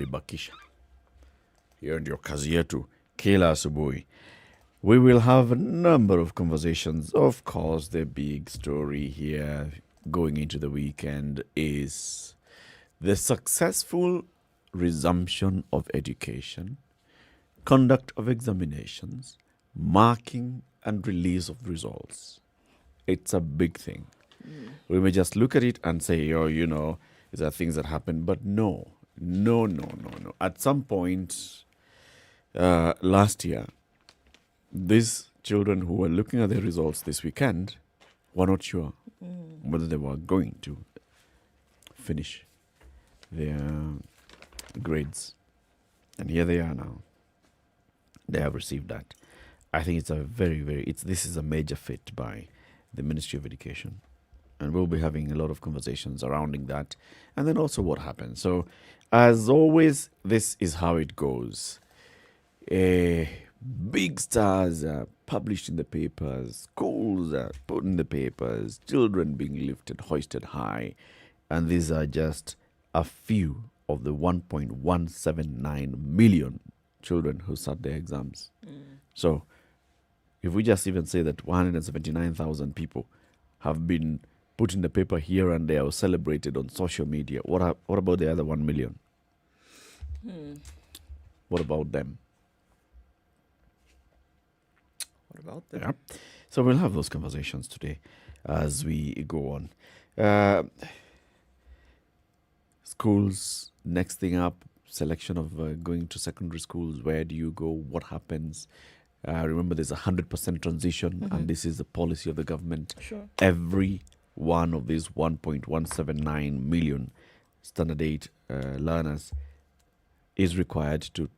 Bakisha. Hiyo ndio kazi yetu kila asubuhi. We will have a number of conversations. Of course, the big story here going into the weekend is the successful resumption of education, conduct of examinations, marking and release of results. It's a big thing. We may just look at it and say, oh, these are things that happen. But no. At some point last year, these children who were looking at their results this weekend were not sure whether they were going to finish their grades. And here they are now. They have received that. I think it's a this is a major feat by the Ministry of Education. And we'll be having a lot of conversations surrounding that. And then also what happens. So, as always, this is how it goes. Big stars are published in the papers. Schools are put in the papers. Children being lifted, hoisted high. And these are just a few of the 1.179 million children who sat their exams. So, if we just even say that 179,000 people have been put in the paper here and there or celebrated on social media, what about the other 1 million? What about them? Yeah. So we'll have those conversations today as we go on. Schools, next thing up, selection of going to secondary schools. Where do you go? What happens? Remember, there's 100% transition, and this is the policy of the government. Sure. Every one of these 1.179 million standard 8 learners is required to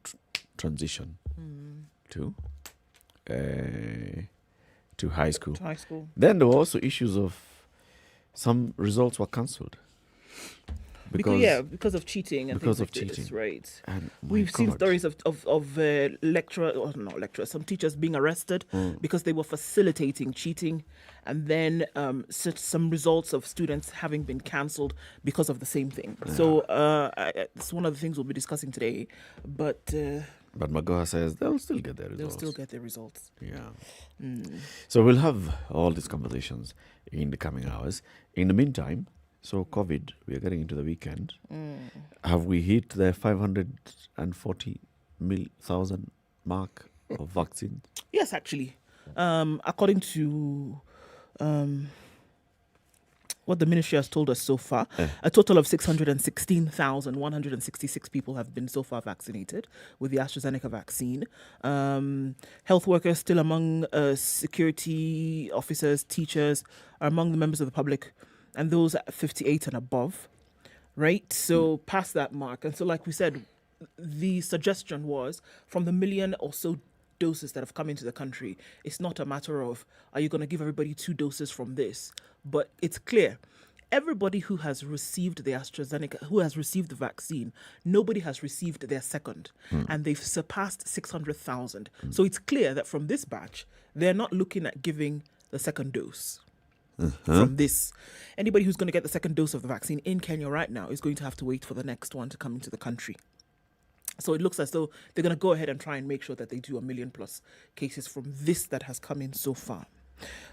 transition to high school. To high school. Then there were also issues of some results were cancelled. Because of cheating and because things of like cheating. this, right? And We've seen stories of some teachers being arrested because they were facilitating cheating, and then some results of students having been cancelled because of the same thing. Yeah. So it's one of the things we'll be discussing today. But Magoha says they'll still get their results. They'll still get their results. Yeah. So we'll have all these conversations in the coming hours. In the meantime, so COVID, we are getting into the weekend. Have we hit the 540,000 mark of vaccine? Yes, actually. According to what the ministry has told us so far, a total of 616,166 people have been so far vaccinated with the AstraZeneca vaccine. Health workers still among security officers, teachers, are among the members of the public, and those at 58 and above, right? So past that mark. And so like we said, the suggestion was from the million or so doses that have come into the country, it's not a matter of, are you going to give everybody 2 doses from this? But it's clear. Everybody who has received the AstraZeneca, who has received the vaccine, nobody has received their second. And they've surpassed 600,000. So it's clear that from this batch, they're not looking at giving the second dose. From this. Anybody who's going to get the second dose of the vaccine in Kenya right now is going to have to wait for the next one to come into the country. So it looks as though they're going to go ahead and try and make sure that they do 1 million plus cases from this that has come in so far.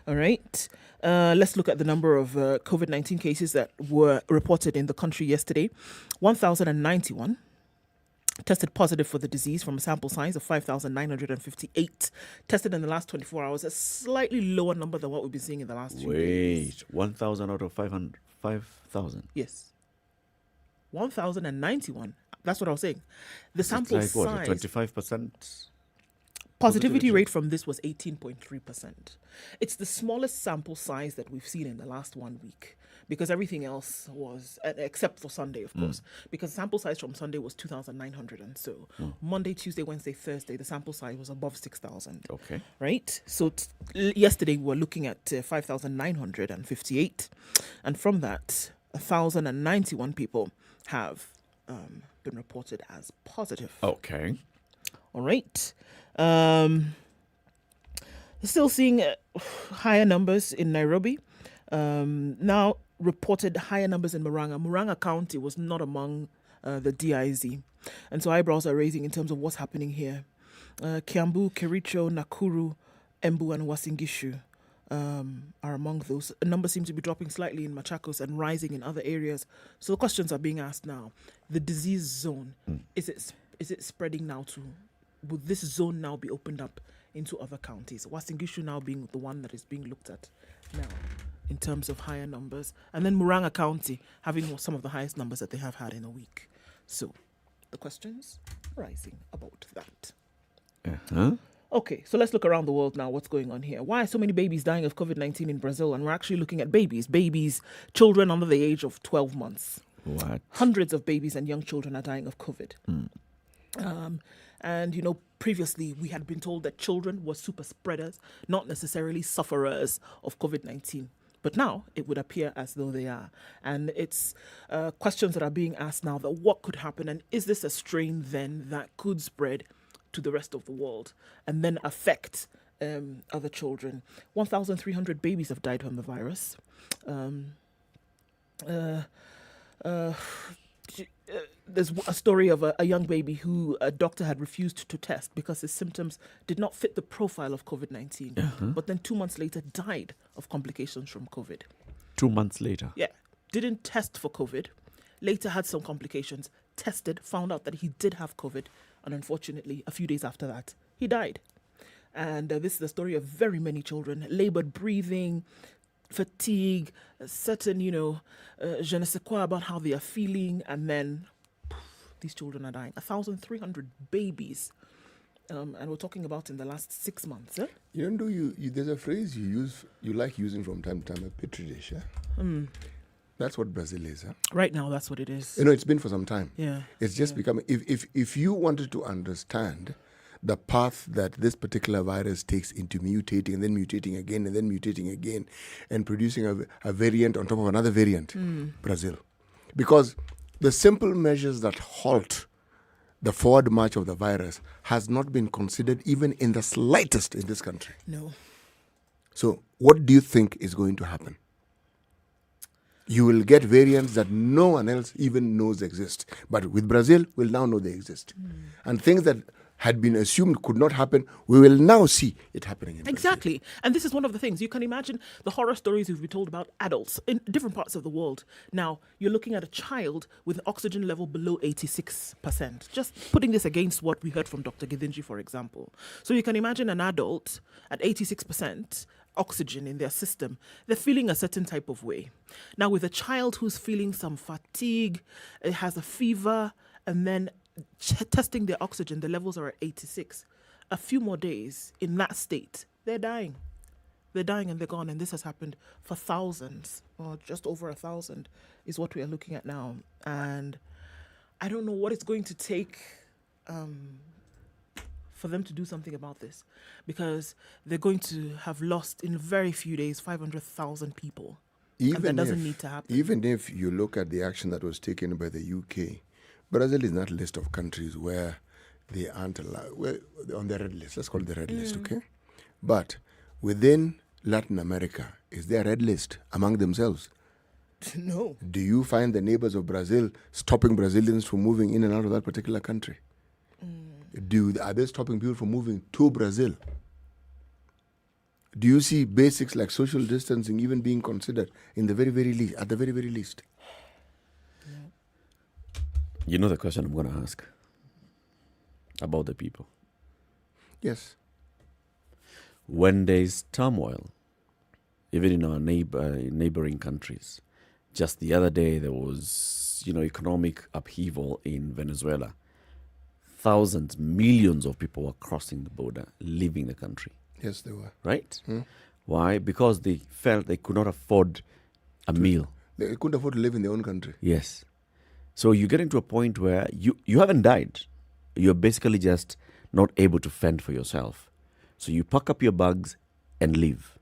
All right. Let's look at the number of COVID-19 cases that were reported in the country yesterday. 1,091 tested positive for the disease from a sample size of 5,958 tested in the last 24 hours, a slightly lower number than what we've been seeing in the last few days. 1,000 out of 5,000? Yes. 1,091. That's what I was saying. The sample size... 25%? Positivity rate from this was 18.3%. It's the smallest sample size that we've seen in the last 1 week, because everything else was, except for Sunday, of course, because sample size from Sunday was 2,900 and so. Monday, Tuesday, Wednesday, Thursday, the sample size was above 6,000. Okay. Right? So yesterday we were looking at 5,958. And from that, 1,091 people have been reported as positive. Okay. All right. Still seeing higher numbers in Nairobi. Now reported higher numbers in Murang'a. Murang'a County was not among the DIZ. And so eyebrows are raising in terms of what's happening here. Kiambu, Kericho, Nakuru, Embu, and Wasingishu are among those. A number seems to be dropping slightly in Machakos and rising in other areas. So the questions are being asked now. The disease zone, is it spreading now to, would this zone now be opened up into other counties? Wasingishu now being the one that is being looked at now in terms of higher numbers. And then Muranga County having some of the highest numbers that they have had in a week. So the questions rising about that. Okay, so let's look around the world now. What's going on here? Why are so many babies dying of COVID-19 in Brazil? And we're actually looking at babies, children under the age of 12 months. What? Hundreds of babies and young children are dying of COVID. And, you know, previously we had been told that children were super spreaders, not necessarily sufferers of COVID-19. But now it would appear as though they are. And it's questions that are being asked now that what could happen? And is this a strain then that could spread to the rest of the world and then affect other children? 1,300 babies have died from the virus. There's a story of a young baby who a doctor had refused to test because his symptoms did not fit the profile of COVID-19. But then 2 months later died of complications from COVID. 2 months later? Yeah. Didn't test for COVID. Later had some complications. Tested, found out that he did have COVID. And unfortunately, a few days after that, he died. And this is the story of very many children. Labored breathing, fatigue, a certain, je ne sais quoi about how they are feeling. And then these children are dying. 1,300 babies. And we're talking about in the last 6 months. Eh? There's a phrase you like using from time to time, a petri dish. That's what Brazil is. Huh? Right now, that's what it is. It's been for some time. Yeah. It's just becoming, if you wanted to understand the path that this particular virus takes into mutating and then mutating again and then mutating again and producing a variant on top of another variant, Brazil. Because the simple measures that halt the forward march of the virus has not been considered even in the slightest in this country. No. So what do you think is going to happen? You will get variants that no one else even knows exist. But with Brazil, we'll now know they exist. And things that had been assumed could not happen, we will now see it happening in Brazil. Exactly. And this is one of the things. You can imagine the horror stories we've been told about adults in different parts of the world. Now, you're looking at a child with an oxygen level below 86%. Just putting this against what we heard from Dr. Githinji, for example. So you can imagine an adult at 86%, oxygen in their system, they're feeling a certain type of way. Now, with a child who's feeling some fatigue, it has a fever, and then testing their oxygen, the levels are at 86. A few more days in that state, they're dying. They're dying and they're gone. And this has happened for thousands, or just over 1,000 is what we are looking at now. And I don't know what it's going to take for them to do something about this, because they're going to have lost in very few days 500,000 people. And that doesn't need to happen. Even if you look at the action that was taken by the UK, Brazil is not a list of countries where they aren't allowed, on the red list. Let's call it the red list, okay? But within Latin America, is there a red list among themselves? No. Do you find the neighbors of Brazil stopping Brazilians from moving in and out of that particular country? Are they stopping people from moving to Brazil? Do you see basics like social distancing even being considered in the very, very least, at the very, very least? You know the question I'm going to ask about the people. Yes. When there's turmoil, even in our neighboring countries, just the other day there was, economic upheaval in Venezuela. Thousands, millions of people were crossing the border, leaving the country. Yes, they were. Right? Why? Because they felt they could not afford a meal. They couldn't afford to live in their own country. Yes. So you're getting to a point where you haven't died. You're basically just not able to fend for yourself. So you pack up your bags and leave.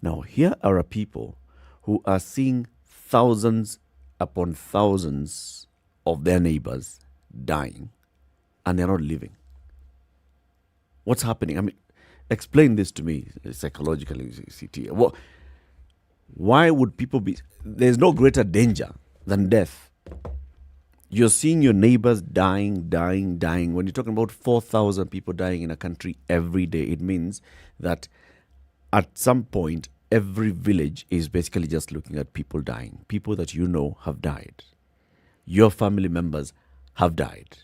Now, here are people who are seeing thousands upon thousands of their neighbors dying, and they're not living. What's happening? I mean, explain this to me psychologically, CT. Why would people be... There's no greater danger than death. You're seeing your neighbors dying. When you're talking about 4,000 people dying in a country every day, it means that at some point, every village is basically just looking at people dying. People that you know have died. Your family members have died.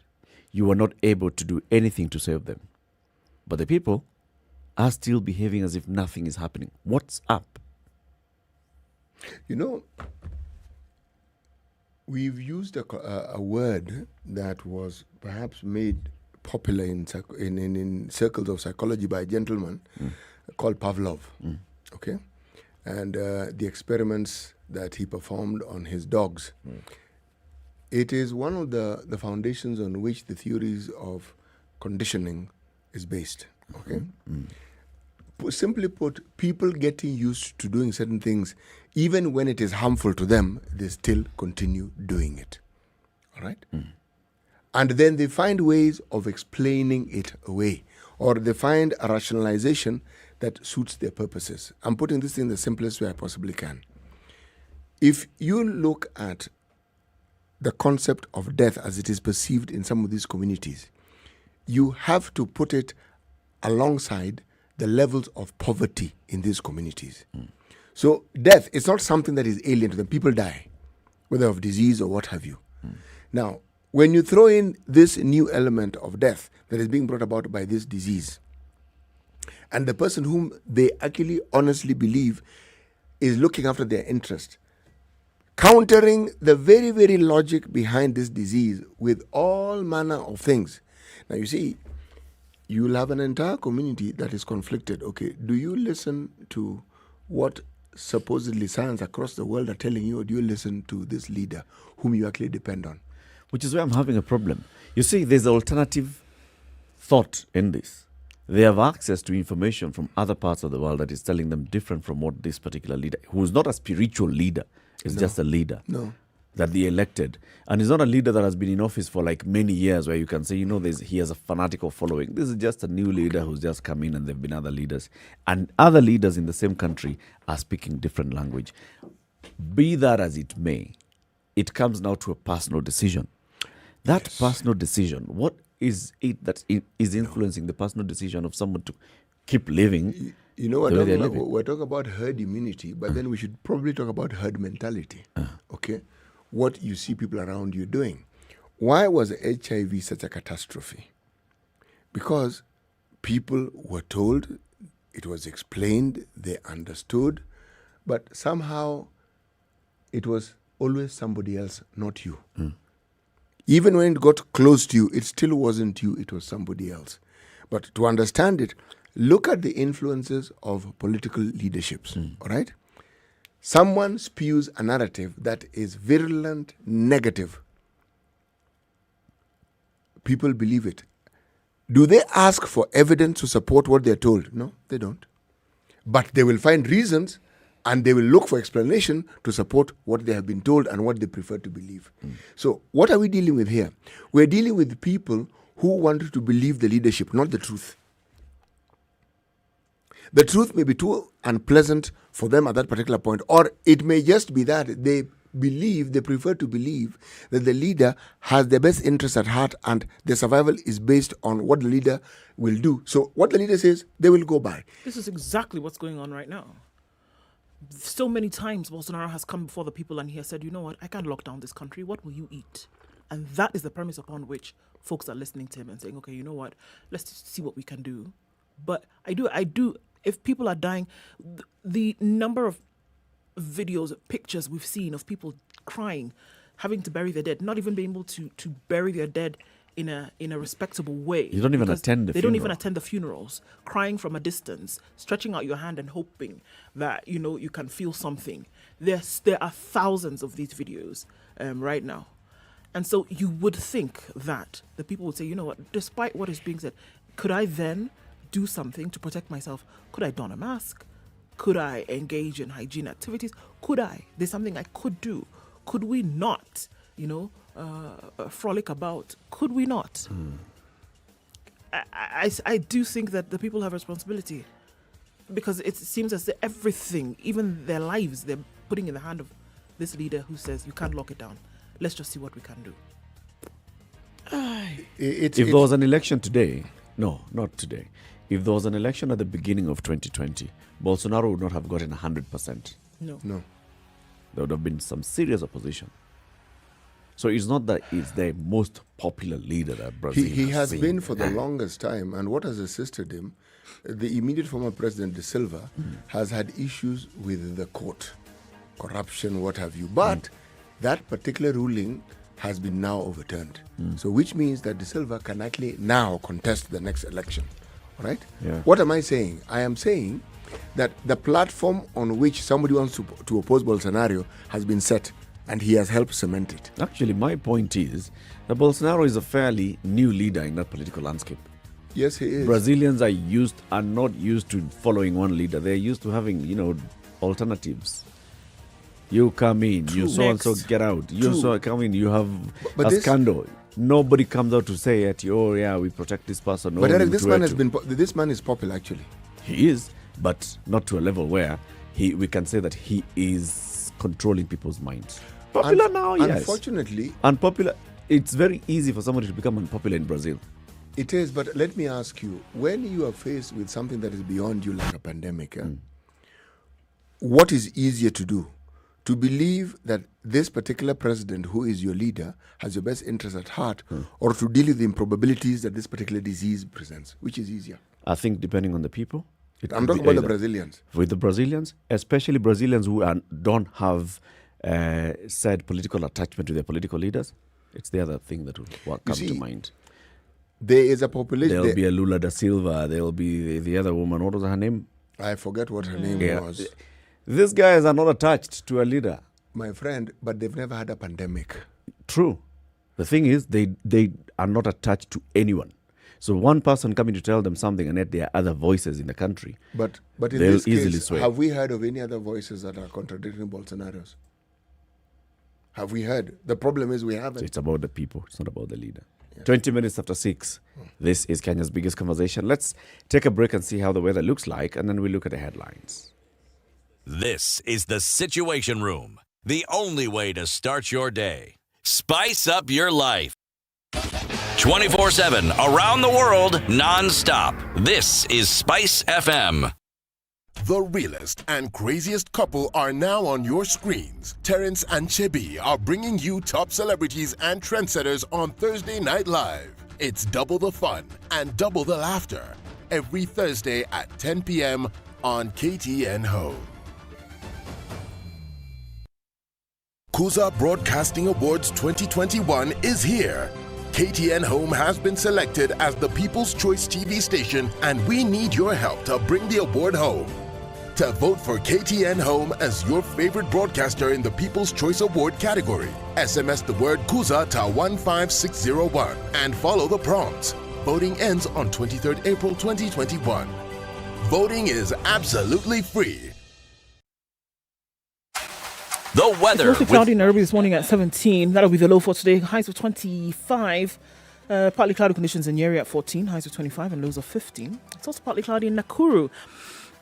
You are not able to do anything to save them. But the people are still behaving as if nothing is happening. What's up? You know, we've used a word that was perhaps made popular in circles of psychology by a gentleman called Pavlov. Okay? And the experiments that he performed on his dogs. It is one of the foundations on which the theories of conditioning is based. Okay? Simply put, people getting used to doing certain things, even when it is harmful to them, they still continue doing it. All right? And then they find ways of explaining it away, or they find a rationalization that suits their purposes. I'm putting this in the simplest way I possibly can. If you look at the concept of death as it is perceived in some of these communities, you have to put it alongside the levels of poverty in these communities. So death is not something that is alien to them. People die, whether of disease or what have you. Now, when you throw in this new element of death that is being brought about by this disease, and the person whom they actually honestly believe is looking after their interest, countering the very, very logic behind this disease with all manner of things. Now, you see, you'll have an entire community that is conflicted. Okay, do you listen to what supposedly science across the world are telling you, or do you listen to this leader whom you actually depend on? Which is where I'm having a problem. You see, there's alternative thought in this. They have access to information from other parts of the world that is telling them different from what this particular leader, who is not a spiritual leader, is just a leader that they elected. And he's not a leader that has been in office for like many years where you can say, he has a fanatical following. This is just a new leader who's just come in, and there have been other leaders. And other leaders in the same country are speaking different language. Be that as it may, it comes now to a personal decision. That personal decision, what is it that is influencing the personal decision of someone to keep living? You know, we're talking about herd immunity, but then we should probably talk about herd mentality. Okay? What you see people around you doing. Why was HIV such a catastrophe? Because people were told, it was explained, they understood, but somehow it was always somebody else, not you. Even when it got close to you, it still wasn't you, it was somebody else. But to understand it, look at the influences of political leaderships, all right? Someone spews a narrative that is virulent, negative. People believe it. Do they ask for evidence to support what they're told? No, they don't. But they will find reasons, and they will look for explanation to support what they have been told and what they prefer to believe. So what are we dealing with here? We're dealing with people who want to believe the leadership, not the truth. The truth may be too unpleasant for them at that particular point, or it may just be that they prefer to believe that the leader has their best interests at heart, and their survival is based on what the leader will do. So what the leader says, they will go by. This is exactly what's going on right now. So many times Bolsonaro has come before the people and he has said, you know what, I can't lock down this country. What will you eat? And that is the premise upon which folks are listening to him and saying, okay, you know what, let's see what we can do. But I do, if people are dying, the number of videos, pictures we've seen of people crying, having to bury their dead, not even being able to bury their dead in a respectable way. You don't even attend the funeral. They don't even attend the funerals, crying from a distance, stretching out your hand and hoping that, you can feel something. There are thousands of these videos right now. And so you would think that the people would say, you know what, despite what is being said, could I then do something to protect myself? Could I don a mask? Could I engage in hygiene activities? There's something I could do. Could we not, frolic about? Could we not? I do think that the people have responsibility, because it seems as if everything, even their lives, they're putting in the hand of this leader who says, you can't lock it down. Let's just see what we can do. If there was an election today, no, not today. If there was an election at the beginning of 2020, Bolsonaro would not have gotten 100%. No. There would have been some serious opposition. So it's not that he's the most popular leader that Brazil He has seen. been for the longest time, and what has assisted him, the immediate former President De Silva has had issues with the court, corruption, what have you. But that particular ruling has been now overturned. So which means that De Silva can actually now contest the next election. All right? Yeah. What am I saying? I am saying that the platform on which somebody wants to oppose Bolsonaro has been set, and he has helped cement it. Actually, my point is that Bolsonaro is a fairly new leader in that political landscape. Yes, he is. Brazilians are not used to following one leader. They're used to having, alternatives. You come in, you so and so Next. get out. You True. so come in, you have But a this- scandal. Nobody comes out to say it. Oh yeah, we protect this person. But oh, Eric, we this do man it has too. been this man is popular actually. He is, but not to a level where we can say that he is controlling people's minds. Popular now, yes. Unfortunately, Unpopular. It's very easy for somebody to become unpopular in Brazil. it is. But let me ask you: when you are faced with something that is beyond you, like a pandemic, what is easier to do? To believe that this particular president, who is your leader, has your best interest at heart, or to deal with the improbabilities that this particular disease presents? Which is easier? I think depending on the people. it I'm could talking be about the either. Brazilians. With the Brazilians, especially Brazilians who don't have said political attachment to their political leaders, it's the other thing that will come to see, mind. There is a population. There'll be a Lula da Silva. There'll be the other woman. What was her name? I forget what her name Yeah. was, These guys are not attached to a leader. my friend. But they've never had a pandemic. True. The thing is, they are not attached to anyone. So one person coming to tell them something, and yet there are other voices in the country. But in They'll this easily case, sway. have we heard of any other voices that are contradicting Bolsonaro's? Have we heard? The problem is we So haven't. it's about the people. It's not about the leader. 20 minutes after 6. This is Kenya's biggest conversation. Let's take a break and see how the weather looks like, and then we look at the headlines. This is the Situation Room, the only way to start your day. Spice up your life. 24/7 around the world, non-stop. This is Spice FM. The realest and craziest couple are now on your screens. Terrence and Chebi are bringing you top celebrities and trendsetters on Thursday Night Live. It's double the fun and double the laughter every Thursday at 10 p.m. on KTN Home. Kuza Broadcasting Awards 2021 is here. KTN Home has been selected as the People's Choice TV station, and we need your help to bring the award home. To vote for KTN Home as your favorite broadcaster in the People's Choice Award category, SMS the word Kuza to 15601 and follow the prompts. Voting ends on 23rd April 2021. Voting is absolutely free. The weather. Mostly cloudy in Nairobi this morning at 17. That'll be the low for today. Highs of 25. Partly cloudy conditions in Nyeri at 14. Highs of 25 and lows of 15. It's also partly cloudy in Nakuru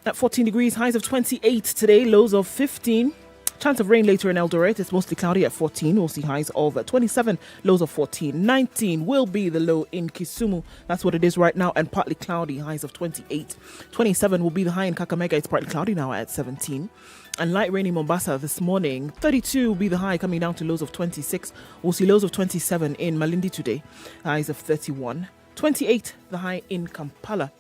at 14 degrees. Highs of 28 today. Lows of 15. Chance of rain later in Eldoret. It's mostly cloudy at 14. We'll see highs of 27. Lows of 14. 19 will be the low in Kisumu. That's what it is right now. And partly cloudy. Highs of 28. 27 will be the high in Kakamega. It's partly cloudy now at 17. And light rain in Mombasa this morning. 32 will be the high, coming down to lows of 26. We'll see lows of 27 in Malindi today. Highs of 31. 28 the high in Kampala,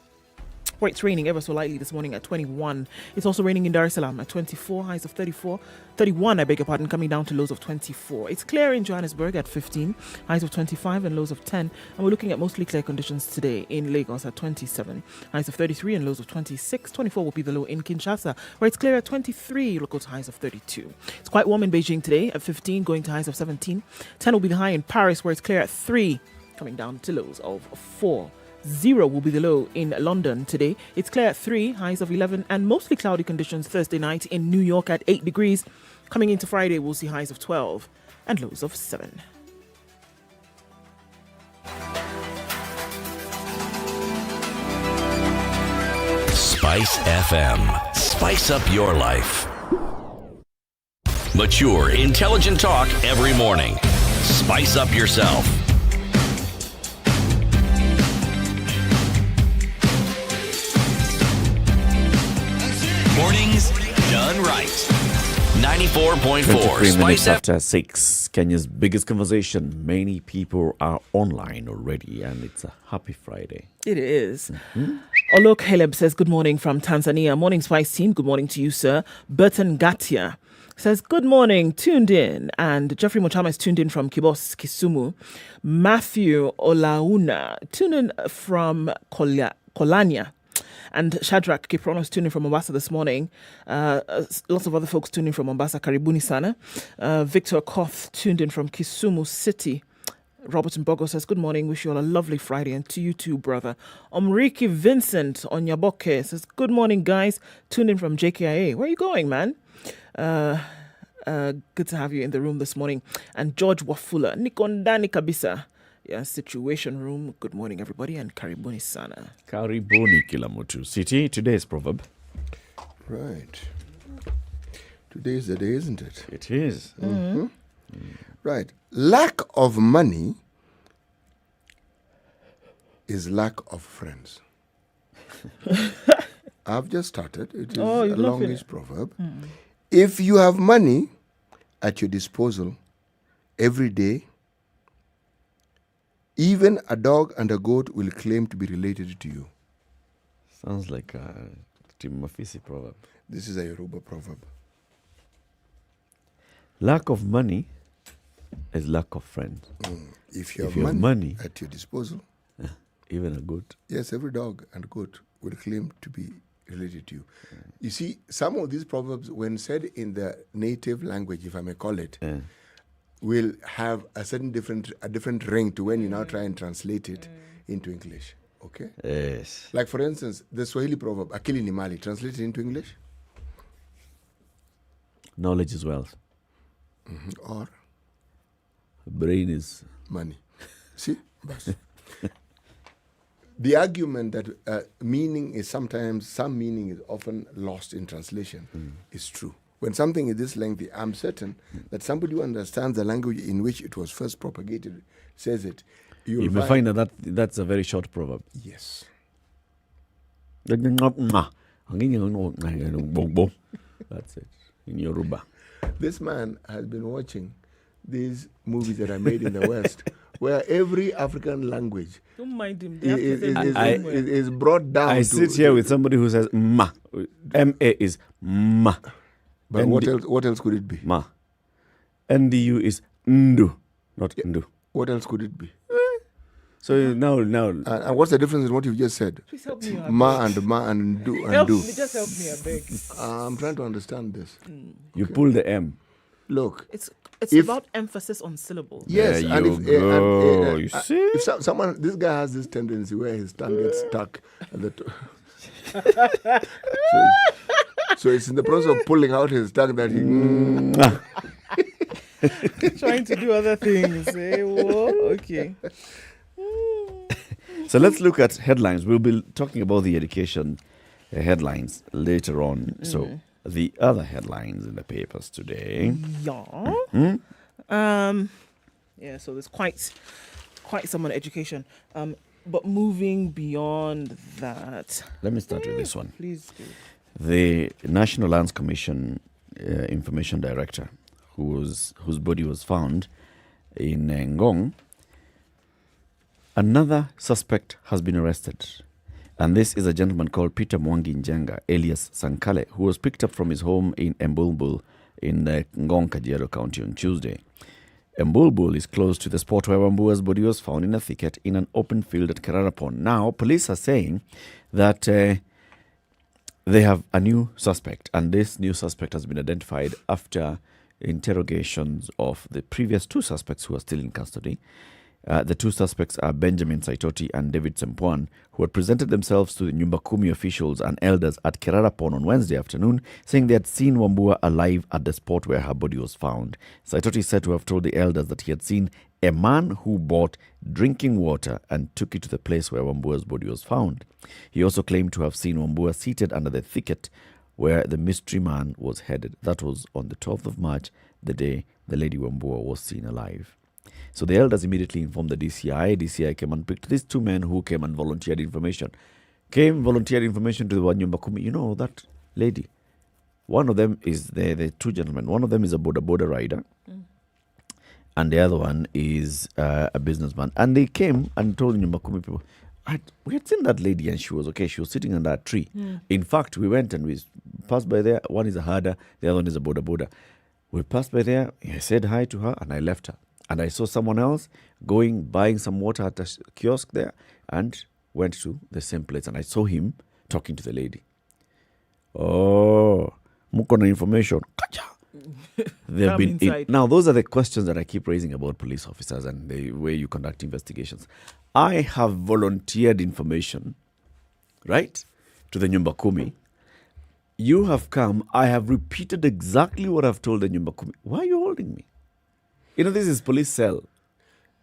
where it's raining ever so lightly this morning at 21. It's also raining in Dar es Salaam at 24. Highs of 31, I beg your pardon, coming down to lows of 24. It's clear in Johannesburg at 15. Highs of 25 and lows of 10. And we're looking at mostly clear conditions today in Lagos at 27. Highs of 33 and lows of 26. 24 will be the low in Kinshasa, where it's clear at 23. Local highs of 32. It's quite warm in Beijing today at 15, going to highs of 17. 10 will be the high in Paris, where it's clear at 3, coming down to lows of 4. 0 will be the low in London today. It's clear at 3, highs of 11, and mostly cloudy conditions Thursday night in New York at 8 degrees. Coming into Friday, we'll see highs of 12 and lows of 7. Spice FM. Spice up your life. Mature, intelligent talk every morning. Spice up yourself. done right. 94.4 23 minutes Spice FM. after 6. Kenya's biggest conversation. Many people are online already, and it's a happy Friday. It is. Olo Caleb says, good morning from Tanzania. Morning, Spice team. Good morning to you, sir. Burton Gatia says, good morning, tuned in. And Jeffrey Mochama is tuned in from Kibos, Kisumu. Matthew Olauna, tuned in from Kolania. And Shadrach Kiprono is tuning from Mombasa this morning. Lots of other folks tuning from Mombasa. Karibuni sana. Victor Koth tuned in from Kisumu City. Robert Mbogo says, good morning. Wish you all a lovely Friday. And to you too, brother. Omriki Vincent Onyaboke says, good morning, guys. Tuned in from JKIA. Where are you going, man? Good to have you in the room this morning. And George Wafula, Nikondani Kabisa. Yeah, Situation Room. Good morning, everybody, and karibuni sana. Karibuni kila mtu. City, today's proverb. Right. Today is the day, isn't it? It is. Right. Lack of money is lack of friends. I've just started. It is a longish proverb. If you have money at your disposal every day, even a dog and a goat will claim to be related to you. Sounds like a Timafisi proverb. This is a Yoruba proverb. Lack of money is lack of friends. If you If have you have money money- at your disposal, Even a goat. yes, every dog and goat will claim to be related to you. You see, some of these proverbs, when said in the native language, if I may call it, will have a different ring to when you now try and translate it into English. Okay? Yes. Like, for instance, the Swahili proverb, akili ni mali, translated into English? Knowledge is wealth. Or Brain is... money. See? Bas. The argument that meaning is sometimes, some meaning is often lost in translation is true. When something is this lengthy, I'm certain that somebody who understands the language in which it was first propagated says it. You may find that's a very short proverb. Yes. That's it. In Yoruba. This man has been watching these movies that are made in the West, where every African language Don't mind him. They have to say this somewhere. is brought down. I sit here with somebody who says ma. M-A is ma. But what else could it be? Ma. NDU is ndu, not ndu. What else could it be? So now, And what's the difference in what you just said? Please help me. Ma and do and Help do. me, just help me, I beg. I'm trying to understand this. you pull the M. Look. It's If- about emphasis on syllable. Yes, There and you go. You see? if someone, this guy has this tendency where his tongue gets stuck at the so it's in the process of pulling out his tongue that he. Trying to do other things. Whoa, okay. So let's look at headlines. We'll be talking about the education headlines later on. So the other headlines in the papers today. Yeah. Yeah, so there's quite some on education. But moving beyond that, Let me start with this one. please do. The National Lands Commission Information Director, whose body was found in Ngong, another suspect has been arrested. And this is a gentleman called Peter Mwangi Njenga, alias Sankale, who was picked up from his home in Mbulbul in Ngong, Kajiado County on Tuesday. Mbulbul is close to the spot where Wambua's body was found in a thicket in an open field at Kararapon. Now, police are saying that they have a new suspect, and this new suspect has been identified after interrogations of the previous two suspects who are still in custody. The two suspects are Benjamin Saitoti and David Sempuan, who had presented themselves to the Nyumba Kumi officials and elders at Kerarapon on Wednesday afternoon, saying they had seen Wambua alive at the spot where her body was found. Saitoti is said to have told the elders that he had seen a man who bought drinking water and took it to the place where Wambua's body was found. He also claimed to have seen Wambua seated under the thicket where the mystery man was headed. That was on the 12th of March, the day the lady Wambua was seen alive. So the elders immediately informed the DCI. DCI came and picked these two men who came and volunteered information. Volunteered information to the Nyumba Kumi. You know, that lady, One of them is the two gentlemen. One of them is a border rider, and the other one is a businessman. And they came and told Nyumba Kumi people, we had seen that lady and she was okay. She was sitting under a tree. In fact, we went and we passed by there. One is a herder, the other one is a border. We passed by there. I said hi to her and I left her. And I saw someone else buying some water at a kiosk there and went to the same place. And I saw him talking to the lady. Oh, muko na information. They've been now, those are the questions that I keep raising about police officers and the way you conduct investigations. I have volunteered information, right, to the Nyumba Kumi. You have come. I have repeated exactly what I've told the Nyumba Kumi. Why are you holding me? This is police cell.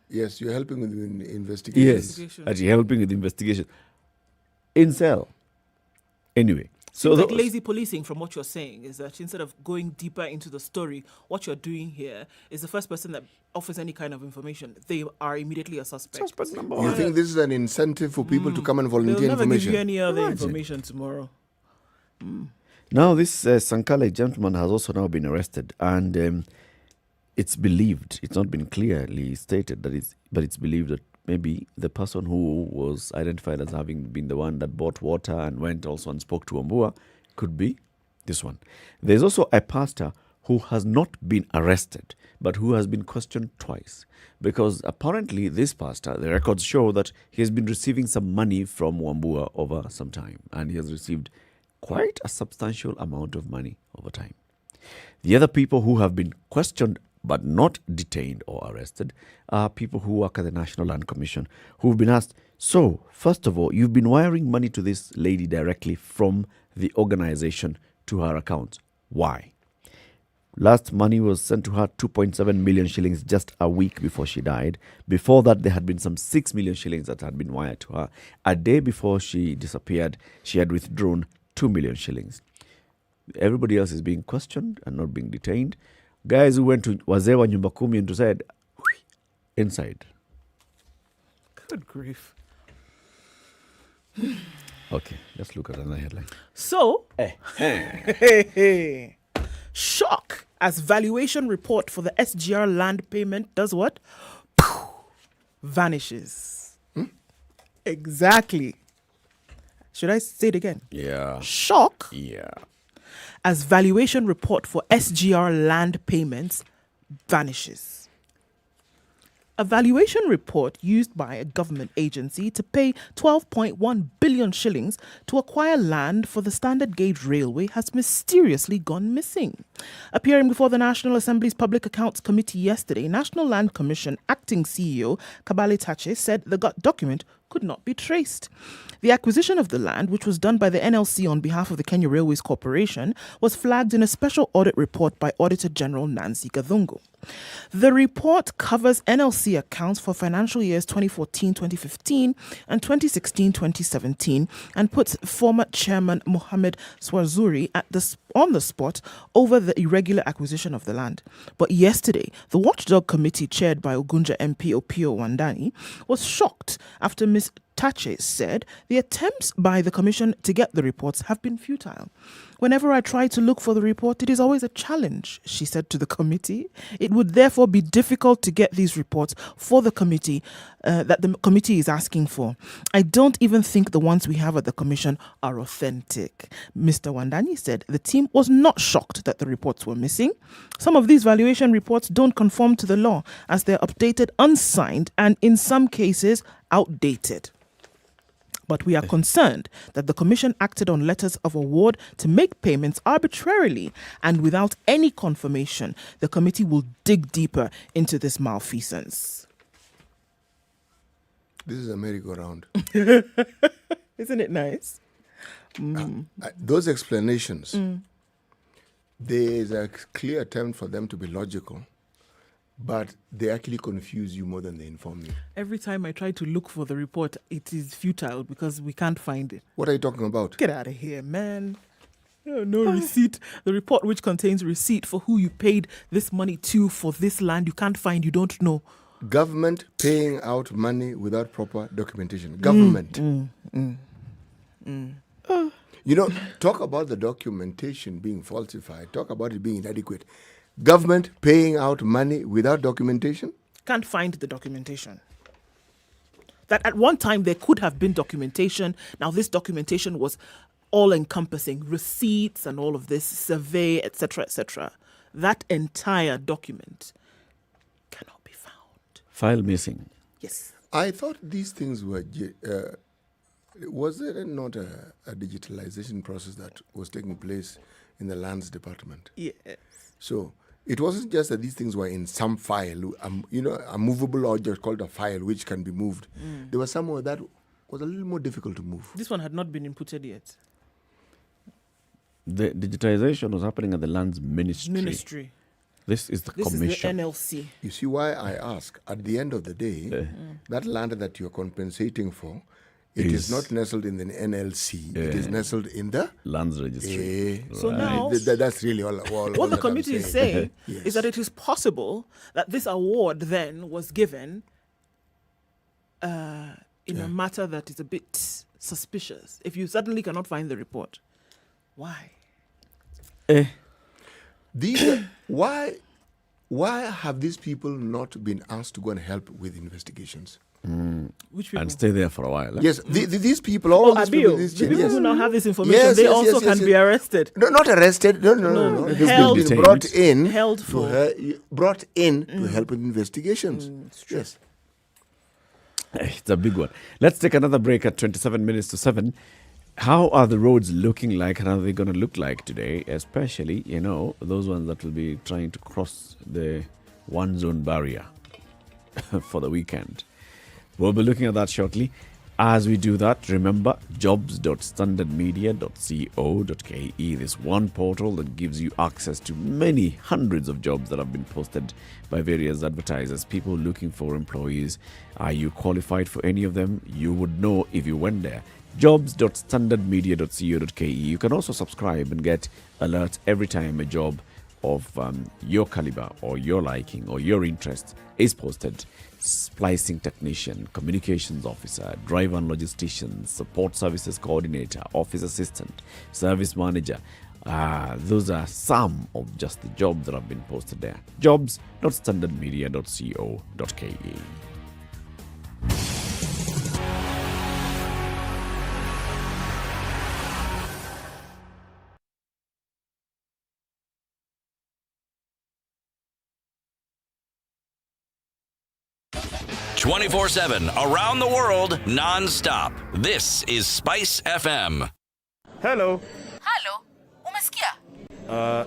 Yes, you're helping with the investigation. Yes, actually helping with the investigation. In cell. Anyway. So like lazy policing, from what you're saying, is that instead of going deeper into the story, what you're doing here is the first person that offers any kind of information, they are immediately a suspect. Suspect number one. You think this is an incentive for people to come and volunteer They'll never information? give you any other information tomorrow. Now, this Sankale gentleman has also now been arrested, and it's believed, it's not been clearly stated, but it's believed that maybe the person who was identified as having been the one that bought water and went also and spoke to Wambua could be this one. There's also a pastor who has not been arrested, but who has been questioned twice. Because apparently this pastor, the records show that he has been receiving some money from Wambua over some time. And he has received quite a substantial amount of money over time. The other people who have been questioned but not detained or arrested are people who work at the National Land Commission who've been asked, so, first of all, you've been wiring money to this lady directly from the organization to her account. Why? Last money was sent to her 2.7 million shillings just a week before she died. Before that, there had been some 6 million shillings that had been wired to her. A day before she disappeared, she had withdrawn 2 million shillings. Everybody else is being questioned and not being detained. Guys who went to Wazee wa Nyumba Kumi and said, inside. Good grief. Okay, let's look at another headline. So, shock as valuation report for the SGR land payment does what? Vanishes. Exactly. Should I say it again? Yeah. Shock. Yeah. As valuation report for SGR land payments vanishes. A valuation report used by a government agency to pay 12.1 billion shillings to acquire land for the standard gauge railway has mysteriously gone missing. Appearing before the National Assembly's Public Accounts Committee yesterday, National Land Commission acting CEO Kabale Tache said the document could not be traced. The acquisition of the land, which was done by the NLC on behalf of the Kenya Railways Corporation, was flagged in a special audit report by Auditor General Nancy Gathungu. The report covers NLC accounts for financial years 2014-2015 and 2016-2017 and puts former chairman Mohammed Swazuri on the spot over the irregular acquisition of the land. But yesterday, the Watchdog Committee chaired by Ugunja MP Opio Wandani was shocked after Ms. Tache said the attempts by the commission to get the reports have been futile. Whenever I try to look for the report, it is always a challenge, she said to the committee. It would therefore be difficult to get these reports for the committee that the committee is asking for. I don't even think the ones we have at the commission are authentic. Mr. Wandani said the team was not shocked that the reports were missing. Some of these valuation reports don't conform to the law as they're updated, unsigned, and in some cases, outdated. But we are concerned that the Commission acted on letters of award to make payments arbitrarily and without any confirmation. The committee will dig deeper into this malfeasance. This is a merry-go-round. Isn't it nice? Those explanations, there is a clear attempt for them to be logical, but they actually confuse you more than they inform you. Every time I try to look for the report, it is futile because we can't find it. What are you talking about? Get out of here, man. No receipt. The report which contains receipt for who you paid this money to for this land, you can't find, you don't know. Government paying out money without proper documentation. Government. Talk about the documentation being falsified. Talk about it being inadequate. Government paying out money without documentation? Can't find the documentation. That at one time there could have been documentation. Now this documentation was all-encompassing, receipts and all of this, survey, etc., etc. That entire document cannot be found. File missing. Yes. I thought these things were... was there not a digitalization process that was taking place in the lands department? Yes. So it wasn't just that these things were in some file, a movable object called a file, which can be moved. There was somewhere that was a little more difficult to move. This one had not been inputted yet. The digitization was happening at the lands ministry. This is the commission. This is the NLC. You see why I ask? At the end of the day, that land that you're compensating for, it is not nestled in the NLC. It is nestled in the lands registry. So now, that's really all what the committee is saying Yes. is that it is possible that this award then was given in a matter that is a bit suspicious. If you suddenly cannot find the report, why? Why have these people not been asked to go and help with investigations? Which people? And stay there for a while. Yes, these people, all these people, the people who now have this information, they also can be arrested. No, not arrested. No. Held, They've been brought in, held for to help with investigations. Yes. It's a big one. Let's take another break at 27 minutes to 7. How are the roads looking like, and how are they going to look like today? Especially, those ones that will be trying to cross the one zone barrier for the weekend. We'll be looking at that shortly. As we do that, remember jobs.standardmedia.co.ke, this one portal that gives you access to many hundreds of jobs that have been posted by various advertisers, people looking for employees. Are you qualified for any of them? You would know if you went there. jobs.standardmedia.co.ke. You can also subscribe and get alerts every time a job of your caliber or your liking or your interest is posted. Splicing technician, communications officer, driver and logistician, support services coordinator, office assistant, service manager. Those are some of just the jobs that have been posted there. jobs.standardmedia.co.ke. ...24/7 around the world, non-stop. This is Spice FM. Hello. Halo, umesikia?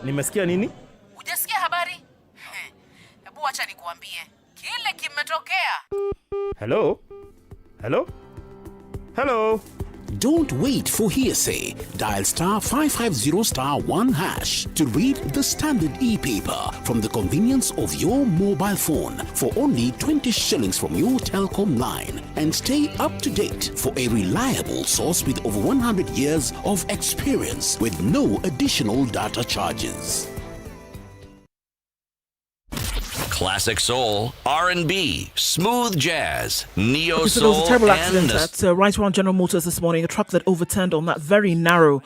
Nimesikia nini? Hujasikia habari? Hebu acha nikuambie. Kile kimetokea. Hello? Hello? Hello? Don't wait for hearsay. Dial *550*1# to read the Standard e-paper from the convenience of your mobile phone for only 20 shillings from your telecom line, and stay up to date for a reliable source with over 100 years of experience with no additional data charges. Classic soul, R&B, smooth jazz, neo So there was soul, a terrible and accident at right around General Motors this morning, a truck that overturned on that very narrow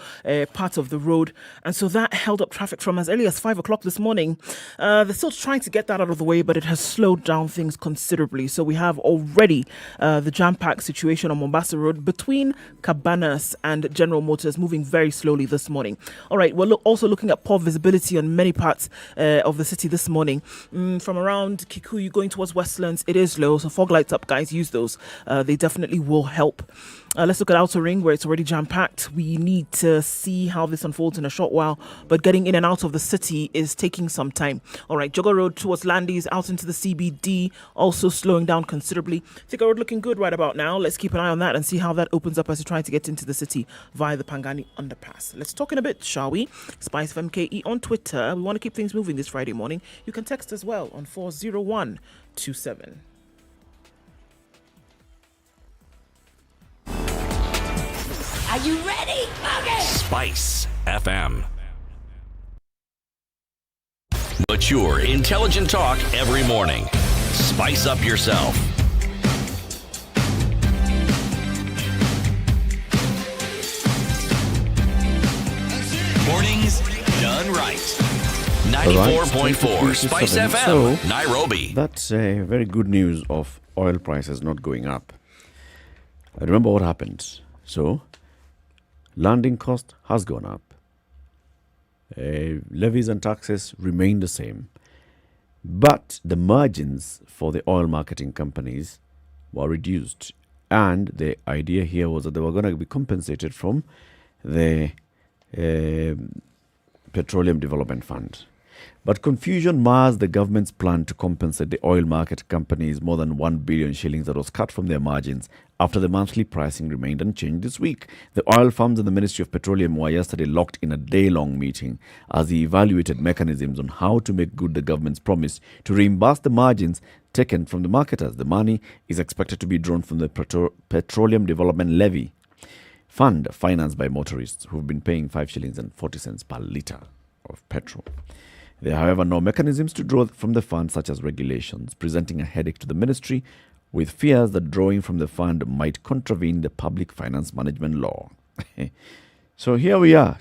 part of the road. And so that held up traffic from as early as 5 o'clock this morning. They're still trying to get that out of the way, but it has slowed down things considerably. So we have already the jam-packed situation on Mombasa Road between Cabanas and General Motors moving very slowly this morning. All right, we're also looking at poor visibility on many parts of the city this morning. From around Kikuyu going towards Westlands, it is low, so fog lights up, guys, use those. They definitely will help. Let's look at Outer Ring, where it's already jam-packed. We need to see how this unfolds in a short while, but getting in and out of the city is taking some time. All right, Jogger Road towards Landis, out into the CBD, also slowing down considerably. Thika Road looking good right about now. Let's keep an eye on that and see how that opens up as you're trying to get into the city via the Pangani underpass. Let's talk in a bit, shall we? SpiceFM KE on Twitter. We want to keep things moving this Friday morning. You can text as well on 40127. Are you ready? Okay. Spice FM. Mature, intelligent talk every morning. Spice up yourself. 94.4 Spice 23:57. FM, So, Nairobi. that's very good news of oil prices not going up. I remember what happened. So, landing cost has gone up. Levies and taxes remain the same. But the margins for the oil marketing companies were reduced. And the idea here was that they were going to be compensated from the Petroleum Development Fund. But confusion mars the government's plan to compensate the oil market companies more than 1 billion shillings that was cut from their margins after the monthly pricing remained unchanged this week. The oil firms and the Ministry of Petroleum were yesterday locked in a day-long meeting as they evaluated mechanisms on how to make good the government's promise to reimburse the margins taken from the marketers. The money is expected to be drawn from the Petroleum Development Levy Fund financed by motorists who've been paying 5 shillings and 40 cents per litre of petrol. There are, however, no mechanisms to draw from the fund, such as regulations, presenting a headache to the ministry, with fears that drawing from the fund might contravene the Public Finance Management Law. So here we are.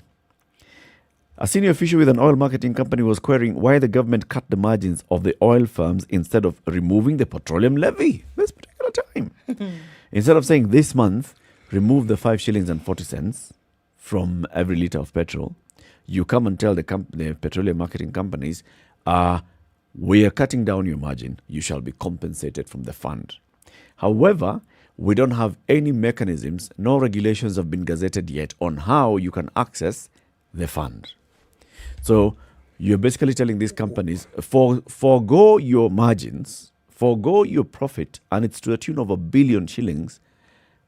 A senior official with an oil marketing company was querying why the government cut the margins of the oil firms instead of removing the petroleum levy this particular time. Instead of saying this month, remove the 5 shillings and 40 cents from every litre of petrol, you come and tell the petroleum marketing companies, we are cutting down your margin. You shall be compensated from the fund. However, we don't have any mechanisms, no regulations have been gazetted yet on how you can access the fund. So you're basically telling these companies, forgo your margins, forgo your profit, and it's to the tune of 1 billion shillings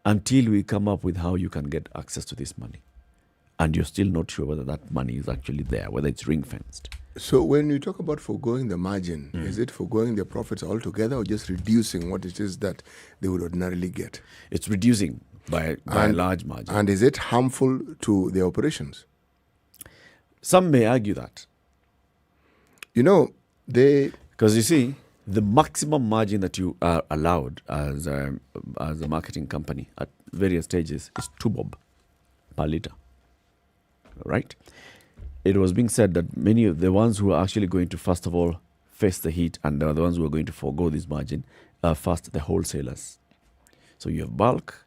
until we come up with how you can get access to this money. And you're still not sure whether that money is actually there, whether it's ring-fenced. So when you talk about foregoing the margin, is it foregoing their profits altogether or just reducing what it is that they would ordinarily get? It's reducing by a large margin. And is it harmful to their operations? Some may argue that. You know, Because you see, the maximum margin that you are allowed as a marketing company at various stages is 2 bob per litre. Right? It was being said that many of the ones who are actually going to, first of all, face the heat and the ones who are going to forego this margin are first the wholesalers. So you have bulk,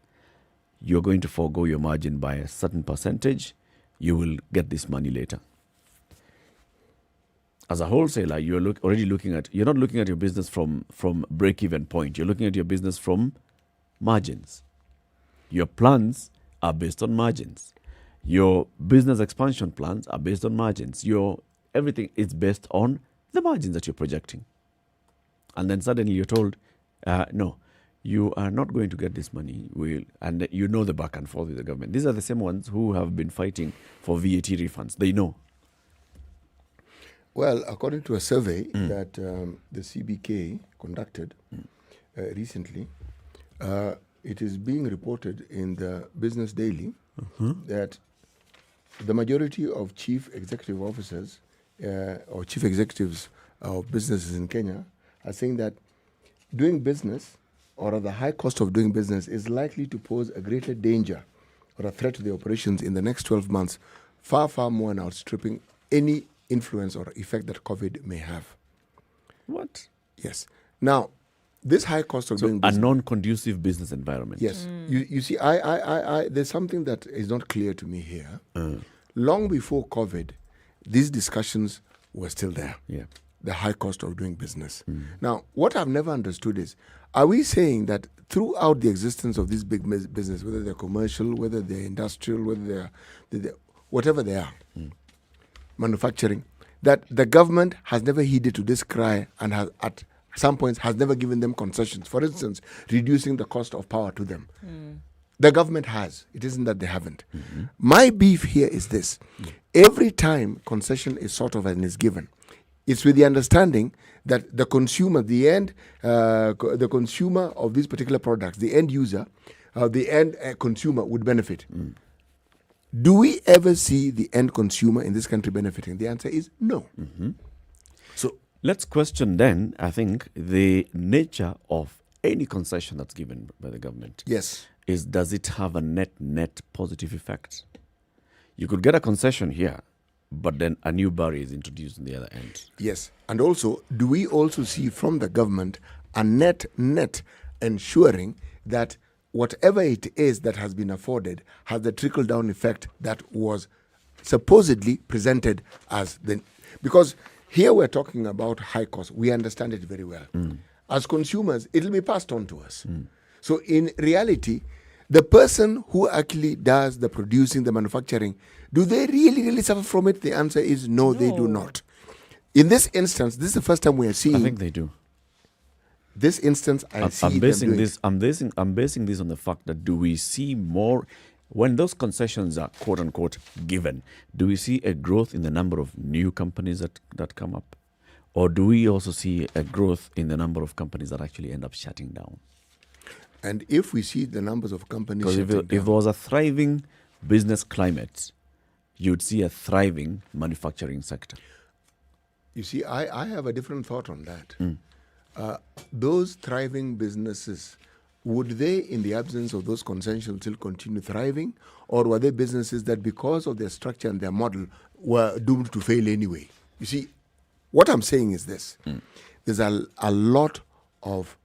you're going to forego your margin by a certain percentage, you will get this money later. As a wholesaler, you're already looking at, you're not looking at your business from break-even point, you're looking at your business from margins. Your plans are based on margins. Your business expansion plans are based on margins. Everything is based on the margins that you're projecting. And then suddenly you're told, no, you are not going to get this money. And you know the back and forth with the government. These are the same ones who have been fighting for VAT refunds. They know. Well, according to a survey that the CBK conducted recently, it is being reported in the Business Daily that the majority of chief executive officers or chief executives of businesses in Kenya are saying that doing business, or the high cost of doing business, is likely to pose a greater danger or a threat to the operations in the next 12 months, far, far more than outstripping any influence or effect that COVID may have. What? Yes. Now, this high cost of doing business, a non-conducive business environment. Yes. You see, there's something that is not clear to me here. Long before COVID, these discussions were still there. Yeah. The high cost of doing business. Now, what I've never understood is, are we saying that throughout the existence of this big business, whether they're commercial, whether they're industrial, whether they're whatever they are, manufacturing, that the government has never heeded to this cry and has at some points has never given them concessions. For instance, reducing the cost of power to them. The government has. It isn't that they haven't. My beef here is this. Every time concession is sort of and is given, it's with the understanding that the consumer, the consumer of these particular products, the end user, the end consumer would benefit. Do we ever see the end consumer in this country benefiting? The answer is no. So let's question then, I think, the nature of any concession that's given by the government. Yes. Does it have a net positive effect? You could get a concession here but then a new barrier is introduced on the other end. Yes. And also, do we also see from the government a net ensuring that whatever it is that has been afforded has the trickle-down effect that was supposedly presented as the... Because here we're talking about high cost. We understand it very well. As consumers, it'll be passed on to us. So in reality, the person who actually does the producing, the manufacturing, do they really suffer from it? The answer is no, they do not. In this instance, this is the first time we are seeing... I think they do. This instance, I'm basing this on the fact that do we see more when those concessions are quote unquote given? Do we see a growth in the number of new companies that come up, or do we also see a growth in the number of companies that actually end up shutting down? And if we see the numbers of companies, because if there was a thriving business climate, you'd see a thriving manufacturing sector. You see, I have a different thought on that. Those thriving businesses, would they, in the absence of those concessions, still continue thriving? Or were they businesses that, because of their structure and their model, were doomed to fail anyway? You see, what I'm saying is this. There's a lot of...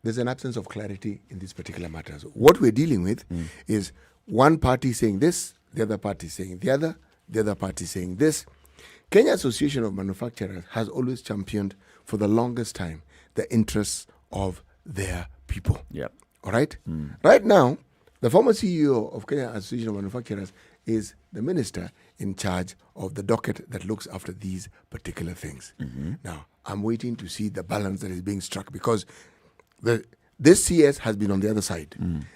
There's an absence of clarity in these particular matters. What we're dealing with is one party saying this, the other party saying the other party saying this. Kenya Association of Manufacturers has always championed for the longest time the interests of their people. Yeah. All right? Right now, the former CEO of Kenya Association of Manufacturers is the minister in charge of the docket that looks after these particular things. Now, I'm waiting to see the balance that is being struck, because this CS has been on the other side.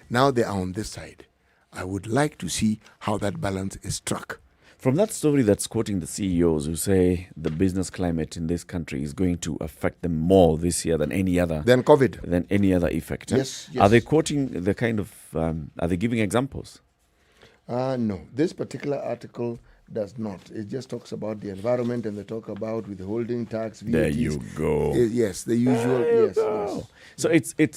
Now they are on this side. I would like to see how that balance is struck. From that story that's quoting the CEOs who say the business climate in this country is going to affect them more this year than any other... Than COVID. Than any other effect. Yes. Are they quoting the kind of... are they giving examples? No. This particular article does not. It just talks about the environment, and they talk about withholding tax, VATs. There you go. Yes, the usual. Yes. So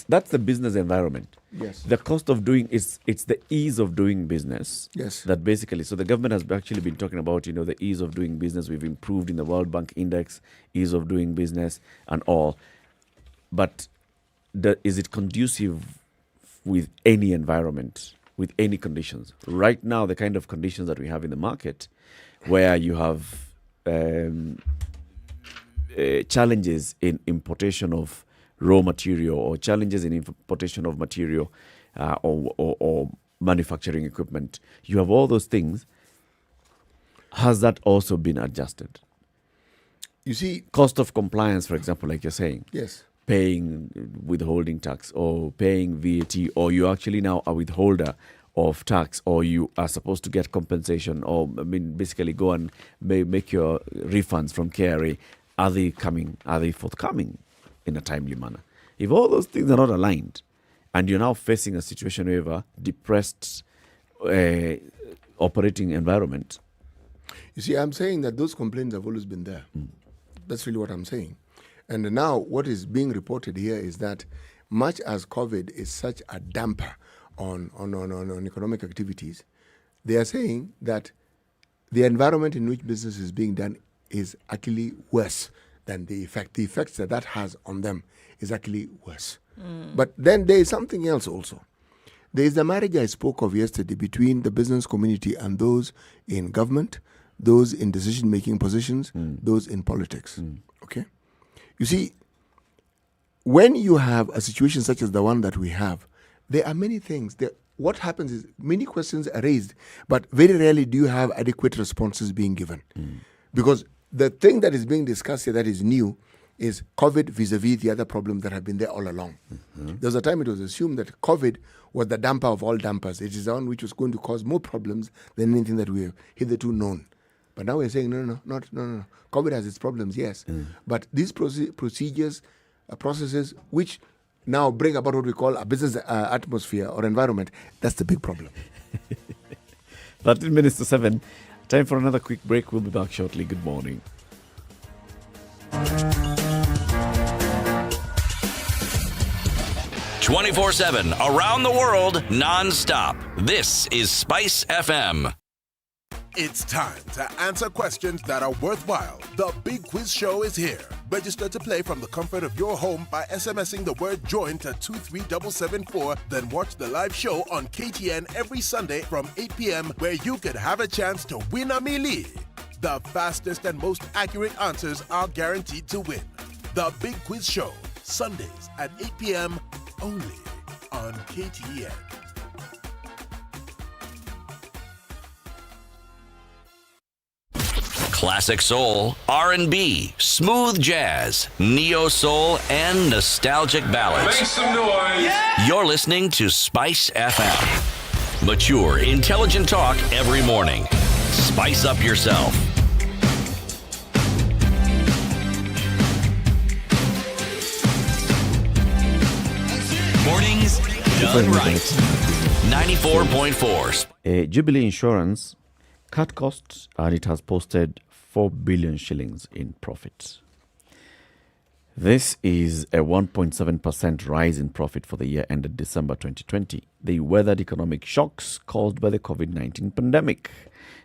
that's the business environment. Yes. The cost of doing it's the ease of doing business. Yes. That basically, so the government has actually been talking about, the ease of doing business. We've improved in the World Bank Index, ease of doing business and all. But is it conducive with any environment, with any conditions? Right now, the kind of conditions that we have in the market, where you have challenges in importation of raw material, or challenges in importation of material or manufacturing equipment. You have all those things. Has that also been adjusted? You see, cost of compliance, for example, like you're saying. Yes. Paying withholding tax or paying VAT, or you actually now are withholder of tax, or you are supposed to get compensation, or basically go and make your refunds from KRA. Are they forthcoming in a timely manner? If all those things are not aligned, and you're now facing a situation where a depressed operating environment. You see, I'm saying that those complaints have always been there. That's really what I'm saying. And now what is being reported here is that much as COVID is such a damper on economic activities, they are saying that the environment in which business is being done is actually worse than the effect. The effects that has on them is actually worse. But then there is something else also. There is the marriage I spoke of yesterday between the business community and those in government, those in decision-making positions, those in politics. Okay? You see, when you have a situation such as the one that we have, there are many things. What happens is many questions are raised, but very rarely do you have adequate responses being given. Because the thing that is being discussed here that is new is COVID vis-a-vis the other problems that have been there all along. There was a time it was assumed that COVID was the damper of all dampers. It is the one which was going to cause more problems than anything that we have hitherto known. But now we're saying, no. COVID has its problems, yes. But these procedures, processes, which now bring about what we call a business atmosphere or environment, that's the big problem. 13 minutes to 7. Time for another quick break. We'll be back shortly. Good morning. 24/7 around the world, non-stop. This is Spice FM. It's time to answer questions that are worthwhile. The Big Quiz Show is here. Register to play from the comfort of your home by SMSing the word JOIN to 23774. Then watch the live show on KTN every Sunday from 8 p.m. where you could have a chance to win a melee. The fastest and most accurate answers are guaranteed to win. The Big Quiz Show, Sundays at 8 p.m. only on KTN. Classic soul, R&B, smooth jazz, neo soul, and nostalgic ballads. Make some noise. Yeah. You're listening to Spice FM. Mature, intelligent talk every morning. Spice up yourself. Mornings done right. 94.4. Jubilee Insurance cut costs and it has posted 4 billion shillings in profit. This is a 1.7% rise in profit for the year ended December 2020. They weathered economic shocks caused by the COVID-19 pandemic.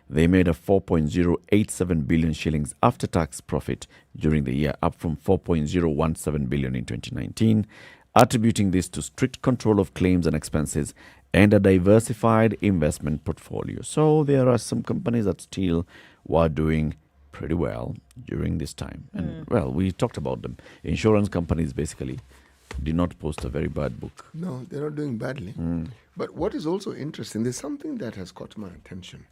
They made a 4.087 billion shillings after-tax profit during the year, up from 4.017 billion in 2019, attributing this to strict control of claims and expenses and a diversified investment portfolio. So there are some companies that still were doing pretty well during this time. And, well, we talked about them. Insurance companies basically did not post a very bad book. No, they're not doing badly. But what is also interesting, there's something that has caught my attention.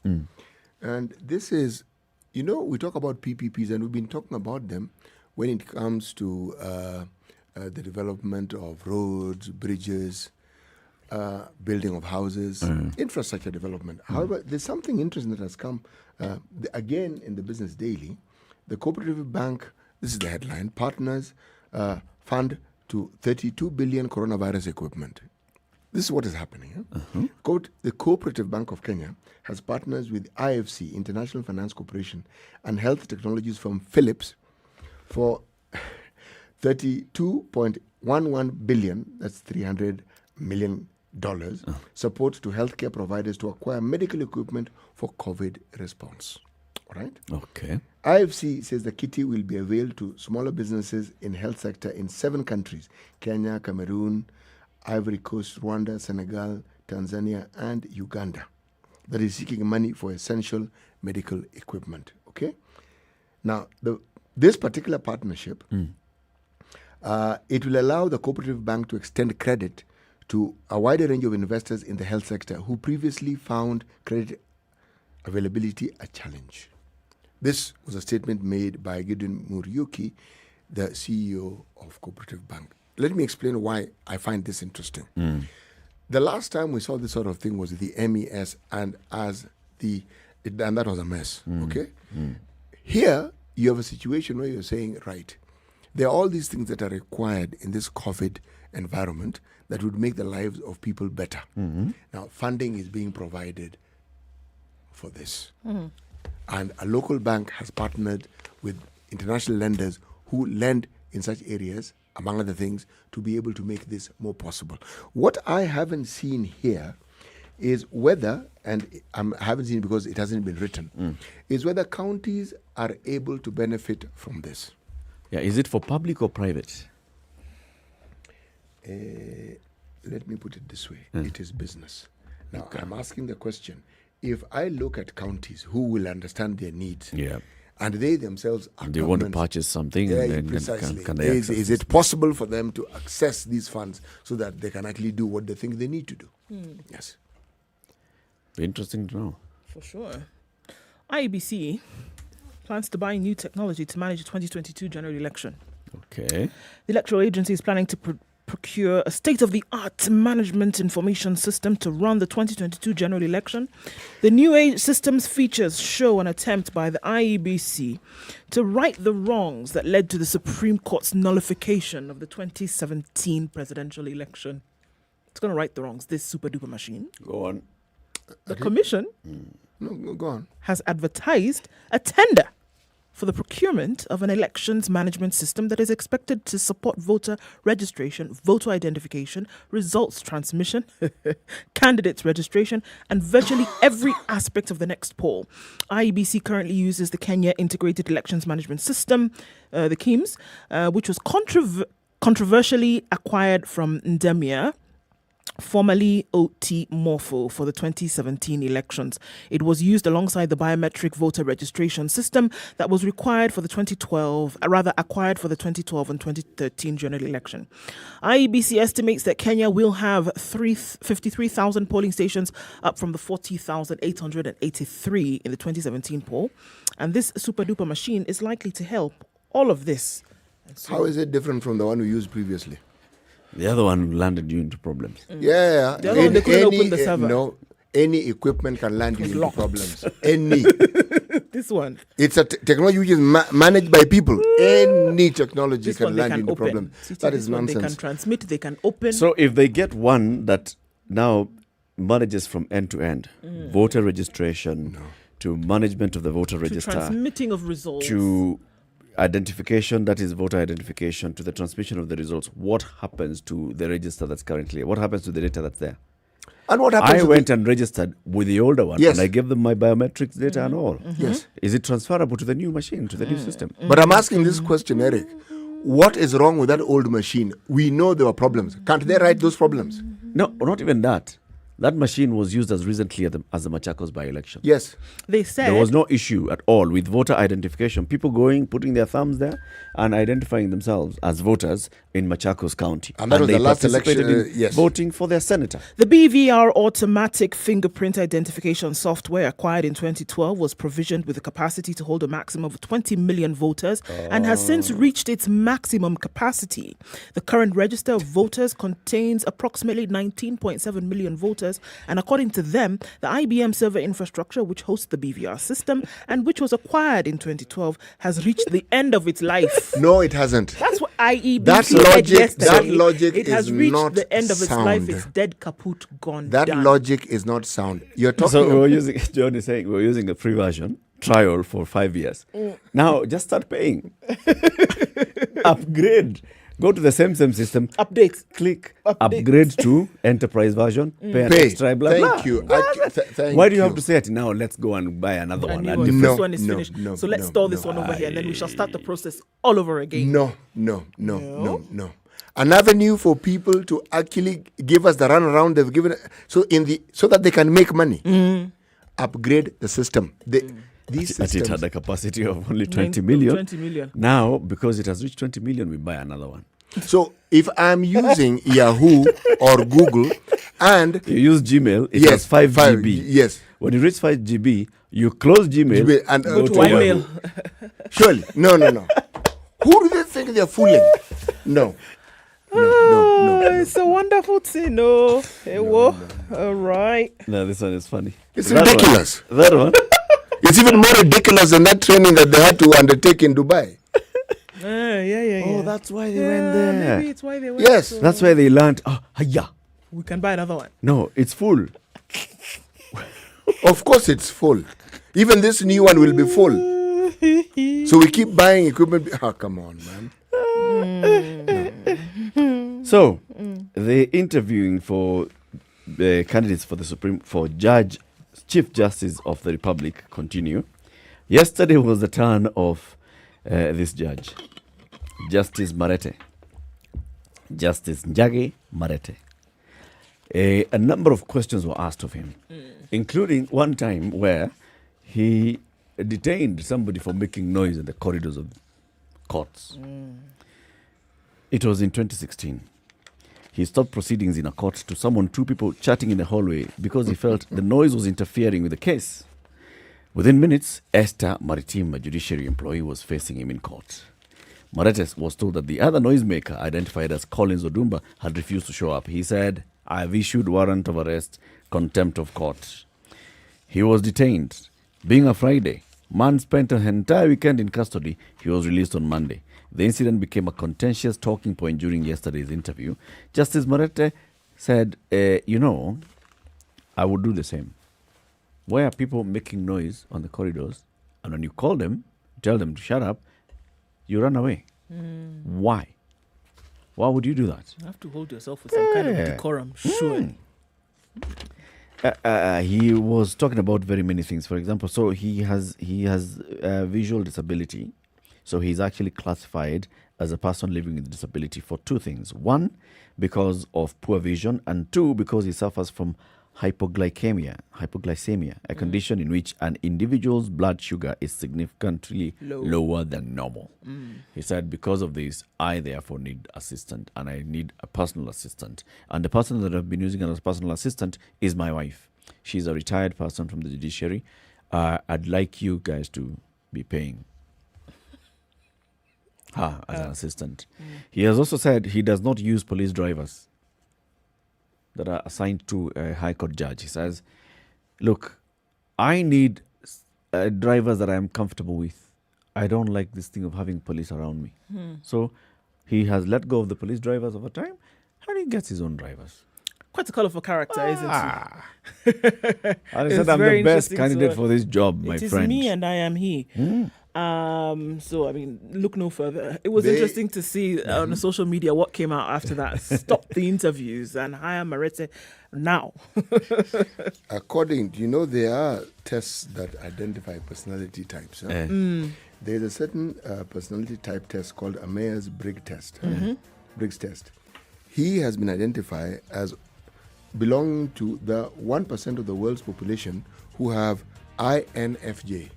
And this is, you know, we talk about PPPs and we've been talking about them when it comes to the development of roads, bridges, building of houses, infrastructure development. However, there's something interesting that has come again in the Business Daily. The Cooperative Bank, this is the headline, partners fund to 32 billion coronavirus equipment. This is what is happening. Quote, the Cooperative Bank of Kenya has partners with IFC, International Finance Corporation, and health technologies from Philips for 32.11 billion, that's $300 million, support to healthcare providers to acquire medical equipment for COVID response. All right? Okay. IFC says the kitty will be available to smaller businesses in health sector in 7 countries: Kenya, Cameroon, Ivory Coast, Rwanda, Senegal, Tanzania, and Uganda, that is seeking money for essential medical equipment. Okay? Now, this particular partnership, it will allow the Cooperative Bank to extend credit to a wider range of investors in the health sector who previously found credit availability a challenge. This was a statement made by Gideon Muriuki, the CEO of Cooperative Bank. Let me explain why I find this interesting. The last time we saw this sort of thing was the MES, and that was a mess. Okay? Here, you have a situation where you're saying, right, there are all these things that are required in this COVID environment that would make the lives of people better. Now, funding is being provided for this. And a local bank has partnered with international lenders who lend in such areas, among other things, to be able to make this more possible. What I haven't seen here is whether, and I haven't seen it because it hasn't been written, is whether counties are able to benefit from this. Yeah, is it for public or private? Let me put it this way. It is business. Now, I'm asking the question, if I look at counties who will understand their needs, and they themselves are they want to purchase something, yeah, and then precisely. Can they access is it possible for them to access these funds so that they can actually do what they think they need to do? Yes. Be interesting to know. For sure. IEBC plans to buy new technology to manage the 2022 general election. Okay. The electoral agency is planning to procure a state-of-the-art management information system to run the 2022 general election. The new system's features show an attempt by the IEBC to right the wrongs that led to the Supreme Court's nullification of the 2017 presidential election. It's going to right the wrongs, this super-duper machine. Go on. The Commission No, go on. has advertised a tender for the procurement of an elections management system that is expected to support voter registration, voter identification, results transmission, candidates registration, and virtually every aspect of the next poll. IEBC currently uses the Kenya Integrated Elections Management System, the KIEMS, which was controversially acquired from Ndemia, formerly OT Morpho, for the 2017 elections. It was used alongside the biometric voter registration system that was acquired for the 2012 and 2013 general election. IEBC estimates that Kenya will have 53,000 polling stations, up from the 40,883 in the 2017 poll. And this super duper machine is likely to help all of this. How is it different from the one we used previously? The other one landed you into problems. Yeah. The other one, they couldn't open the server. No, any equipment can land you into locked. problems. Any. This one. It's a technology which is managed by people. Any technology This can one they land can into open. problems. See, That this is one nonsense. They can transmit, they can open. So if they get one that now manages from end to end, voter registration, to management of the voter to register, transmitting of results. to identification, that is voter identification, to the transmission of the results, what happens to the register that's currently, what happens to the data that's there? And what happens? I to went and registered with the older one, Yes. and I gave them my biometrics data and all. Yes. Is it transferable to the new machine, to the new system? But I'm asking this question, Eric. What is wrong with that old machine? We know there were problems. Can't they write those problems? No, not even that. That machine was used as recently as the Machakos by-election. Yes. They said There was no issue at all with voter identification. People going, putting their thumbs there and identifying themselves as voters in Machakos County. And that was they the last participated election, in yes. voting for their senator. the BVR automatic fingerprint identification software acquired in 2012 was provisioned with the capacity to hold a maximum of 20 million voters and has since reached its maximum capacity. The current register of voters contains approximately 19.7 million voters, and according to them, the IBM server infrastructure, which hosts the BVR system and which was acquired in 2012, has reached the end of its life. No, it hasn't. That's what IEBC That said logic- yesterday. that logic it has is reached not the end of its life. sound. It's dead, kaput, gone. That done. logic is not sound. You're talking So we were using, John is saying, we were using a free version, trial for 5 years. Now, just start paying. Upgrade. Go to the same system. Update. Click. Update. Upgrade to enterprise version. Pay an Pay. extra, blah, Thank blah. you. Thank Why do you you have to say it now? Let's go and buy another A one. new And one. The different- first one is no, finished. no, So let's no, store this no. one over here, and then we shall start the process all over again. No. An avenue for people to actually give us the runaround they've given, so that they can make money. Upgrade the system. These That it systems. had a capacity of only 20 million. 20 million. Now, because it has reached 20 million, we buy another one. So if I'm using Yahoo or Google, and You use Gmail, it Yes, has 5 5 GB. yes. When you reach 5 GB, you close Gmail, Gmail and go to to Yahoo. Ymail. surely, no. Who do they think they're fooling? No. It's a wonderful thing, no. Hey, whoa. All right. No, this one is funny. It's That one- ridiculous. That one? It's even more ridiculous than that training that they had to undertake in Dubai. Yeah. Oh, that's why they went there. Maybe it's why they went. Yes. so That's why they learned. Oh, hiya. we can buy another one. No, it's full. Of course, it's full. Even this new one will be full. So we keep buying equipment. Oh, come on, man. So, the interviewing for the candidates for the Chief Justice of the Republic continue. Yesterday was the turn of this judge, Justice Marete, Justice Njagi Marete. A number of questions were asked of him, including one time where he detained somebody for making noise in the corridors of courts. It was in 2016. He stopped proceedings in a court to summon two people chatting in the hallway because he felt the noise was interfering with the case. Within minutes, Esther Maritim, a judiciary employee, was facing him in court. Marete was told that the other noisemaker, identified as Collins Odumba, had refused to show up. He said, "I've issued warrant of arrest, contempt of court." He was detained. Being a Friday, man spent an entire weekend in custody. He was released on Monday. The incident became a contentious talking point during yesterday's interview. Justice Marete said, I would do the same. Why are people making noise on the corridors? And when you call them, tell them to shut up, you run away. Why? Why would you do that? You have to hold yourself with some kind of decorum, surely. He was talking about very many things. For example, so he has visual disability. So he's actually classified as a person living with disability for two things. One, because of poor vision, and two, because he suffers from hypoglycemia, a condition in which an individual's blood sugar is significantly lower than normal. He said, because of this, I therefore need assistant, and I need a personal assistant. And the person that I've been using as a personal assistant is my wife. She's a retired person from the judiciary. I'd like you guys to be paying her as an assistant. He has also said he does not use police drivers that are assigned to a high court judge. He says, look, I need drivers that I am comfortable with. I don't like this thing of having police around me. So he has let go of the police drivers over time, and he gets his own drivers. Quite a colourful character, isn't he? And he said, I'm the best candidate for this job, my friend. friend. It is me and I am he. So, I mean, look no further. It was interesting to see on the social media what came out after that. Stop the interviews and hire Marete now. According, there are tests that identify personality types. There's a certain personality type test called a Myers-Briggs test. Briggs test. He has been identified as belonging to the 1% of the world's population who have INFJ.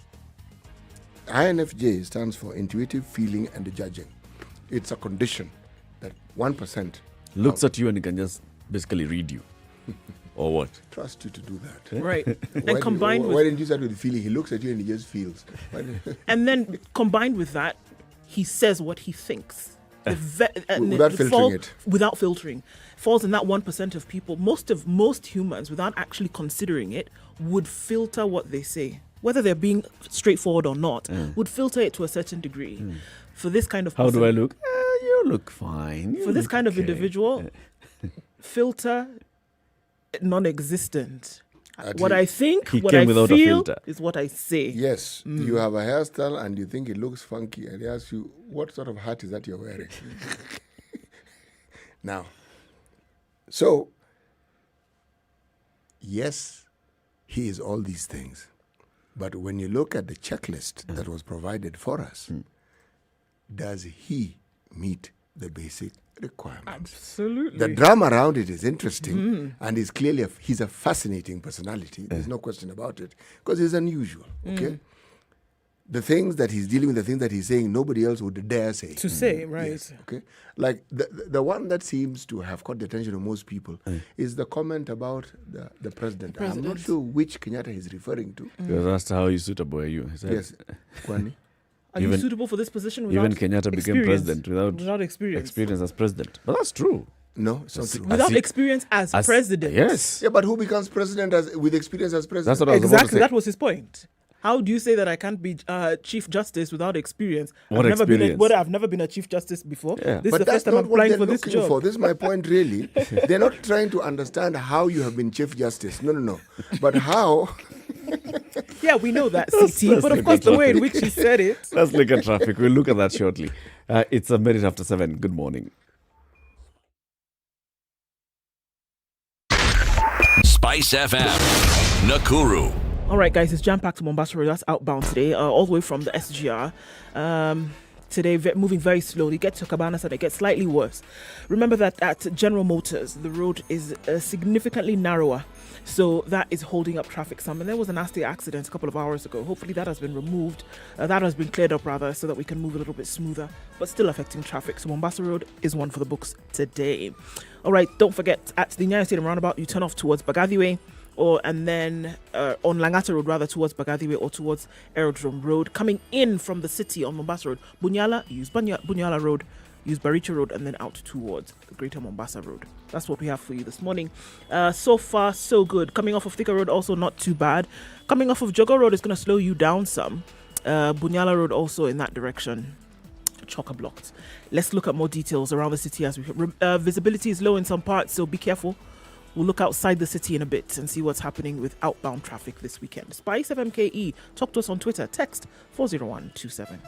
INFJ stands for intuitive feeling and judging. It's a condition that 1% looks at you and he can just basically read you. Or what? Trust you to do that. Right. And combined with... Why didn't you start with the feeling? He looks at you and he just feels. And then combined with that, he says what he thinks. Without filtering it. Without filtering. Falls in that 1% of people. Most humans, without actually considering it, would filter what they say. Whether they're being straightforward or not, would filter it to a certain degree. For this kind of person, how do I look? You look fine. For this kind of individual, filter non-existent. What I think, what I feel is what I say. Yes, you have a hairstyle and you think it looks funky, and they ask you, what sort of hat is that you're wearing? Now, so, yes, he is all these things. But when you look at the checklist that was provided for us, does he meet the basic requirements? Absolutely. The drama around it is interesting, and he's clearly he's a fascinating personality. There's no question about it, because he's unusual. Okay, the things that he's dealing with, the things that he's saying, nobody else would dare say. To say, right? Yes, okay, like the one that seems to have caught the attention of most people is the comment about the president. I'm not sure which Kenyatta he's referring to. He was asked, how suitable are you? He said, yes, Kwani. Are you suitable for this position without even Kenyatta became president without experience as president. But that's true. No, it's not true. Without experience as president. Yes. Yeah, but who becomes president with experience as president? That's what I was about to say. That was his point. How do you say that I can't be Chief Justice without experience? What experience? I've never been a Chief Justice before. Yeah. This is the first time I'm applying for this job. This is my point, really. They're not trying to understand how you have been Chief Justice. No. But how... Yeah, we know that, CT. But of course, the way in which he said it. Let's look at traffic. We'll look at that shortly. It's a minute after 7. Good morning. Spice FM, Nakuru. All right, guys, it's jam-packed to Mombasa Road. That's outbound today, all the way from the SGR. Today, moving very slowly. Get to Cabanas and it gets slightly worse. Remember that at General Motors, the road is significantly narrower. So that is holding up traffic some. And there was a nasty accident a couple of hours ago. Hopefully that has been removed. That has been cleared up, rather, so that we can move a little bit smoother, but still affecting traffic. So Mombasa Road is one for the books today. All right, don't forget, at the Nyeri Stadium roundabout, you turn off towards Bagadhiwe, and then on Langata Road, rather, towards Bagadhiwe or towards Aerodrome Road. Coming in from the city on Mombasa Road, Bunyala, use Bunyala Road, use Baricha Road, and then out towards the Greater Mombasa Road. That's what we have for you this morning. So far, so good. Coming off of Thika Road, also not too bad. Coming off of Jogo Road is going to slow you down some. Bunyala Road also in that direction. Chock-a-blocked. Let's look at more details around the city as we visibility is low in some parts, so be careful We'll look outside the city in a bit and see what's happening with outbound traffic this weekend. SpiceFM KE. Talk to us on Twitter. Text 40127.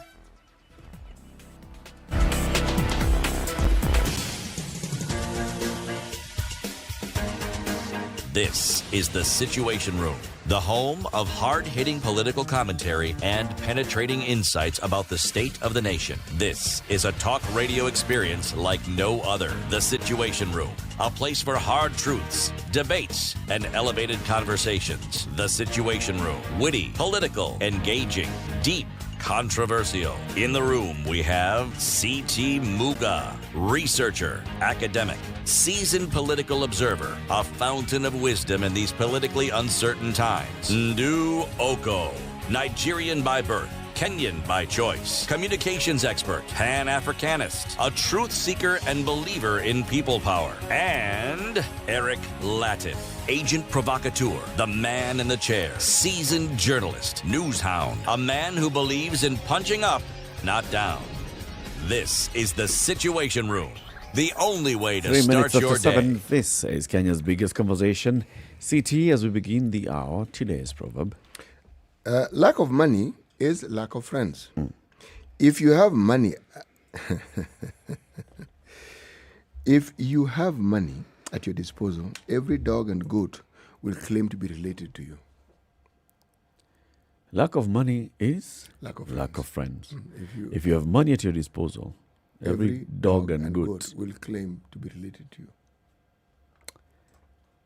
This is The Situation Room, the home of hard-hitting political commentary and penetrating insights about the state of the nation. This is a talk radio experience like no other. The Situation Room, a place for hard truths, debates, and elevated conversations. The Situation Room, witty, political, engaging, deep, controversial. In the room, we have C.T. Muga, researcher, academic, seasoned political observer, a fountain of wisdom in these politically uncertain times. Ndu Oko, Nigerian by birth, Kenyan by choice, communications expert, Pan-Africanist, a truth seeker and believer in people power, and Eric Latif, agent provocateur, the man in the chair, seasoned journalist, news hound, a man who believes in punching up, not down. This is The Situation Room, the only way to 3 start minutes your after 7. day. This is Kenya's biggest conversation. CT, as we begin the hour, today's proverb. Lack of money is lack of friends. If you have money, if you have money at your disposal, every dog and goat will claim to be related to you. Lack of money is Lack of lack of friends. If If you have money at your disposal, every dog and goat. will claim to be related to you.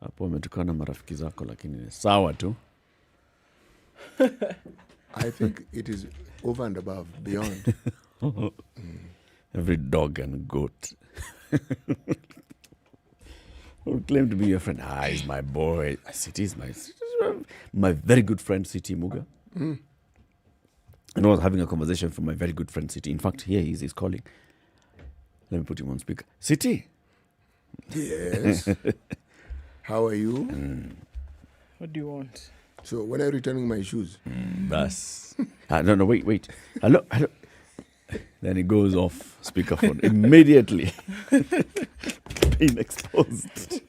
Hapo umetukana marafiki zako, lakini ni sawa tu. I think it is over and above, beyond. Every dog and goat will claim to be your friend. He's my boy. City is my very good friend, City Muga. And I was having a conversation with my very good friend, City. In fact, here he is. He's calling. Let me put him on speaker. City. Yes. How are you? What do you want? So when are you returning my shoes? Bas. No, wait. Hello. Then he goes off speakerphone immediately. Being exposed.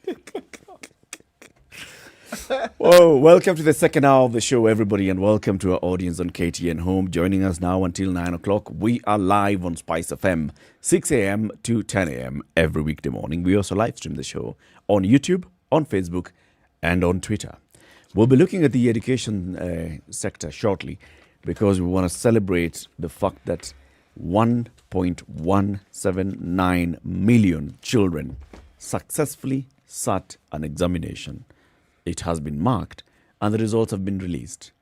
Whoa, welcome to the second hour of the show, everybody, and welcome to our audience on KTN Home. Joining us now until 9 o'clock. We are live on SpiceFM, 6 a.m. to 10 a.m. every weekday morning. We also live stream the show on YouTube, on Facebook, and on Twitter. We'll be looking at the education sector shortly because we want to celebrate the fact that 1.179 million children successfully sat an examination. It has been marked and the results have been released.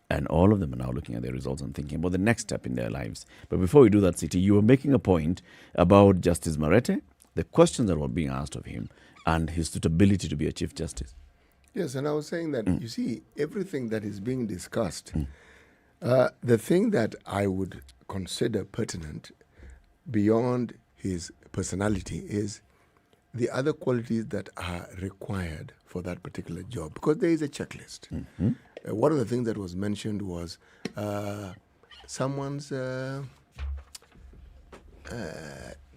And all of them are now looking at their results and thinking about the next step in their lives. But before we do that, City, you were making a point about Justice Marete, the questions that were being asked of him, and his suitability to be a Chief Justice. Yes, and I was saying that, you see, everything that is being discussed, the thing that I would consider pertinent beyond his personality is the other qualities that are required for that particular job, because there is a checklist. One of the things that was mentioned was someone's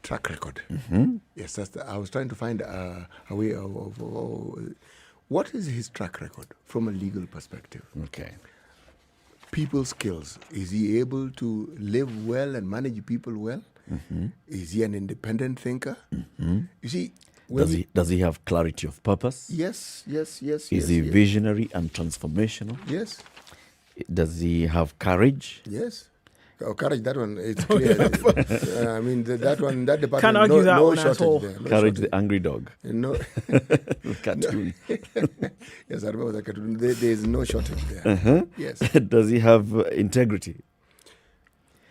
track record. Yes, I was trying to find a way of what is his track record from a legal perspective? Okay. People skills. Is he able to live well and manage people well? Is he an independent thinker? You see, Does he have clarity of purpose? Yes. Is he visionary and transformational? Yes. Does he have courage? Yes. Oh, courage, that one, it's clear. I mean, that one, that department, Can't argue that one at shortage all. there. No Courage, shortage. the angry dog. No. Cartoon. Yes, I remember that cartoon. There is no shortage there. Yes. Does he have integrity?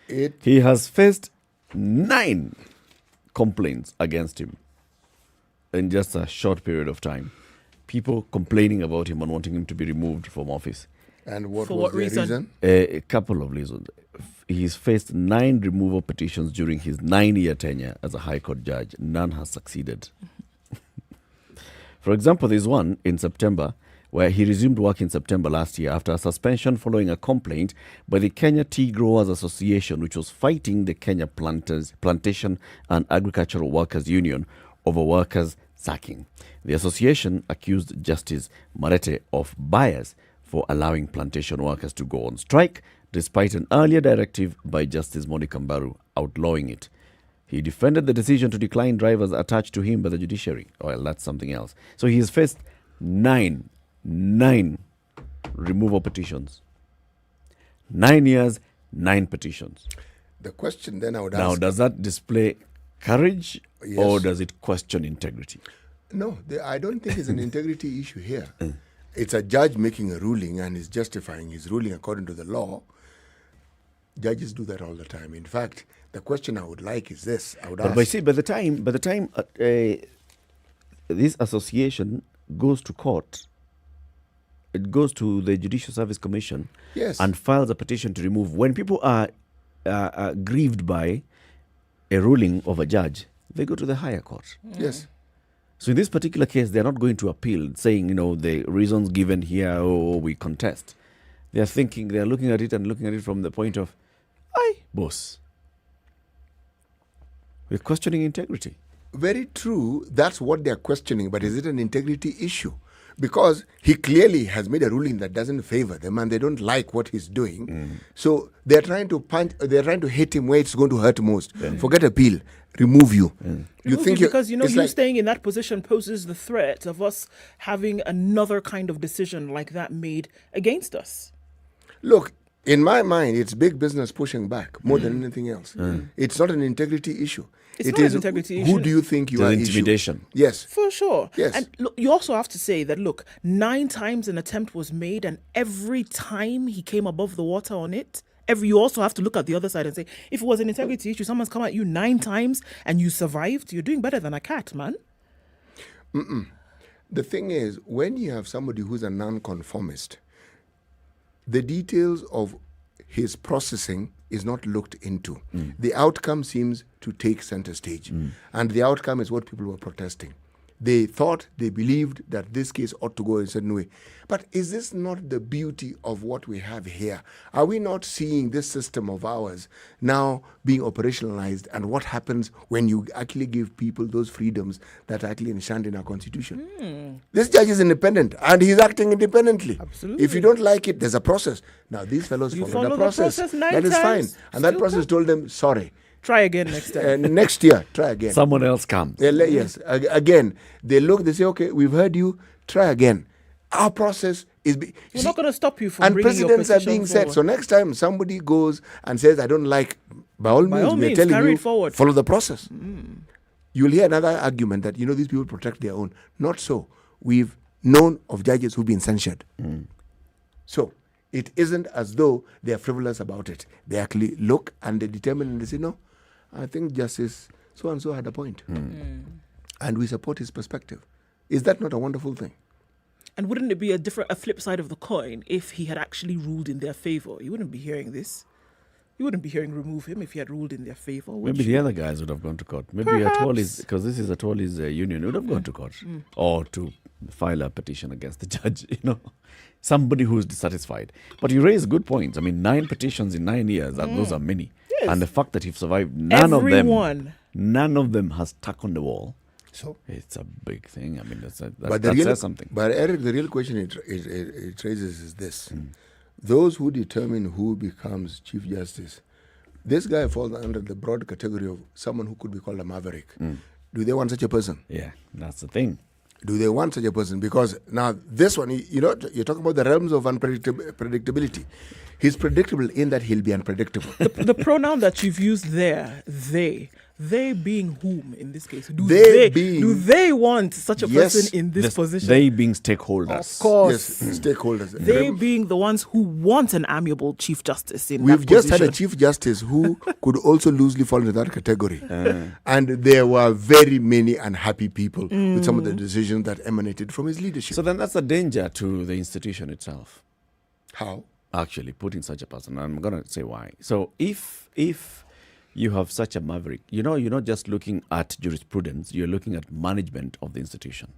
He has faced 9 complaints against him in just a short period of time. People complaining about him and wanting him to be removed from office. And what For was what the reason? A couple of reasons. He's faced 9 removal petitions during his 9-year tenure as a High Court judge. None has succeeded. For example, there's one in September where he resumed work in September last year after a suspension following a complaint by the Kenya Tea Growers Association, which was fighting the Kenya Plantation and Agricultural Workers Union over workers' sacking. The association accused Justice Marete of bias for allowing plantation workers to go on strike, despite an earlier directive by Justice Monica Mbaru outlawing it. He defended the decision to decline drivers attached to him by the judiciary. Well, that's something else. So he has faced nine removal petitions. 9 years, 9 petitions. The question then I would Now, ask... does that display courage Yes. or does it question integrity? No, I don't think it's an integrity issue here. It's a judge making a ruling and is justifying his ruling according to the law. Judges do that all the time. In fact, the question I would like is this. I would ask... But by the time this association goes to court, it goes to the Judicial Service Commission Yes. and files a petition to remove. When people are grieved by a ruling of a judge, they go to the higher court. Yes. So in this particular case, they're not going to appeal, saying, the reasons given here, we contest. They're looking at it from the point of, aye, boss. We're questioning integrity. Very true. That's what they're questioning. But is it an integrity issue? Because he clearly has made a ruling that doesn't favor them and they don't like what he's doing. So they're trying to hit him where it's going to hurt most. Forget appeal. Remove you. You think because it's you like- staying in that position poses the threat of us having another kind of decision like that made against us. Look, in my mind, it's big business pushing back more than anything else. It's not an integrity issue. It's It not an is integrity who issue. do you think you It's are? an issue. intimidation. Yes. For sure. Yes. And look, you also have to say that, 9 times an attempt was made, and every time he came above the water on it, you also have to look at the other side and say, if it was an integrity issue, someone's come at you 9 times and you survived, you're doing better than a cat, man. The thing is, when you have somebody who's a nonconformist, the details of his processing is not looked into. The outcome seems to take center stage. And the outcome is what people were protesting. They believed that this case ought to go in a certain way. But is this not the beauty of what we have here? Are we not seeing this system of ours now being operationalized, and what happens when you actually give people those freedoms that are actually enshrined in our constitution? This judge is independent and he's acting independently. Absolutely. If you don't like it, there's a process. Now these fellows You follow the follow the process. process 9 That is fine. times, And that still process told them, sorry. Try again next time. Next year, try again. Someone else comes. Yes, again. They look, they say, okay, we've heard you, try again. Our process is... We're not going to stop you from and bringing your precedents are petition being set. forward. So next time somebody goes and says, I don't like, by all means, we're means, telling carry you, it forward. follow the process. You'll hear another argument that, these people protect their own. Not so. We've known of judges who've been censured. So it isn't as though they're frivolous about it. They actually look and they determine and they say, no, I think Justice so-and-so had a point. And we support his perspective. Is that not a wonderful thing? And wouldn't it be a flip side of the coin if he had actually ruled in their favor? You wouldn't be hearing this. You wouldn't be hearing remove him if he had ruled in their favor. Maybe the other guys would have gone to court. Maybe Atwali's, because this is Atwali's union, would have gone to court or to file a petition against the judge. Somebody who's dissatisfied. But you raise good points. 9 petitions in 9 years, and those are many. Yes. And the fact that you've survived, none of Everyone. them has stuck on the wall. So, It's a big thing. That the says something. But Eric, the real question it raises is this: those who determine who becomes Chief Justice, this guy falls under the broad category of someone who could be called a maverick. Do they want such a person? Yeah, that's the thing. Do they want such a person? Because now this one, you're talking about the realms of unpredictability. He's predictable in that he'll be unpredictable. The pronoun that you've used there, they being whom in this case? Do They they want such a Yes, person in this position? They being stakeholders. Of course. Yes, stakeholders. They being the ones who want an amiable Chief Justice in We've that just had position. a Chief Justice who could also loosely fall into that category. And there were very many unhappy people with some of the decisions that emanated from his leadership. So then that's a danger to the institution itself. How? Actually, putting such a person. I'm going to say why. So if you have such a maverick, you're not just looking at jurisprudence, you're looking at management of the institution,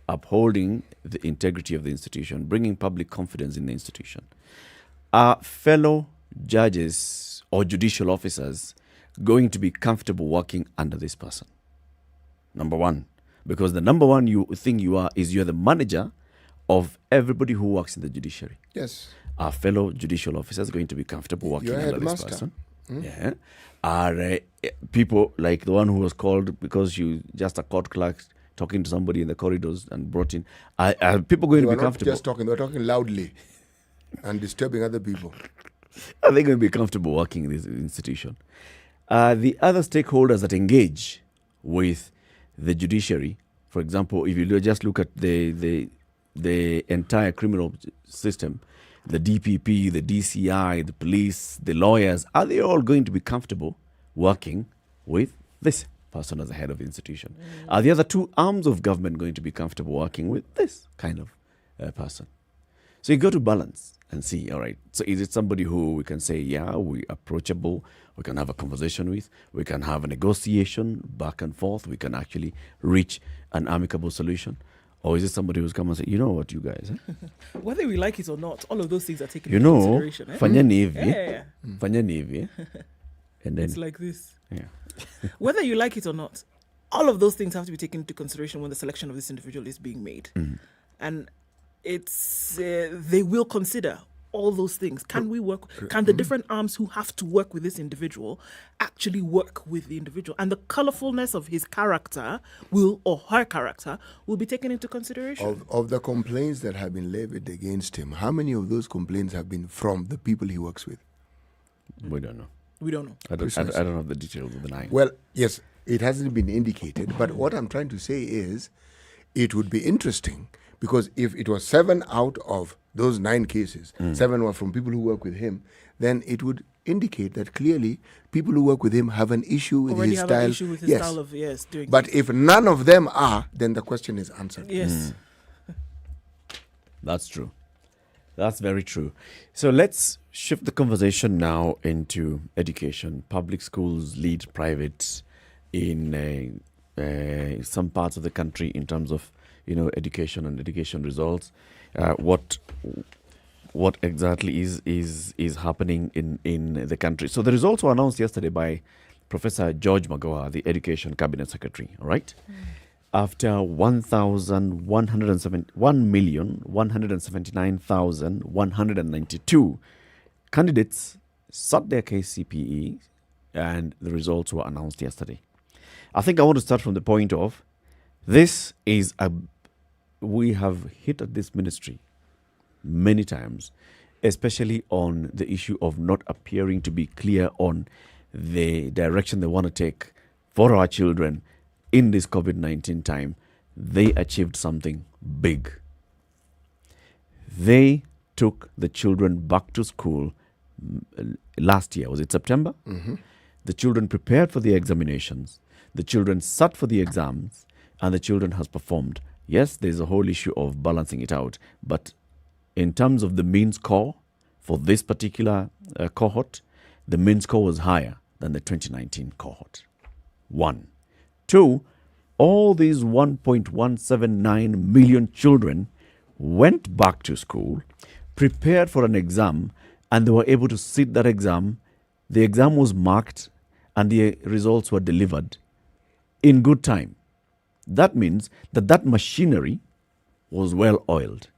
upholding the integrity of the institution, bringing public confidence in the institution. Are fellow judges or judicial officers going to be comfortable working under this person? Number one. Because the number one thing you are is you're the manager of everybody who works in the judiciary. Yes. Our fellow judicial officers are going to be comfortable working You're under this headmaster. person. Yeah. Are people like the one who was called because you just a court clerk talking to somebody in the corridors and brought in? Are people going You to are be not comfortable? just talking, they're talking loudly and disturbing other people. Are they going to be comfortable working in this institution? The other stakeholders that engage with the judiciary, for example, if you just look at the entire criminal system, the DPP, the DCI, the police, the lawyers, are they all going to be comfortable working with this person as the head of the institution? Are the other two arms of government going to be comfortable working with this kind of person? So you go to balance and see, all right, so is it somebody who we can say, yeah, we're approachable, we can have a conversation with, we can have a negotiation back and forth, we can actually reach an amicable solution? Or is it somebody who's come and say, you know what, you guys, Whether we like it or not, all of those things are taken you into know, consideration. fanyeni hivi, Yeah. fanyeni hivi, and then, It's like this. yeah. Whether you like it or not, all of those things have to be taken into consideration when the selection of this individual is being made. And it's they will consider all those things. Can we work? Can the different arms who have to work with this individual actually work with the individual? And the colorfulness of his character or her character will be taken into consideration. Of the complaints that have been levied against him, how many of those complaints have been from the people he works with? We don't know. We don't know. I don't have the details of the 9. Well, yes, it hasn't been indicated, but what I'm trying to say is it would be interesting because if it was 7 out of those 9 cases, 7 were from people who work with him, then it would indicate that clearly people who work with him have an issue with Already his have style. an issue with his Yes. style of doing But things. if none of them are, then the question is answered. Yes. That's true. That's very true. So let's shift the conversation now into education. Public schools lead private in some parts of the country in terms of education and education results. What exactly is happening in the country? So the results were announced yesterday by Professor George Magoha, the Education Cabinet Secretary. All right. After 1,179,192 candidates sought their KCPE, and the results were announced yesterday. I think I want to start from the point of this is we have hit at this ministry many times, especially on the issue of not appearing to be clear on the direction they want to take for our children in this COVID-19 time. They achieved something big. They took the children back to school last year. Was it September? The children prepared for the examinations. The children sat for the exams, and the children has performed. Yes, there's a whole issue of balancing it out, but in terms of the mean score for this particular cohort, the mean score was higher than the 2019 cohort. 1. 2, all these 1.179 million children went back to school, prepared for an exam, and they were able to sit that exam. The exam was marked, and the results were delivered in good time. That means that machinery was well oiled.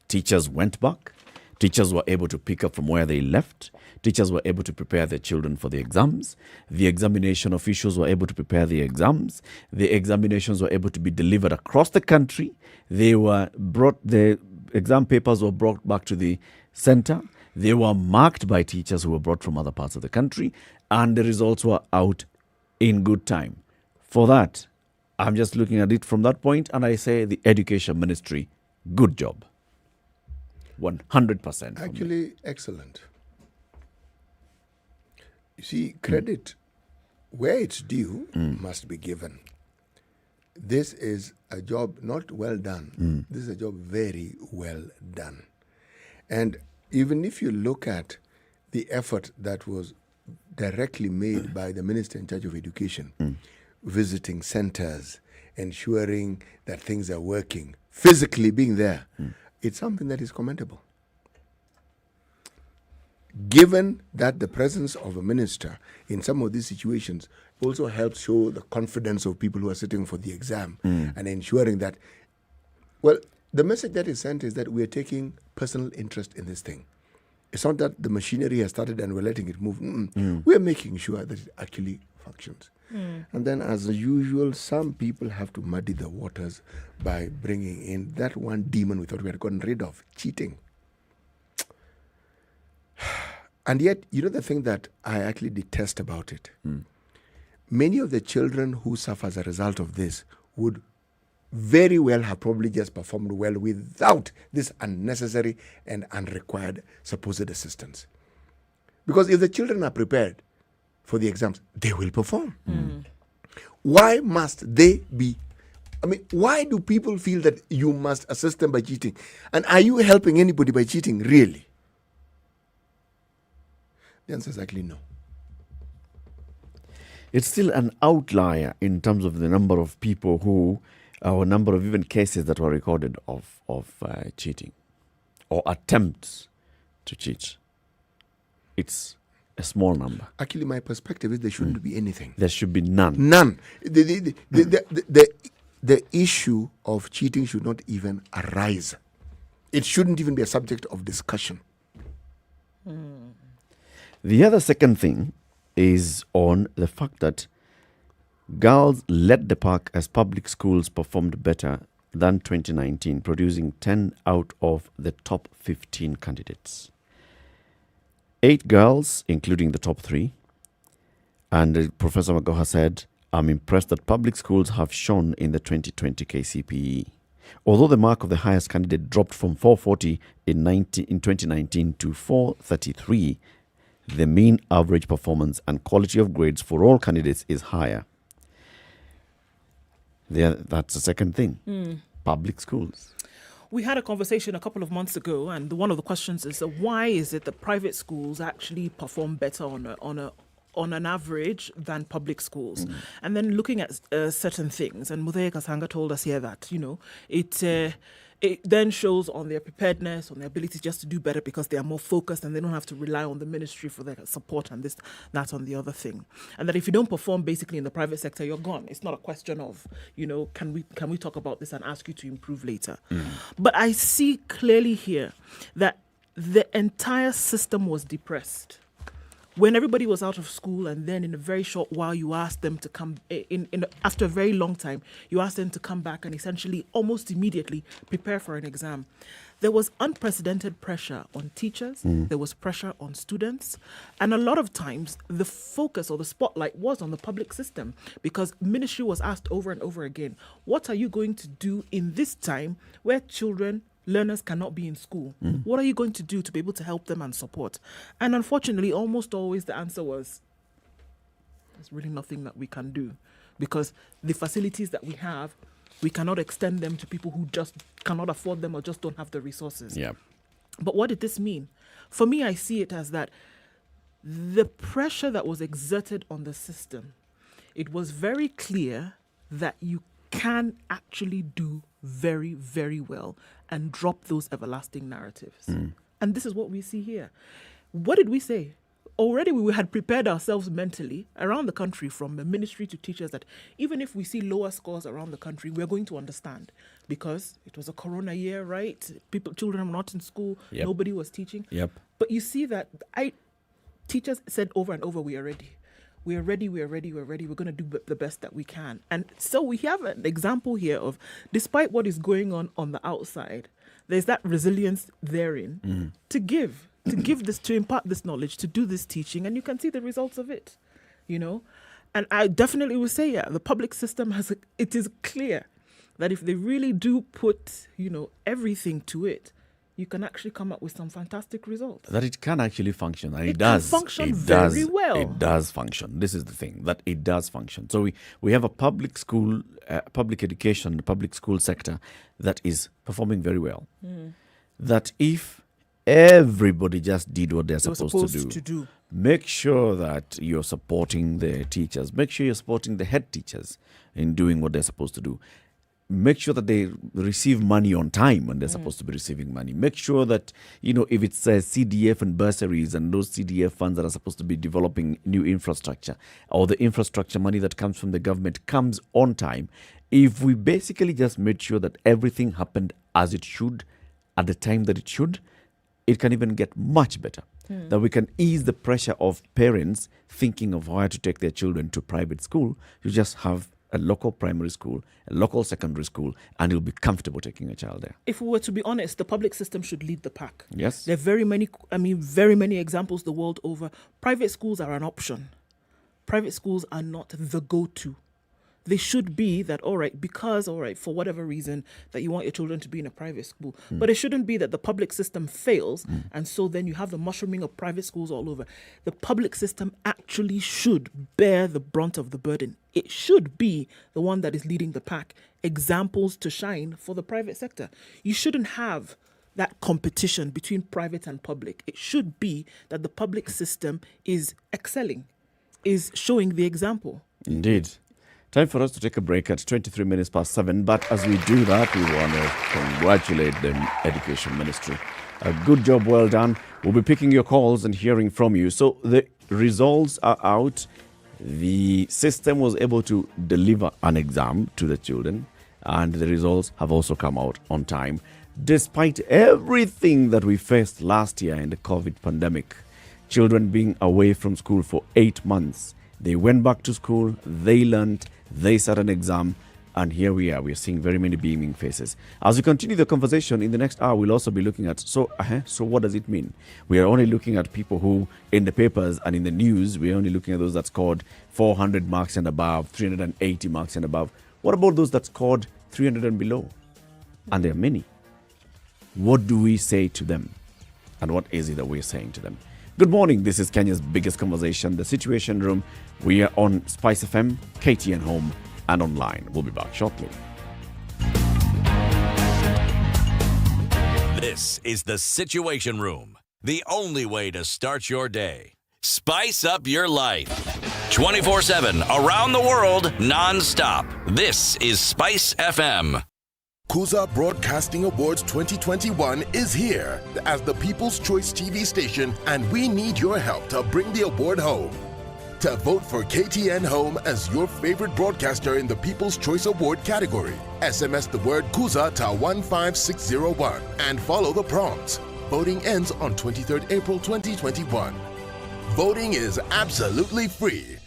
Teachers went back. Teachers were able to pick up from where they left. Teachers were able to prepare their children for the exams. The examination officials were able to prepare the exams. The examinations were able to be delivered across the country. The exam papers were brought back to the center. They were marked by teachers who were brought from other parts of the country, and the results were out in good time. For that, I'm just looking at it from that point, and I say the Education Ministry, good job. 100%. Actually, excellent. You see, credit where it's due must be given. This is a job not well done. This is a job very well done. And even if you look at the effort that was directly made by the Minister in charge of Education, visiting centers, ensuring that things are working, physically being there, it's something that is commendable. Given that the presence of a minister in some of these situations also helps show the confidence of people who are sitting for the exam and ensuring that, well, the message that is sent is that we are taking personal interest in this thing. It's not that the machinery has started and we're letting it move. We're making sure that it actually functions. And then, as usual, some people have to muddy the waters by bringing in that one demon we thought we had gotten rid of, cheating. And yet, you know the thing that I actually detest about it? Many of the children who suffer as a result of this would very well have probably just performed well without this unnecessary and unrequired supposed assistance. Because if the children are prepared for the exams, they will perform. Why must they be? I mean, why do people feel that you must assist them by cheating? And are you helping anybody by cheating, really? The answer is actually no. It's still an outlier in terms of the number of people who, or number of even cases that were recorded of cheating or attempts to cheat. It's a small number. Actually, my perspective is there shouldn't be anything. There should be none. None. The issue of cheating should not even arise. It shouldn't even be a subject of discussion. The other second thing is on the fact that girls led the pack as public schools performed better than 2019, producing 10 out of the top 15 candidates. 8 girls, including the top 3. And Professor Magoha said, I'm impressed that public schools have shone in the 2020 KCPE. Although the mark of the highest candidate dropped from 440 in 2019 to 433, the mean average performance and quality of grades for all candidates is higher. That's the second thing. Public schools. We had a conversation a couple of months ago, and one of the questions is why is it that private schools actually perform better on an average than public schools? And then looking at certain things, and Muthee Kasanga told us here that, you know, it then shows on their preparedness, on their ability just to do better because they are more focused and they don't have to rely on the ministry for their support and this, that, on the other thing. And that if you don't perform basically in the private sector, you're gone. It's not a question of, you know, can we talk about this and ask you to improve later? But I see clearly here that the entire system was depressed. When everybody was out of school, and then in a very short while, you asked them to come after a very long time, you asked them to come back and essentially almost immediately prepare for an exam. There was unprecedented pressure on teachers. There was pressure on students. And a lot of times the focus or the spotlight was on the public system because ministry was asked over and over again, what are you going to do in this time where learners cannot be in school? What are you going to do to be able to help them and support? And unfortunately, almost always the answer was, there's really nothing that we can do because the facilities that we have, we cannot extend them to people who just cannot afford them or just don't have the resources. Yeah. But what did this mean? For me, I see it as that the pressure that was exerted on the system, it was very clear that you can actually do very, very well and drop those everlasting narratives. And this is what we see here. What did we say? Already we had prepared ourselves mentally around the country, from the ministry to teachers, that even if we see lower scores around the country, we're going to understand because it was a corona year, right? Children were not in school. Yep. Nobody was teaching. Yep. But you see that teachers said over and over, we are ready. We are ready, we are ready, we're ready. We're going to do the best that we can. And so we have an example here of, despite what is going on the outside, there's that resilience therein to give this, to impart this knowledge, to do this teaching, and you can see the results of it, you know. And I definitely would say, the public system it is clear that if they really do put, you know, everything to it, you can actually come up with some fantastic results. That it can actually function. And It does. can function It very does. well. It does function. This is the thing, that it does function. So we have a public school, public education, public school sector that is performing very well. That if everybody just did what they're supposed to do, make sure that you're supporting the teachers. Make sure you're supporting the head teachers in doing what they're supposed to do. make sure that they receive money on time when they're supposed to be receiving money. Make sure that, if it's CDF and bursaries and those CDF funds that are supposed to be developing new infrastructure, or the infrastructure money that comes from the government comes on time. If we basically just made sure that everything happened as it should, at the time that it should, it can even get much better. That we can ease the pressure of parents thinking of where to take their children to private school. You just have a local primary school, a local secondary school, and you'll be comfortable taking a child there. If we were to be honest, the public system should lead the pack. Yes. There are very many examples the world over. Private schools are an option. Private schools are not the go-to. They should be that, for whatever reason, that you want your children to be in a private school. But it shouldn't be that the public system fails, and so then you have the mushrooming of private schools all over. The public system actually should bear the brunt of the burden. It should be the one that is leading the pack. Examples to shine for the private sector. You shouldn't have that competition between private and public. It should be that the public system is excelling, is showing the example. Indeed. Time for us to take a break at 23 minutes past 7. But as we do that, we want to congratulate the Education Ministry. A good job, well done. We'll be picking your calls and hearing from you. So the results are out. The system was able to deliver an exam to the children, and the results have also come out on time. Despite everything that we faced last year in the COVID pandemic, children being away from school for 8 months, they went back to school, they learned, they sat an exam, and here we are. We're seeing very many beaming faces. As we continue the conversation, in the next hour, we'll also be looking at, so what does it mean? We are only looking at people who, in the papers and in the news, we're only looking at those that scored 400 marks and above, 380 marks and above. What about those that scored 300 and below? And there are many. What do we say to them? And what is it that we're saying to them? Good morning. This is Kenya's biggest conversation, The Situation Room. We are on SpiceFM, KTN Home, and online. We'll be back shortly. This is The Situation Room, the only way to start your day. Spice up your life. 24/7, around the world, non-stop. This is SpiceFM. Kuza Broadcasting Awards 2021 is here as the People's Choice TV station, and we need your help to bring the award home. To vote for KTN Home as your favorite broadcaster in the People's Choice Award category, SMS the word Kuza to 15601 and follow the prompts. Voting ends on 23rd April 2021. Voting is absolutely free.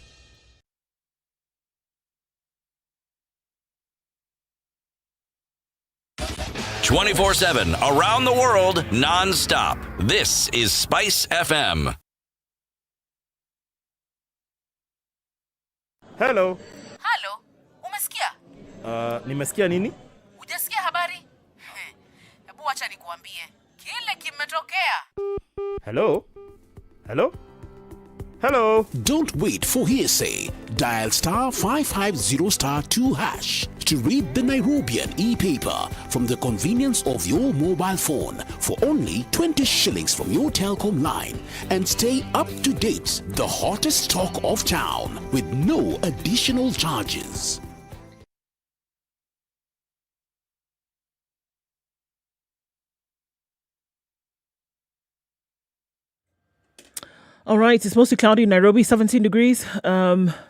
"24/7, around the world, non-stop. This is SpiceFM. Hello. Halo, umesikia? Nimesikia nini? Hujasikia habari? Hebu wacha nikuambie. Kile kimetokea. Hello? Hello? Hello? Don't wait for hearsay. Dial star 550 star 2 hash to read the Nairobian e-paper from the convenience of your mobile phone for only 20 shillings from your telecom line and stay up to date, the hottest talk of town with no additional charges. All right, it's mostly cloudy in Nairobi, 17 degrees.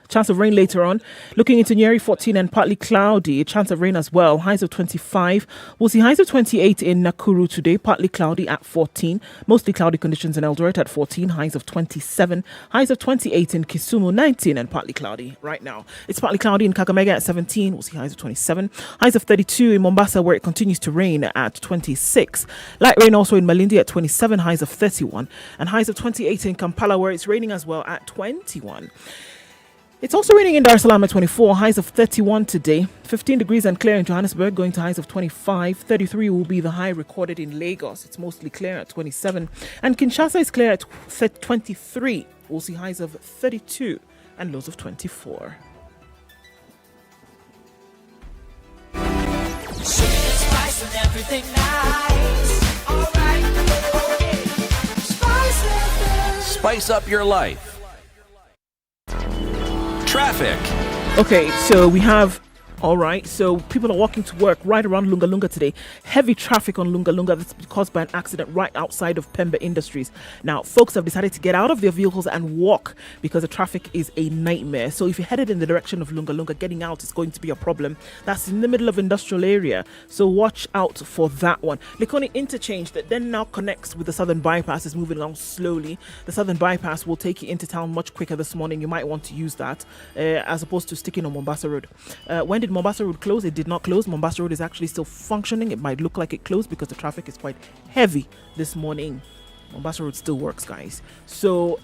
Chance of rain later on. Looking into Nyeri, 14 and partly cloudy. A chance of rain as well. Highs of 25. We'll see highs of 28 in Nakuru today. Partly cloudy at 14. Mostly cloudy conditions in Eldoret at 14. Highs of 27. Highs of 28 in Kisumu, 19 and partly cloudy right now. It's partly cloudy in Kakamega at 17. We'll see highs of 27. Highs of 32 in Mombasa, where it continues to rain at 26. Light rain also in Malindi at 27. Highs of 31. And highs of 28 in Kampala, where it's raining as well at 21. It's also raining in Dar es Salaam at 24, highs of 31 today. 15 degrees and clear in Johannesburg, going to highs of 25. 33 will be the high recorded in Lagos. It's mostly clear at 27. And Kinshasa is clear at 23. We'll see highs of 32 and lows of 24. Spice and everything nice. All right. Okay. Spice up your life. Traffic. Okay, so we have All right, so people are walking to work right around Lunga Lunga today. Heavy traffic on Lunga Lunga that's caused by an accident right outside of Pemba Industries. Now, folks have decided to get out of their vehicles and walk because the traffic is a nightmare. So if you're headed in the direction of Lunga Lunga, getting out is going to be a problem. That's in the middle of industrial area, so watch out for that one. Likoni Interchange that then now connects with the Southern Bypass is moving along slowly. The Southern Bypass will take you into town much quicker this morning. You might want to use that as opposed to sticking on Mombasa Road. When did Mombasa Road close? It did not close. Mombasa Road is actually still functioning. It might look like it closed because the traffic is quite heavy this morning. Mombasa Road still works, guys. So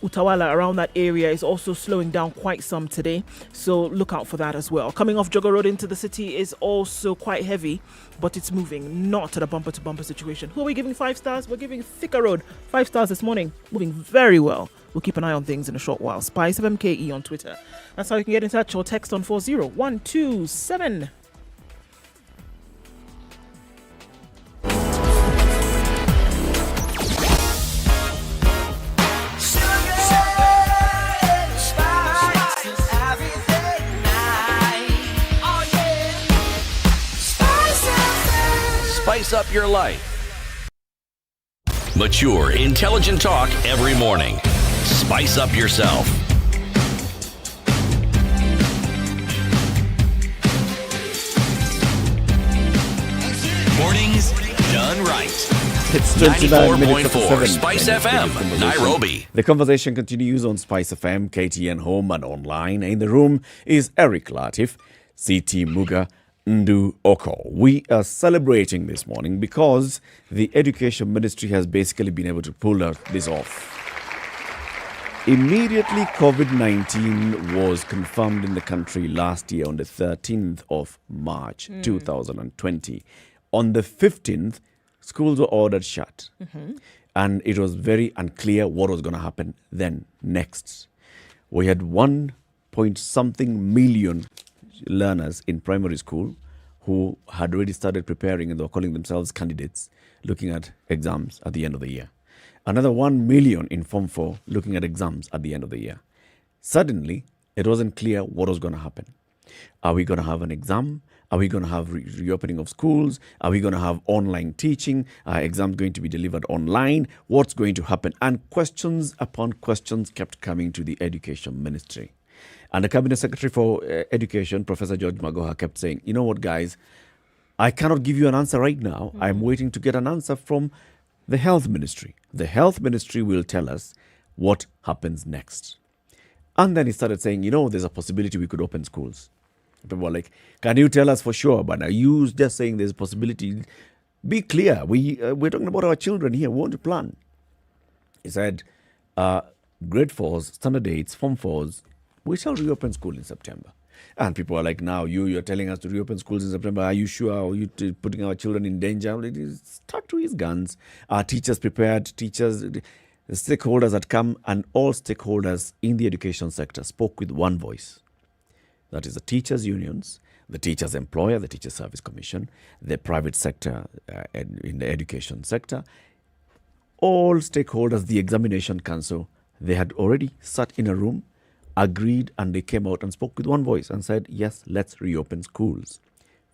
Utawala around that area is also slowing down quite some today, so look out for that as well. Coming off Jogger Road into the city is also quite heavy, but it's moving, not at a bumper to bumper situation. Who are we giving 5 stars? We're giving Thika Road 5 stars this morning, moving very well. We'll keep an eye on things in a short while. SpiceFM KE on Twitter. That's how you can get in touch, or text on 40127. Spice up your life. Mature, intelligent talk every morning. Spice up yourself. Mornings done right. It's 29 minutes after 94.4 7. Spice FM, Nairobi. The conversation continues on Spice FM, KTN Home and online. In the room is Eric Latif, CT Muga, Ndu Oko. We are celebrating this morning because the Education Ministry has basically been able to pull this off. Immediately, COVID-19 was confirmed in the country last year on the 13th of March 2020. On the 15th, schools were ordered shut. And it was very unclear what was going to happen then next. We had 1-point-something million learners in primary school who had already started preparing, and they were calling themselves candidates, looking at exams at the end of the year. Another 1 million in Form 4 looking at exams at the end of the year. Suddenly, it wasn't clear what was going to happen. Are we going to have an exam? Are we going to have reopening of schools? Are we going to have online teaching? Are exams going to be delivered online? What's going to happen? And questions upon questions kept coming to the Education Ministry. And the Cabinet Secretary for Education, Professor George Magoha, kept saying, you know what, guys, I cannot give you an answer right now. I'm waiting to get an answer from the Health Ministry. The Health Ministry will tell us what happens next. And then he started saying, you know, there's a possibility we could open schools. People were like, can you tell us for sure? But are you just saying there's a possibility? Be clear. We're talking about our children here. We want to plan. He said, grade 4s, standard 8s, Form 4s, we shall reopen school in September. And people are like, now you're telling us to reopen schools in September. Are you sure? Are you putting our children in danger? It is stuck to his guns. Are teachers prepared? Teachers, the stakeholders had come, and all stakeholders in the education sector spoke with one voice. That is the teachers' unions, the teachers' employer, the Teachers' Service Commission, the private sector in the education sector. All stakeholders, the Examination Council, they had already sat in a room, agreed, and they came out and spoke with one voice and said, yes, let's reopen schools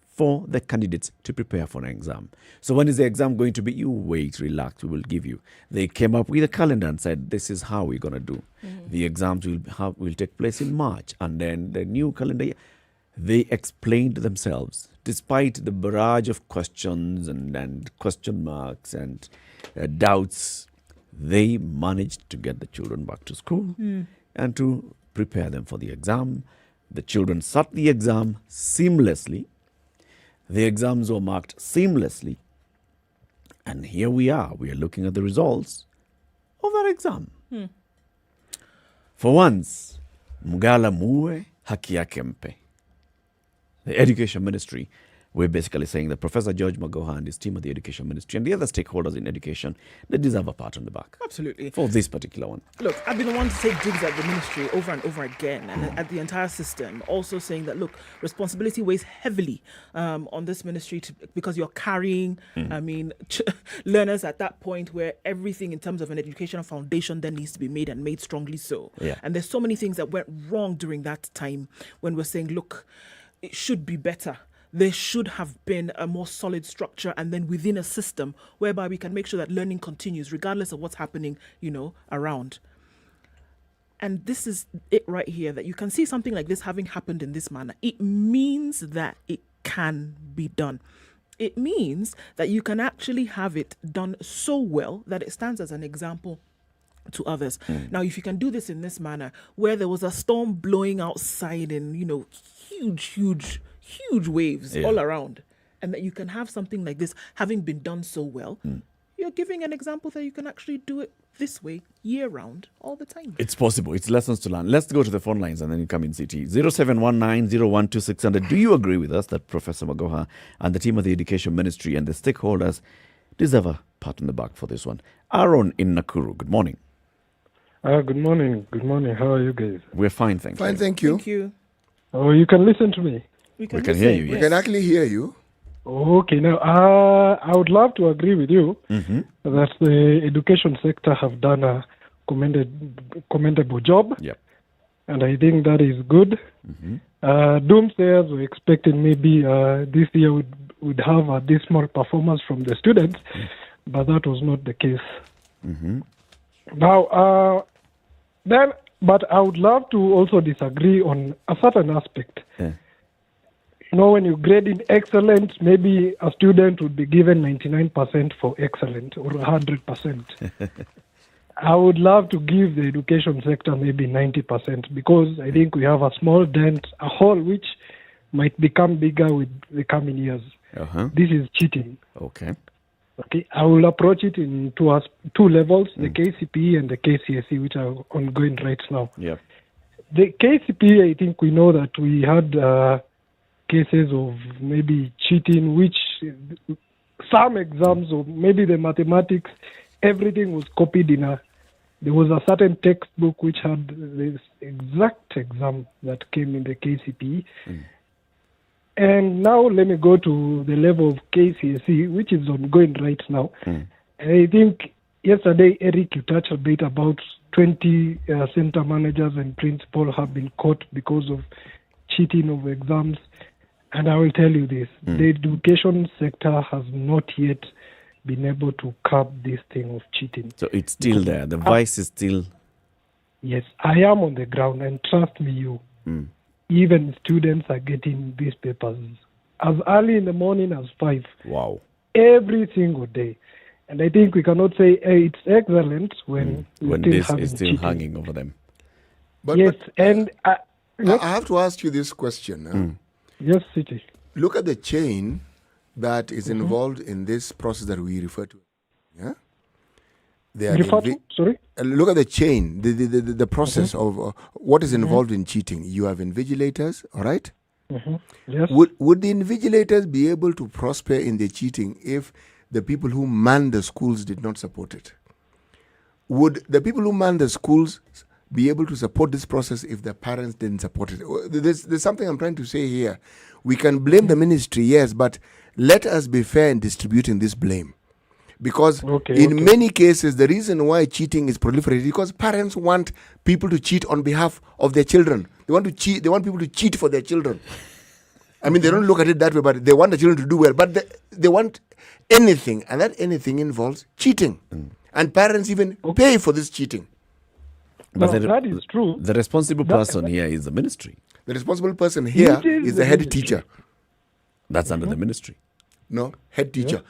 for the candidates to prepare for an exam. So when is the exam going to be? You wait, relax, we will give you. They came up with a calendar and said, this is how we're going to do. The exams will take place in March, and then the new calendar year. They explained themselves. Despite the barrage of questions and question marks and doubts, they managed to get the children back to school and to prepare them for the exam. The children sat the exam seamlessly. The exams were marked seamlessly. And here we are. We are looking at the results of that exam. For once, Mgala muwe haki yake mpe. The Education Ministry we're basically saying that Professor George Magoha and his team at the Education Ministry and the other stakeholders in education, they deserve a pat on the back. Absolutely. For this particular one. Look, I've been the one to take digs at the ministry over and over again and at the entire system, also saying that, look, responsibility weighs heavily on this ministry because you're carrying, learners at that point where everything in terms of an educational foundation then needs to be made and made strongly so. Yeah. And there's so many things that went wrong during that time when we're saying, look, it should be better. There should have been a more solid structure and then within a system whereby we can make sure that learning continues regardless of what's happening, around. And this is it right here, that you can see something like this having happened in this manner. It means that it can be done. It means that you can actually have it done so well that it stands as an example to others. Now, if you can do this in this manner, where there was a storm blowing outside and, huge waves all around, and that you can have something like this having been done so well, you're giving an example that you can actually do it this way year round all the time. It's possible. It's lessons to learn. Let's go to the phone lines and then you come in CT. 0719-012-600. Do you agree with us that Professor Magoha and the team of the Education Ministry and the stakeholders deserve a pat on the back for this one? Aaron in Nakuru, good morning. Good morning. Good morning. How are you guys? We're fine, thank you. Fine, thank you. Thank you. Oh, you can listen to me. We can hear you, We yes. can actually hear you. Okay, now I would love to agree with you that the education sector have done a commendable job. Yep. And I think that is good. Doomsayers were expecting maybe this year would have a dismal performance from the students, but that was not the case. Now, but I would love to also disagree on a certain aspect. Yeah. When you grade in excellent, maybe a student would be given 99% for excellent or 100%. I would love to give the education sector maybe 90% because I think we have a small dent, a hole which might become bigger with the coming years. This is cheating. Okay. Okay, I will approach it in two levels, the KCPE and the KCSE, which are ongoing right now. Yep. The KCPE, I think we know that we had cases of maybe cheating, which some exams or maybe the mathematics, everything was copied there was a certain textbook which had this exact exam that came in the KCPE. And now let me go to the level of KCSE, which is ongoing right now. I think yesterday, Eric, you touched a bit about 20 center managers and principals have been caught because of cheating of exams. And I will tell you this, the education sector has not yet been able to curb this thing of cheating. So it's still there. The vice is still... Yes, I am on the ground, and trust me, even students are getting these papers as early in the morning as 5. Wow. Every single day. And I think we cannot say, hey, it's excellent when this is still cheating. hanging over them. But, yes, but and... I have to ask you this question. Yes, City. Look at the chain that is involved in this process that we refer to. Yeah? Sorry? Look at the chain, the process of what is involved in cheating. You have invigilators, all right? Yes. Would the invigilators be able to prosper in the cheating if the people who man the schools did not support it? Would the people who man the schools be able to support this process if the parents didn't support it? There's something I'm trying to say here. We can blame the ministry, yes, but let us be fair in distributing this blame. Because in many cases, the reason why cheating is proliferated is because parents want people to cheat on behalf of their children. They want to cheat. They want people to cheat for their children. I mean, they don't look at it that way, but they want the children to do well. But they want anything, and that anything involves cheating. And parents even pay for this cheating. But that is true. The responsible person here is the ministry. The responsible person here is the head teacher. That's under the ministry. No, head teacher.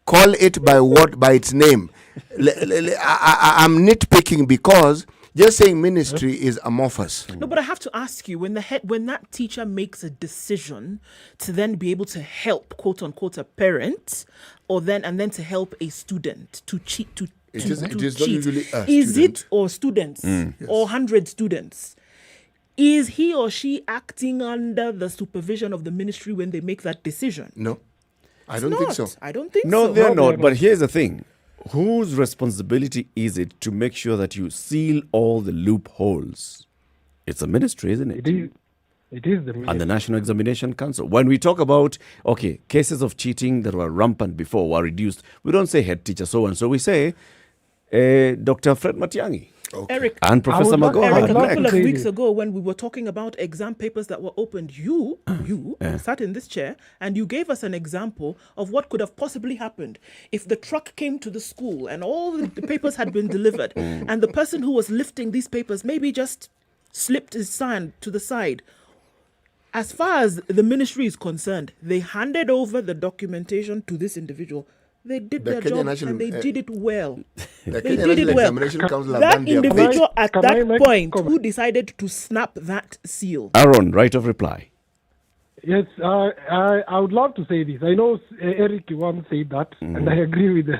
Call it by its name. I'm nitpicking because just saying ministry is amorphous. No, but I have to ask you, when that teacher makes a decision to then be able to help, quote unquote, a parent, and then to help a student to cheat, It is not cheat. usually a Is student. it or students or 100 students? is he or she acting under the supervision of the ministry when they make that decision? No, I don't think so. I don't think No, so. they're not. But here's the thing. Whose responsibility is it to make sure that you seal all the loopholes? It's a ministry, isn't it? It is the And the ministry. National Examination Council. When we talk about, okay, cases of cheating that were rampant before were reduced, we don't say head teacher so and so. We say Dr. Fred Matiang'i Eric, and Professor I would like- Magoha. I Eric, would a love couple to of say weeks this. ago when we were talking about exam papers that were opened, you sat in this chair and you gave us an example of what could have possibly happened if the truck came to the school and all the papers had been delivered and the person who was lifting these papers maybe just slipped his hand to the side. As far as the ministry is concerned, they handed over the documentation to this individual. They did The their Kenya job National- and they did it well. The They Kenya did it National well. Examination Council have That done their part. individual at Can I that make a point comment? who decided to snap that seal. Aaron, right of reply. Yes, I would love to say this. I know Eric once said that, and I agree with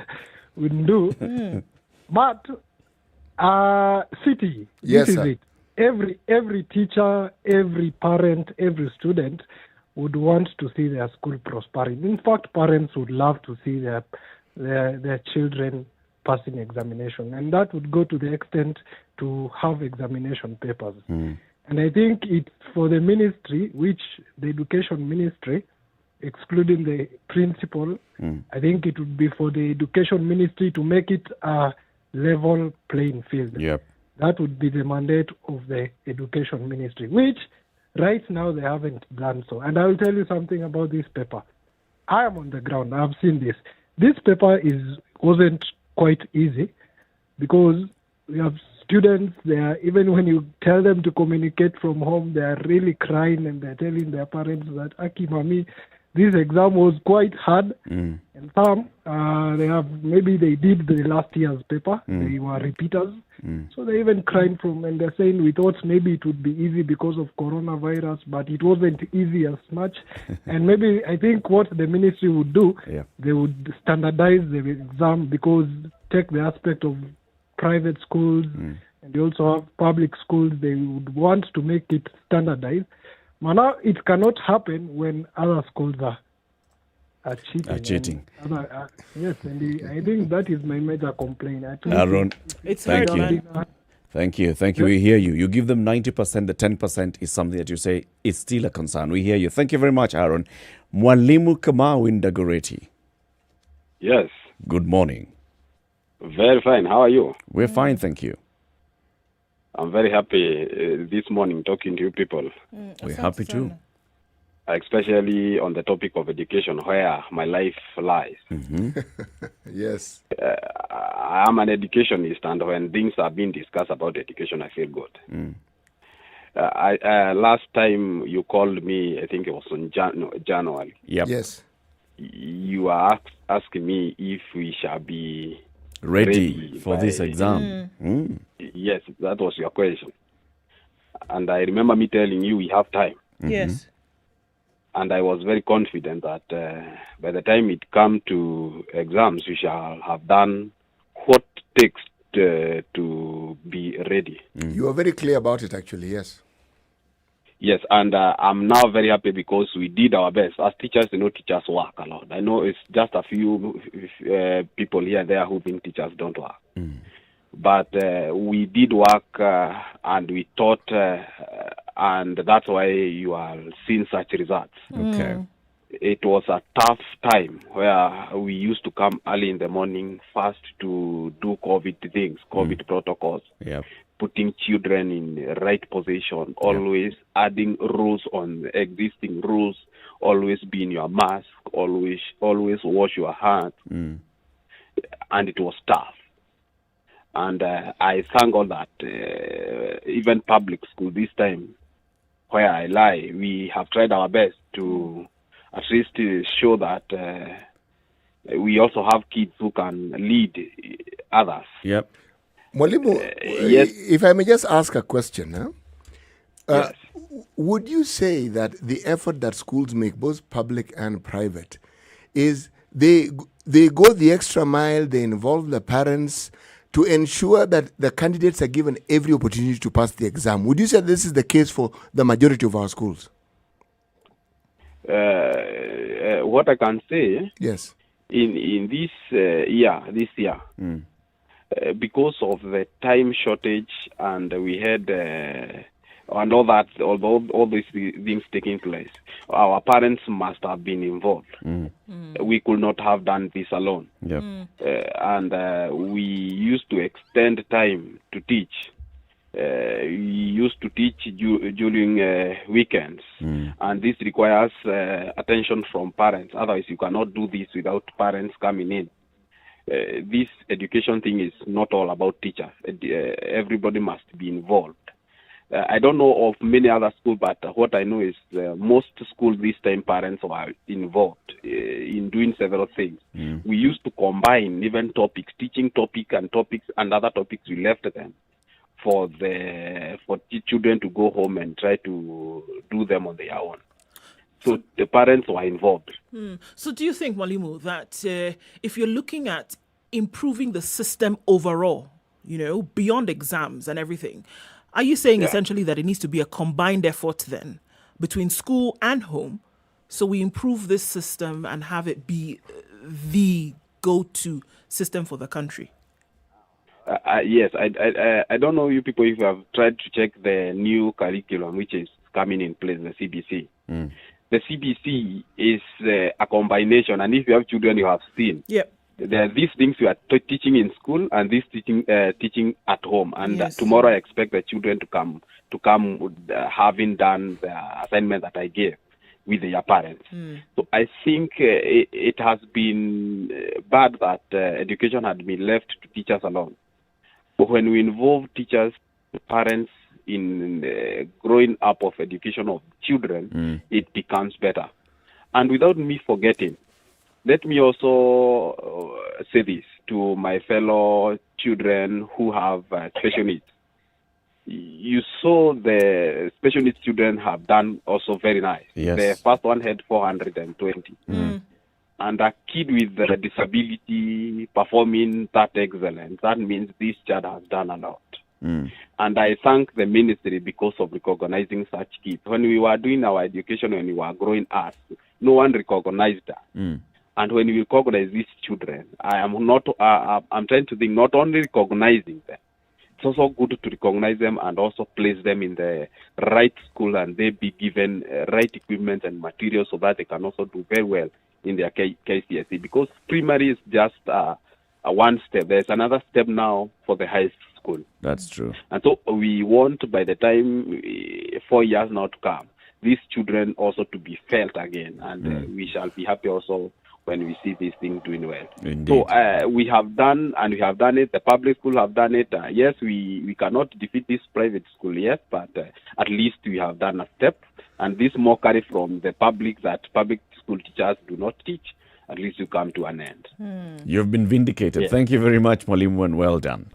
Ndu. But city, Yes, this sir. is it. Every teacher, every parent, every student would want to see their school prospering. In fact, parents would love to see their children passing examination, and that would go to the extent to have examination papers. And I think it's for the ministry, which the education ministry, excluding the principal, I think it would be for the education ministry to make it a level playing field. Yep. That would be the mandate of the education ministry, which right now they haven't done so. And I will tell you something about this paper. I am on the ground. I've seen this. This paper wasn't quite easy because we have students there. Even when you tell them to communicate from home, they are really crying and they're telling their parents that, Aki, Mami, this exam was quite hard. And some, they did the last year's paper. They were repeaters. So they even crying and they're saying we thought maybe it would be easy because of coronavirus, but it wasn't easy as much. And maybe I think what the ministry would do, they would standardize the exam because take the aspect of private schools and they also have public schools. They would want to make it standardized. But now it cannot happen when other schools are cheating. Yes, and I think that is my major complaint. Aaron, It's thank hard, you. man. Thank you. We hear you. You give them 90%, the 10% is something that you say is still a concern. We hear you. Thank you very much, Aaron. Mwalimu Kamau in Dagoretti. Yes, Good morning. very fine. How are you? We're fine, thank you. I'm very happy this morning talking to you people, We're happy too. especially on the topic of education, where my life lies. Yes. I am an educationist, and when things are being discussed about education, I feel good. Last time you called me, I think it was in January. Yep. Yes. You are asking me if we shall be Ready for by- this exam. Yes, that was your question. And I remember me telling you we have time. Yes. And I was very confident that by the time it come to exams, we shall have done what takes to be ready. You are very clear about it, actually, yes. Yes, and I'm now very happy because we did our best. As teachers, teachers work a lot. I know it's just a few people here and there who think teachers don't work. But we did work and we taught, and that's why you are seeing such results. Okay. It was a tough time where we used to come early in the morning first to do COVID things, COVID protocols, Yep. putting children in the right position, always adding rules on the existing rules, always be in your mask, always wash your hands. And it was tough. And I thank all that. Even public school this time, where I lie, we have tried our best to at least show that we also have kids who can lead others. Yep. Mwalimu, yes. if I may just ask a question, huh? Yes. Would you say that the effort that schools make, both public and private, is they go the extra mile, they involve the parents to ensure that the candidates are given every opportunity to pass the exam. Would you say this is the case for the majority of our schools? What I can say, Yes. in this year, because of the time shortage, and we had and all that, all these things taking place, our parents must have been involved. We could not have done this alone. Yep. And we used to extend time to teach. We used to teach during weekends, and this requires attention from parents. Otherwise, you cannot do this without parents coming in. This education thing is not all about teachers. Everybody must be involved. I don't know of many other schools, but what I know is most schools this time parents are involved in doing several things. We used to combine even topics, teaching topics and other topics. We left them for the children to go home and try to do them on their own. So the parents were involved. So do you think, Mwalimu, that if you're looking at improving the system overall, beyond exams and everything, are you saying essentially that it needs to be a combined effort then between school and home, so we improve this system and have it be the go-to system for the country? Yes, I don't know you people if you have tried to check the new curriculum which is coming in place, the CBC. The CBC is a combination, and if you have children, you have seen. Yep. There are these things you are teaching in school and this teaching at home. And tomorrow I expect the children to come having done the assignment that I gave with their parents. So I think it has been bad that education had been left to teachers alone. But when we involve teachers, parents in the growing up of education of children, it becomes better. And without me forgetting, let me also say this to my fellow children who have special needs. You saw the special needs children have done also very nice. Yes. The first one had 420. And a kid with a disability performing that excellent, that means this child has done a lot. And I thank the ministry because of recognizing such kids. When we were doing our education, when we were growing up, no one recognized that. And when we recognize these children, I'm trying to think not only recognizing them, it's also good to recognize them and also place them in the right school, and they be given right equipment and materials so that they can also do very well in their KCSE. Because primary is just a one step. There's another step now for the high school. That's true. And so we want, by the time 4 years now to come, these children also to be felt again, and we shall be happy also when we see this thing doing well. Indeed. So we have done it. The public school have done it. Yes, we cannot defeat this private school yet, but at least we have done a step. And this mockery from the public that public school teachers do not teach, at least you come to an end. You've been vindicated. Yes. Thank you very much, Mwalimu, and well done.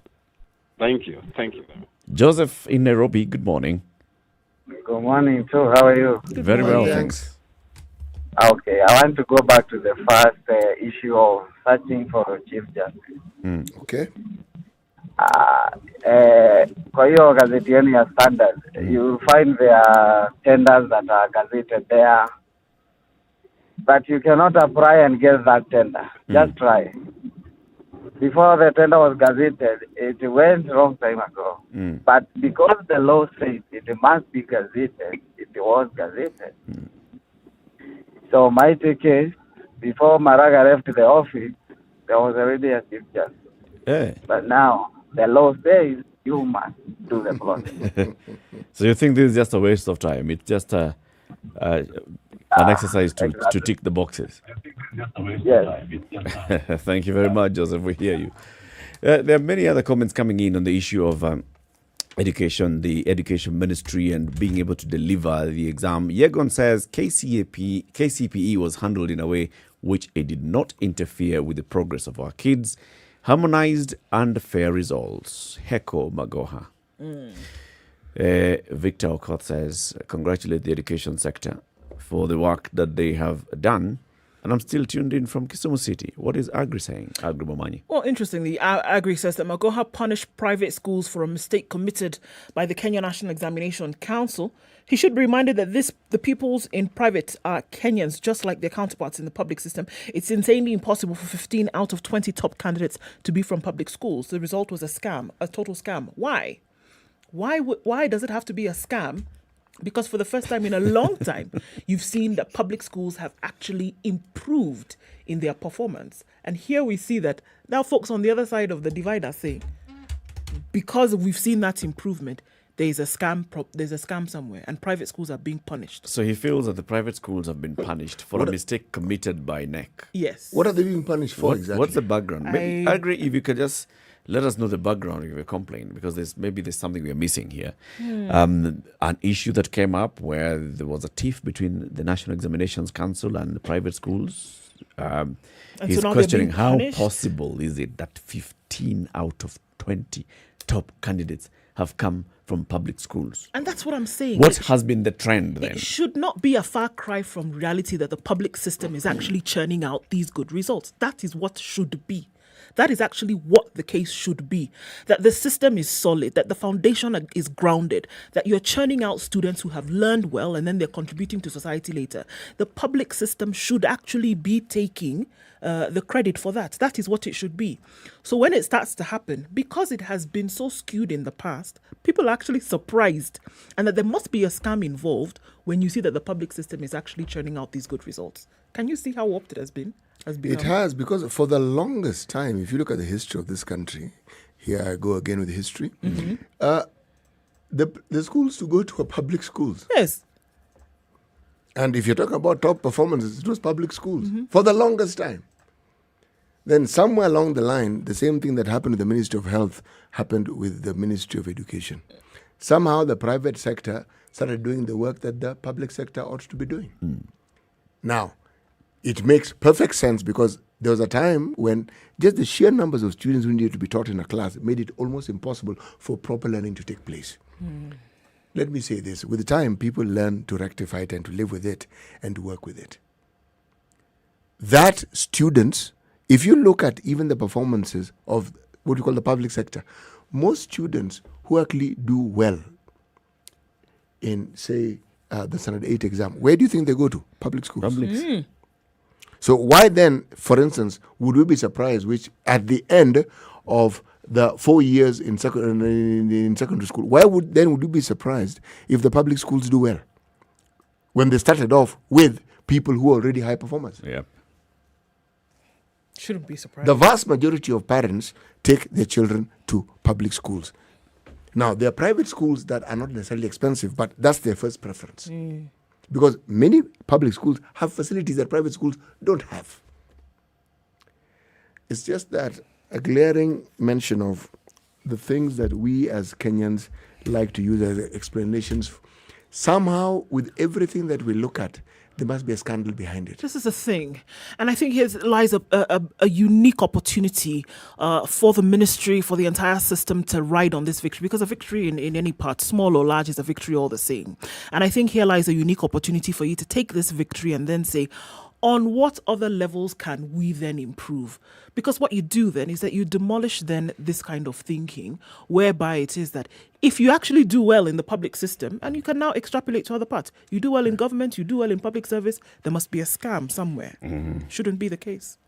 Thank you. Thank you very much. Joseph in Nairobi, good morning. Good morning, too. How are you? Very well, thanks. Okay, I want to go back to the first issue of searching for a chief justice. Okay. Kwa hiyo gazeti yenu ya Standard, you find there are tenders that are gazetted there, but you cannot apply and get that tender. Just try. Before the tender was gazetted, it went long time ago. But because the law says it must be gazetted, it was gazetted. So my take is, before Maraga left the office, there was already a chief justice. But now, the law says you must do the process. So you think this is just a waste of time? It's just an exercise to tick the boxes? Yes. Thank you very much, Joseph. We hear you. There are many other comments coming in on the issue of education, the education ministry, and being able to deliver the exam. Yegon says KCPE was handled in a way which it did not interfere with the progress of our kids. Harmonized and fair results. Heko Magoha. Victor Okoth says, congratulate the education sector for the work that they have done And I'm still tuned in from Kisumu City. What is Agri saying? Agri Momanyi. Well, interestingly, Agri says that Magoha punished private schools for a mistake committed by the Kenya National Examination Council. He should be reminded that the pupils in private are Kenyans, just like their counterparts in the public system. It's insanely impossible for 15 out of 20 top candidates to be from public schools. The result was a scam, a total scam. Why? Why does it have to be a scam? Because for the first time in a long time, you've seen that public schools have actually improved in their performance. And here we see that now folks on the other side of the divide are saying, because we've seen that improvement, there's a scam somewhere, and private schools are being punished. So he feels that the private schools have been punished for a mistake committed by NEC. Yes. What are they being punished for exactly? What's the background? Maybe, Agri, if you could just let us know the background of your complaint, because there's something we're missing here. An issue that came up where there was a tiff between the National Examinations Council and the private schools. He's so questioning how possible is it that 15 out of 20 top candidates have come from public schools. And that's what I'm saying. What has been the trend then? It should not be a far cry from reality that the public system is actually churning out these good results. That is what should be. That is actually what the case should be. That the system is solid, that the foundation is grounded, that you're churning out students who have learned well and then they're contributing to society later. The public system should actually be taking the credit for that. That is what it should be. So when it starts to happen, because it has been so skewed in the past, people are actually surprised, and that there must be a scam involved when you see that the public system is actually churning out these good results. Can you see how warped it has been? It has, because for the longest time, if you look at the history of this country, here I go again with history, the schools to go to are public schools. Yes. And if you're talking about top performances, it was public schools for the longest time. Then somewhere along the line, the same thing that happened with the Ministry of Health happened with the Ministry of Education. Somehow the private sector started doing the work that the public sector ought to be doing. Now, it makes perfect sense, because there was a time when just the sheer numbers of students who needed to be taught in a class made it almost impossible for proper learning to take place. Let me say this. With time, people learn to rectify it and to live with it and to work with it. That students, if you look at even the performances of what you call the public sector, most students who actually do well in, say, the Standard 8 exam, where do you think they go to? Public schools. So why then, for instance, would we be surprised which at the end of the 4 years in secondary school, why would you be surprised if the public schools do well when they started off with people who are already high performers? Yeah. Shouldn't be surprised. The vast majority of parents take their children to public schools. Now, there are private schools that are not necessarily expensive, but that's their first preference. Because many public schools have facilities that private schools don't have. It's just that a glaring mention of the things that we as Kenyans like to use as explanations. Somehow, with everything that we look at, there must be a scandal behind it. This is a thing. And I think here lies a unique opportunity for the ministry, for the entire system to ride on this victory, because a victory in any part, small or large, is a victory all the same. And I think here lies a unique opportunity for you to take this victory and then say, on what other levels can we then improve? Because what you do then is that you demolish then this kind of thinking, whereby it is that if you actually do well in the public system, and you can now extrapolate to other parts, you do well in government, you do well in public service, there must be a scam somewhere. Shouldn't be the case.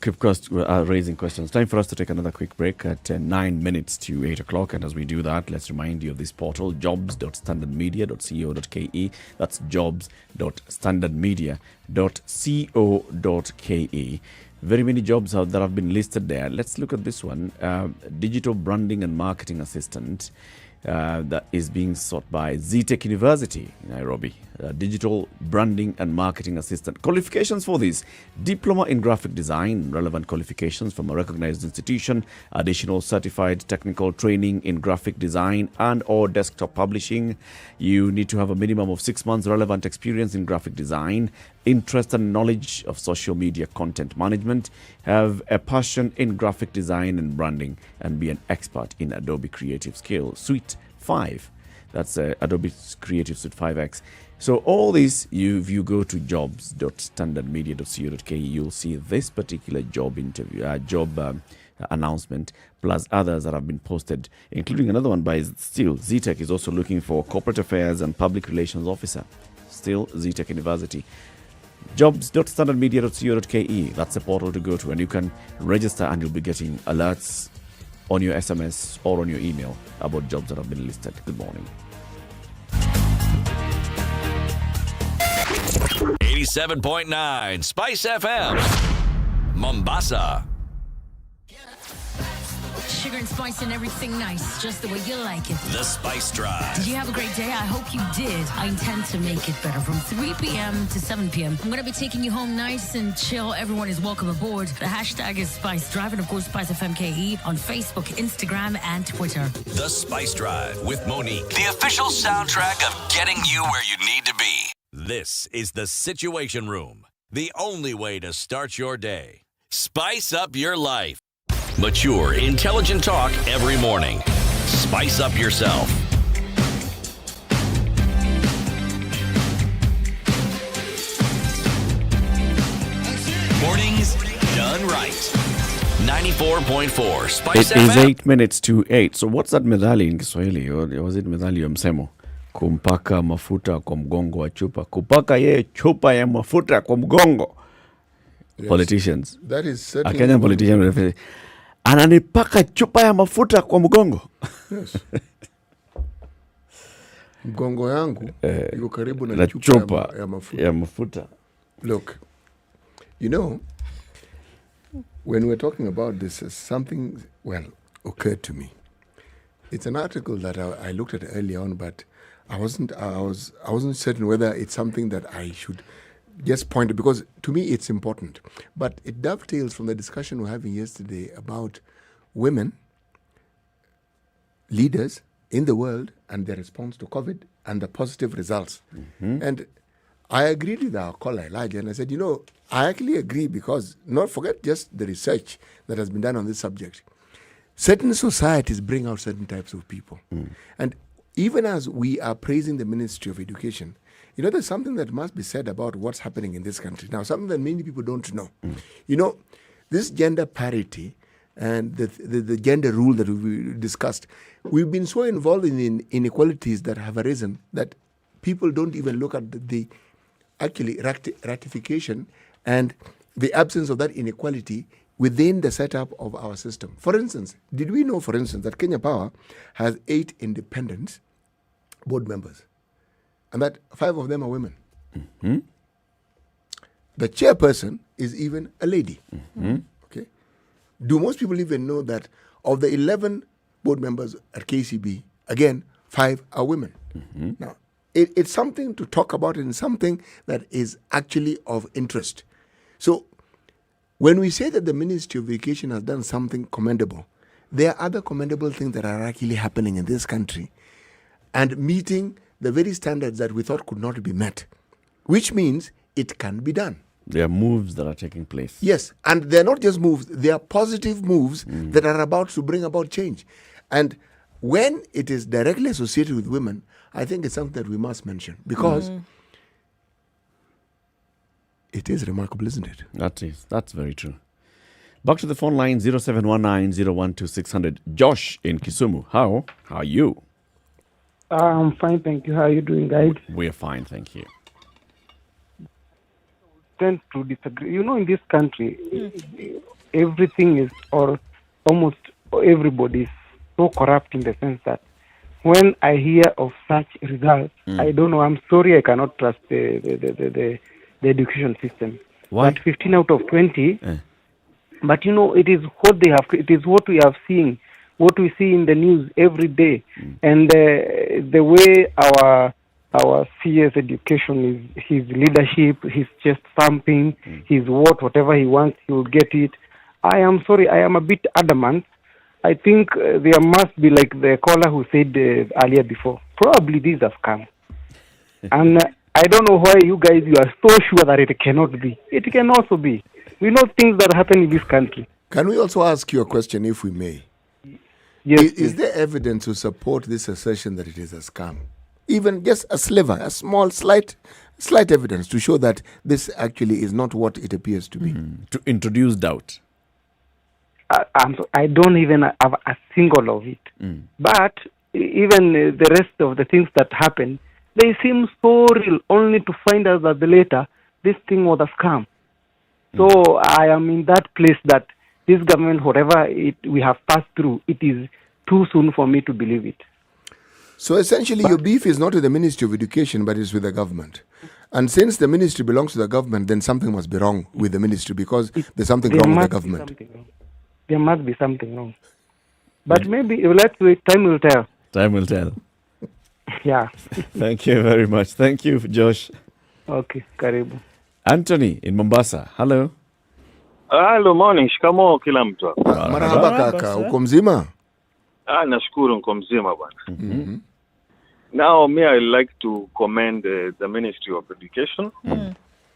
Keep raising questions. Time for us to take another quick break at 9 minutes to 8 o'clock. And as we do that, let's remind you of this portal, jobs.standardmedia.co.ke. That's jobs.standardmedia.co.ke. Very many jobs that have been listed there. Let's look at this one. Digital branding and marketing assistant that is being sought by ZTech University in Nairobi. Digital branding and marketing assistant. Qualifications for this: diploma in graphic design, relevant qualifications from a recognized institution, additional certified technical training in graphic design and or desktop publishing. You need to have a minimum of 6 months relevant experience in graphic design, interest and knowledge of social media content management, have a passion in graphic design and branding, and be an expert in Adobe Creative Skill Suite 5. That's Adobe Creative Suite 5X. So all this, if you go to jobs.standardmedia.co.ke, you'll see this particular job announcement, plus others that have been posted, including another one by still ZTech is also looking for corporate affairs and public relations officer. Still ZTech University. Jobs.standardmedia.co.ke, that's the portal to go to, and you can register and you'll be getting alerts on your SMS or on your email about jobs that have been listed. Good morning. 87.9 Spice FM, Mombasa. Sugar and spice and everything nice, just the way you like it. The Spice Drive. Did you have a great day? I hope you did. I intend to make it better from 3 p.m. to 7 p.m. I'm going to be taking you home nice and chill. Everyone is welcome aboard. The hashtag is Spice Drive and, of course, SpiceFM KE on Facebook, Instagram, and Twitter. The Spice Drive with Monique, the official soundtrack of getting you where you need to be. This is the Situation Room, the only way to start your day. Spice up your life. Mature, intelligent talk every morning. Spice up yourself. Mornings done right. 94.4 Spice It is FM. 8 minutes to 8. So what's that methali in Kiswahili? Or was it methali ya msemo? Kumpaka mafuta kwa mgongo wa chupa. Kupaka ye chupa ya mafuta kwa mgongo. Yes. Politicians. That is A certainly Kenyan politician. Ananipaka chupa ya mafuta kwa mgongo. Yes. Mgongo yangu iko karibu na La chupa chupa ya mafuta. Look, you know, when we're talking about this, something, well, occurred to me. It's an article that I looked at earlier on, but I wasn't certain whether it's something that I should just point to, because to me it's important. But it dovetails from the discussion we were having yesterday about women leaders in the world and their response to COVID and the positive results. Mm-hmm. And I agreed with our caller Elijah, and I said, I actually agree, because not forget just the research that has been done on this subject. Certain societies bring out certain types of people. And even as we are praising the Ministry of Education, there's something that must be said about what's happening in this country. Now, something that many people don't know. This gender parity and the gender rule that we discussed, we've been so involved in inequalities that have arisen that people don't even look at the actually ratification and the absence of that inequality within the setup of our system. For instance, did we know, for instance, that Kenya Power has 8 independent board members, and that 5 of them are women? Mm-hmm. The chairperson is even a lady. Mm-hmm. Okay. Do most people even know that of the 11 board members at KCB, again, 5 are women? Mm-hmm. Now, it's something to talk about and something that is actually of interest. So, when we say that the Ministry of Education has done something commendable, there are other commendable things that are actually happening in this country and meeting the very standards that we thought could not be met, which means it can be done. There are moves that are taking place. Yes, and they're not just moves, they are positive moves that are about to bring about change. And when it is directly associated with women, I think it's something that we must mention, because it is remarkable, isn't it? That's very true. Back to the phone line, 0719-012-600. Josh in Kisumu. How are you? I'm fine, thank you. How are you doing, guys? We're fine, thank you. Tend to disagree. In this country, everything is, or almost everybody is so corrupt in the sense that when I hear of such results, I don't know. I'm sorry, I cannot trust the education system. Why? But 15 out of 20. But it is what they have. It is what we have seen, what we see in the news every day, and the way our CS education is, his leadership, his chest thumping, his whatever he wants, he will get it. I am sorry, I am a bit adamant. I think there must be, like the caller who said earlier before, probably these have come. And I don't know why you guys, you are so sure that it cannot be. It can also be. We know things that happen in this country. Can we also ask you a question, if we may? Yes, Is there evidence to support this assertion that it is a scam? Even just a sliver, a small, slight evidence to show that this actually is not what it appears to be. To introduce doubt. I don't even have a single of it. But even the rest of the things that happen, they seem so real, only to find out that later this thing was a scam. So I am in that place that this government, whatever we have passed through, it is too soon for me to believe it. So essentially, your beef is not with the Ministry of Education, but it's with the government. And since the ministry belongs to the government, then something must be wrong with the ministry because there's something wrong with the government. There must be something wrong. But maybe let's wait. Time will tell. Time will tell. Yeah. Thank you very much. Thank you, Josh. Okay, karibu. Anthony in Mombasa. Hello. Hello, morning. Shikamoo kila mtu hapa. Marhaba kaka, uko mzima? Nashukuru niko mzima bwana. Now, I like to commend the Ministry of Education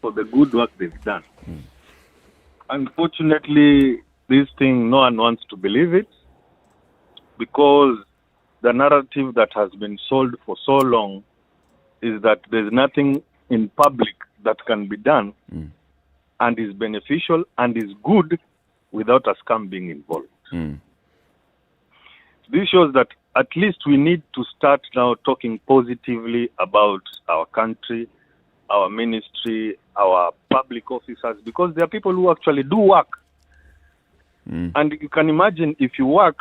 for the good work they've done. Unfortunately, this thing, no one wants to believe it because the narrative that has been sold for so long is that there's nothing in public that can be done and is beneficial and is good without a scam being involved. This shows that at least we need to start now talking positively about our country, our ministry, our public officers, because there are people who actually do work. And you can imagine if you work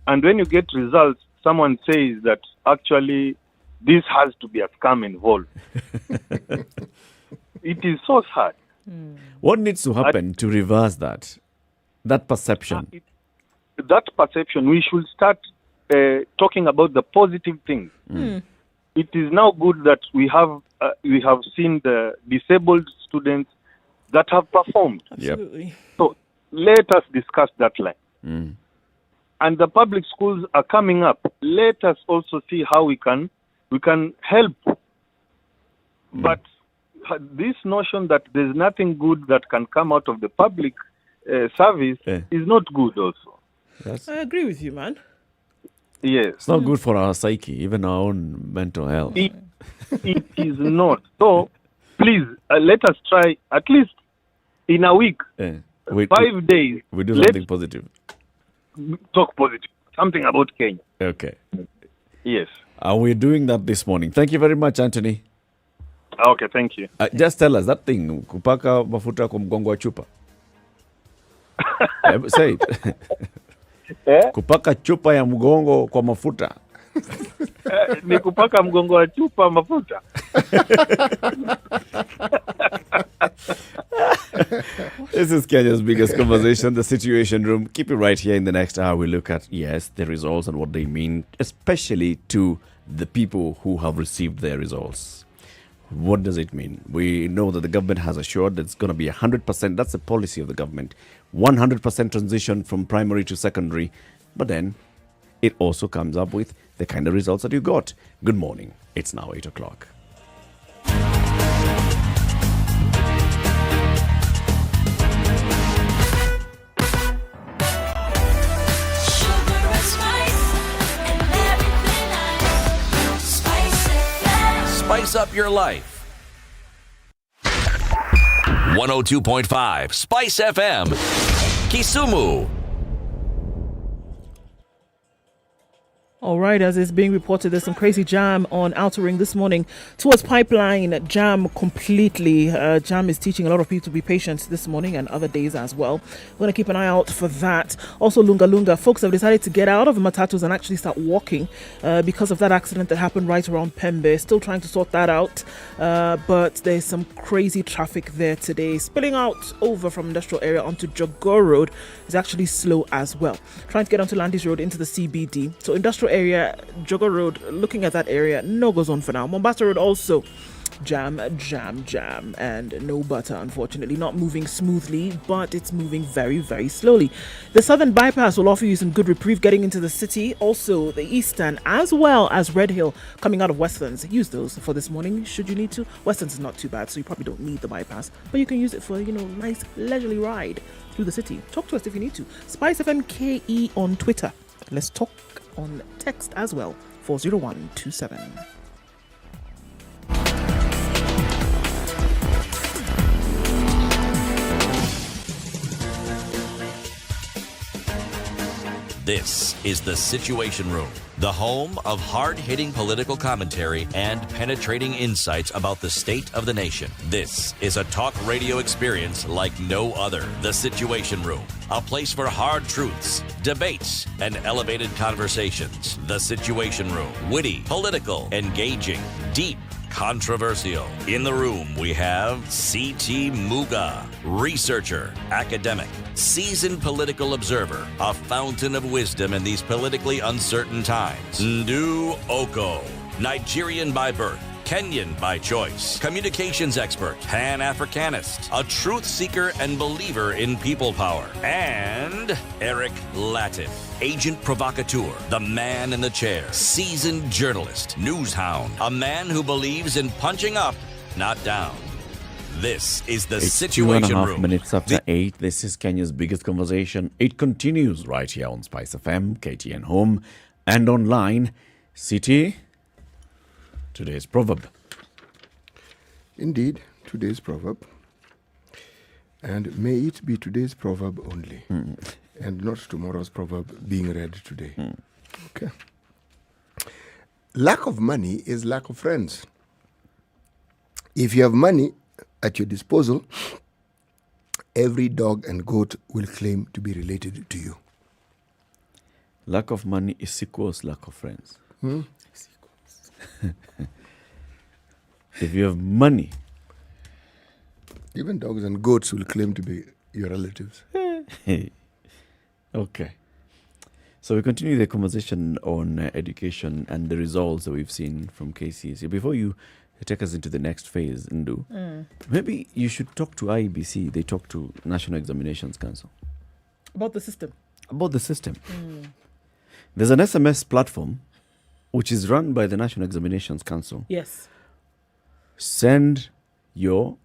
and when you get results, someone says that actually this has to be a scam involved. It is so sad. What needs to happen to reverse that perception? That perception, we should start talking about the positive things. It is now good that we have seen the disabled students that have performed. Absolutely. So let us discuss that line. And the public schools are coming up. Let us also see how we can help. But this notion that there's nothing good that can come out of the public service is not good also. Yes. I agree with you, man. Yes. It's not good for our psyche, even our own mental health. It is not. So, please, let us try at least in a week, 5 days. We do something positive. Talk positive. Something about Kenya. Okay. Yes. We're doing that this morning. Thank you very much, Anthony. Okay, thank you. Just tell us that thing, kupaka mafuta kwa mgongo wa chupa. Say it. Kupaka chupa ya mgongo kwa mafuta. Ni kupaka mgongo wa chupa mafuta. This is Kenya's biggest conversation, the Situation Room. Keep it right here. In the next hour, we look at, the results and what they mean, especially to the people who have received their results. What does it mean? We know that the government has assured that it's going to be 100%. That's the policy of the government. 100% transition from primary to secondary. But then it also comes up with the kind of results that you got. Good morning. It's now 8 o'clock. Spice up your life. 102.5 Spice FM, Kisumu. All right, as is being reported, there's some crazy jam on Outer Ring this morning towards Pipeline. Jam completely. Jam is teaching a lot of people to be patient this morning and other days as well. We're going to keep an eye out for that. Also, Lunga Lunga. Folks have decided to get out of matatus and actually start walking because of that accident that happened right around Pembe. Still trying to sort that out. But there's some crazy traffic there today. Spilling out over from industrial area onto Jogor Road is actually slow as well. Trying to get onto Landis Road into the CBD. So industrial area, Jogor Road, looking at that area, no goes on for now. Mombasa Road also jam, and no butter, unfortunately. Not moving smoothly, but it's moving very, very slowly. The Southern Bypass will offer you some good reprieve getting into the city. Also, the Eastern, as well as Red Hill, coming out of Westlands. Use those for this morning, should you need to. Westlands is not too bad, so you probably don't need the bypass, but you can use it for, nice leisurely ride through the city. Talk to us if you need to. SpiceFM KE on Twitter. Let's talk on text as well. 40127. This is The Situation Room, the home of hard-hitting political commentary and penetrating insights about the state of the nation. This is a talk radio experience like no other. The Situation Room, a place for hard truths, debates, and elevated conversations. The Situation Room, witty, political, engaging, deep, controversial. In the room, we have C.T. Muga, researcher, academic, seasoned political observer, a fountain of wisdom in these politically uncertain times. Ndu Oko, Nigerian by birth, Kenyan by choice, communications expert, Pan-Africanist, a truth seeker and believer in people power, and Eric Latif, agent provocateur, the man in the chair, seasoned journalist, news hound, a man who believes in punching up, not down. This is The It's Situation 2.5 Room. minutes after 8. This is Kenya's biggest conversation. It continues right here on SpiceFM, KTN Home, and online. City, today's proverb. Indeed, today's proverb. And may it be today's proverb only, and not tomorrow's proverb being read today. Okay. Lack of money is lack of friends. If you have money at your disposal, every dog and goat will claim to be related to you. Lack of money is equals lack of friends. If you have money, even dogs and goats will claim to be your relatives. Okay. So we continue the conversation on education and the results that we've seen from KCSE. Before you take us into the next phase, Ndu, maybe you should talk to IEBC. They talk to National Examinations Council. About the system. About the system. There's an SMS platform which is run by the National Examinations Council. Yes. Send your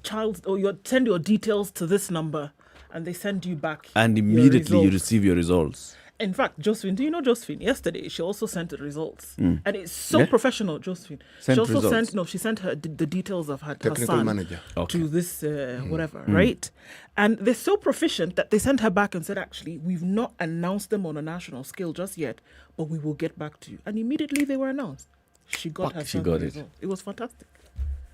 send your details to this number, and they send you back. and your immediately you results. receive your results. In fact, Josephine, do you know Josephine? Yesterday, she also sent the results. Mm. And it's so Yeah? professional, Josephine. Sent she also results. she sent her the details of her Technical son manager. Okay. to this whatever, right? And they're so proficient that they sent her back and said, actually, we've not announced them on a national scale just yet, but we will get back to you. And immediately they were announced. She got her She son's got it. results. It was fantastic.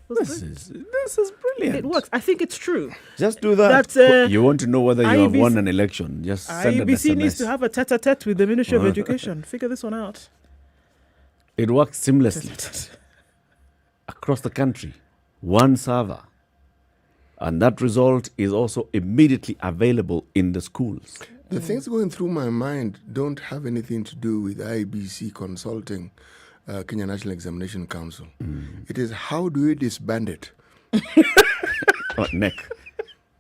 It was This good. is brilliant. It works. I think it's true. Just do that. That's, You want to know whether you have IEBC won an election. Just send an IEBC SMS. needs to have a tete-a-tete with the Ministry of Education. Figure this one out. It works seamlessly across the country. One server. And that result is also immediately available in the schools. The things going through my mind don't have anything to do with IBC consulting Kenya National Examination Council. It is how do we disband it? Neck.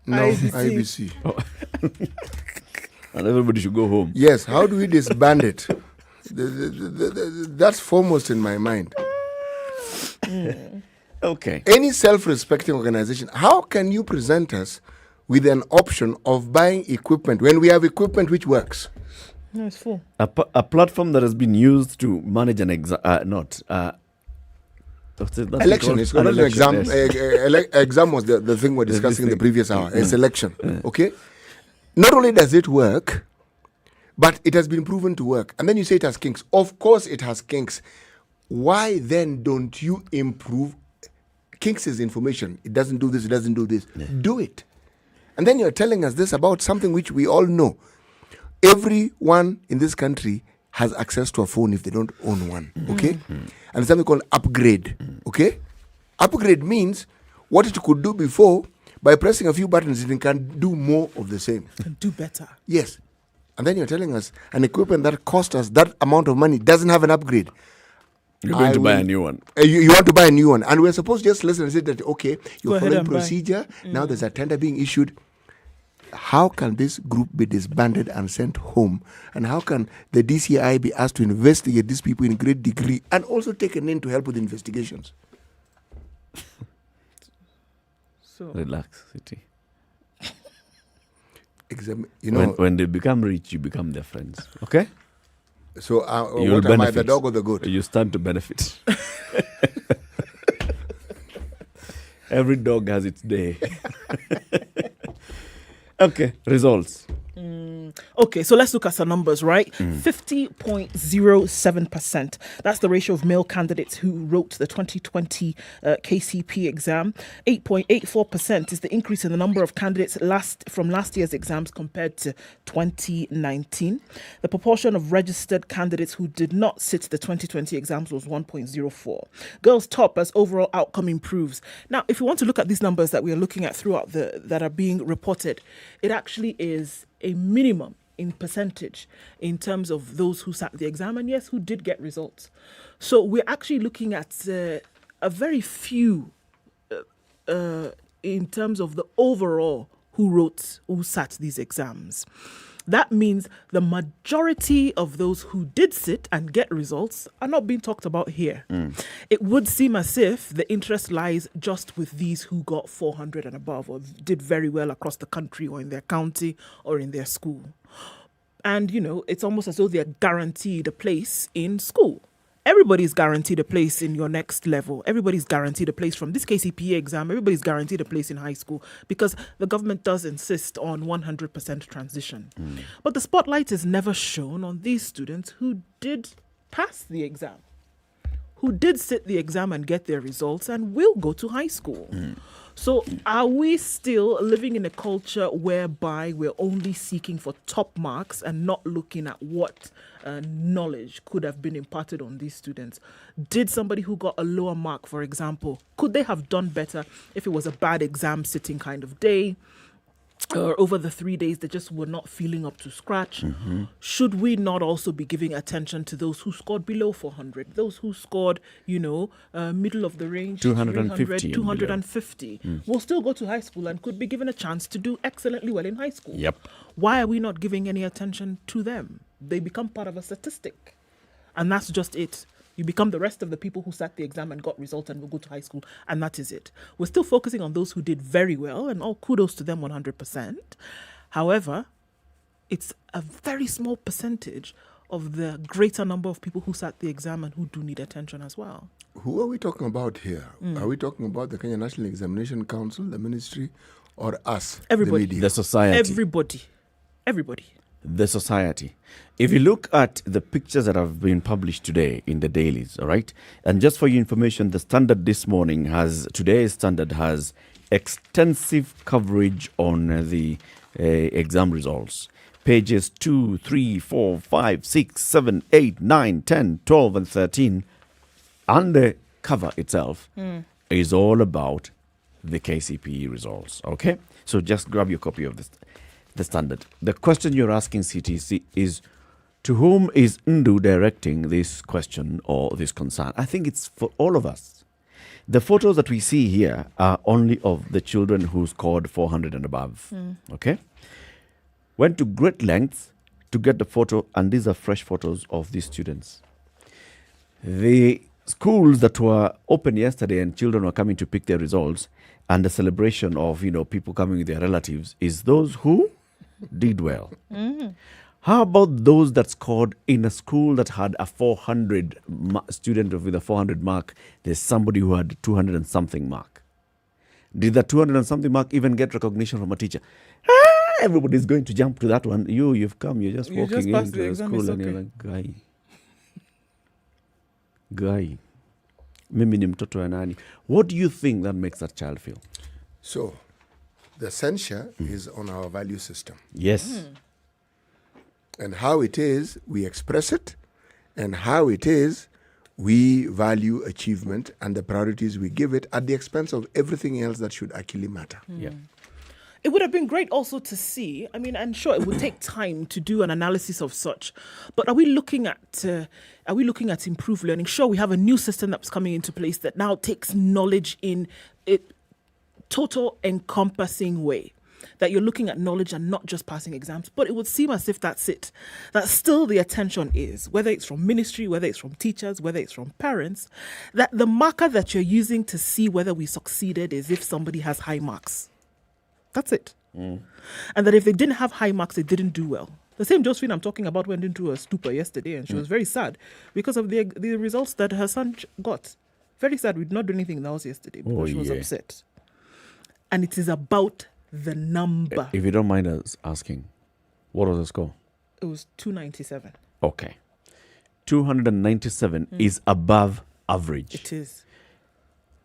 No, IEBC. IBC. And everybody should go home. Yes, how do we disband it? That's foremost in my mind. Okay. Any self-respecting organization, how can you present us with an option of buying equipment when we have equipment which works? No, it's full. A platform that has been used to manage an election. It's An not an exam. yes. Exam was the thing we're discussing in the thing. previous hour. It's election. Okay. Not only does it work, but it has been proven to work. And then you say it has kinks. Of course, it has kinks. Why then don't you improve? Kinks is information. It doesn't do this. It doesn't do this. Do it. And then you're telling us this about something which we all know. Everyone in this country has access to a phone if they don't own one, okay? And it's something called upgrade, okay? Upgrade means what it could do before, by pressing a few buttons, it can do more of the same. Can do better. Yes. And then you're telling us an equipment that cost us that amount of money doesn't have an upgrade. You're going to buy a new one. You want to buy a new one. And we're supposed to just listen and say that, okay, Go you're ahead following and buy. procedure. Now there's a tender being issued. How can this group be disbanded and sent home? And how can the DCI be asked to investigate these people in great degree and also taken in to help with investigations? So Relax, City. You know, When they become rich, you become their friends. Okay? So You'll what am I, the benefit. dog or the goat? You stand to benefit. Every dog has its day. Okay, results. Okay, so let's look at some numbers, right? 50.07%. That's the ratio of male candidates who wrote the 2020 KCP exam. 8.84% is the increase in the number of candidates from last year's exams compared to 2019. The proportion of registered candidates who did not sit the 2020 exams was 1.04. Girls top as overall outcome improves. Now, if you want to look at these numbers that we are looking at throughout that are being reported, it actually is a minimum in percentage in terms of those who sat the exam and yes, who did get results. So we're actually looking at a very few in terms of the overall who sat these exams. That means the majority of those who did sit and get results are not being talked about here. It would seem as if the interest lies just with these who got 400 and above or did very well across the country or in their county or in their school. And, it's almost as though they're guaranteed a place in school. Everybody's guaranteed a place in your next level. Everybody's guaranteed a place from this KCPE exam. Everybody's guaranteed a place in high school because the government does insist on 100% transition. But the spotlight is never shown on these students who did pass the exam, who did sit the exam and get their results and will go to high school. So are we still living in a culture whereby we're only seeking for top marks and not looking at what knowledge could have been imparted on these students? Did somebody who got a lower mark, for example, could they have done better if it was a bad exam sitting kind of day? Or over the 3 days, they just were not feeling up to scratch. Should we not also be giving attention to those who scored below 400, those who scored, middle of the range, 250, 250, will still go to high school and could be given a chance to do excellently well in high school? Yep. Why are we not giving any attention to them? They become part of a statistic. And that's just it. You become the rest of the people who sat the exam and got results and will go to high school, and that is it. We're still focusing on those who did very well, and all kudos to them 100%. However, it's a very small percentage of the greater number of people who sat the exam and who do need attention as well. Who are we talking about here? Are we talking about the Kenya National Examination Council, the ministry, or us, Everybody. the media? The society. Everybody. The society. If you look at the pictures that have been published today in the dailies, all right, and just for your information, the Standard this morning today's Standard has extensive coverage on the exam results. Pages 2, 3, 4, 5, 6, 7, 8, 9, 10, 12, and 13. And the cover itself is all about the KCPE results, okay? So just grab your copy of the Standard. The question you're asking, CTC, is to whom is Ndu directing this question or this concern? I think it's for all of us. The photos that we see here are only of the children who scored 400 and above. Okay? Went to great lengths to get the photo, and these are fresh photos of these students. The schools that were open yesterday and children were coming to pick their results, and the celebration of, people coming with their relatives, is those who did well. How about those that scored in a school that had a 400 student with a 400 mark? There's somebody who had 200 and something mark. Did the 200 and something mark even get recognition from a teacher? Everybody's going to jump to that one. You've come, you're just walking into the school and you're like, guy, mimi ni mtoto wa nani? What do you think that makes that child feel? So, the censure is on our value system. Yes. And how it is, we express it, and how it is, we value achievement and the priorities we give it at the expense of everything else that should actually matter. Yeah. It would have been great also to see, and sure, it would take time to do an analysis of such, but are we looking at improved learning? Sure, we have a new system that's coming into place that now takes knowledge in a total encompassing way. That you're looking at knowledge and not just passing exams, but it would seem as if that's it. That still the attention is, whether it's from ministry, whether it's from teachers, whether it's from parents, that the marker that you're using to see whether we succeeded is if somebody has high marks. That's it. And that if they didn't have high marks, they didn't do well. The same Josephine I'm talking about went into a stupor yesterday, and she was very sad because of the results that her son got. Very sad. We did not do anything in the house yesterday because she was upset. And it is about the number. If you don't mind us asking, what was the score? It was 297. Okay. 297 is above average. It is.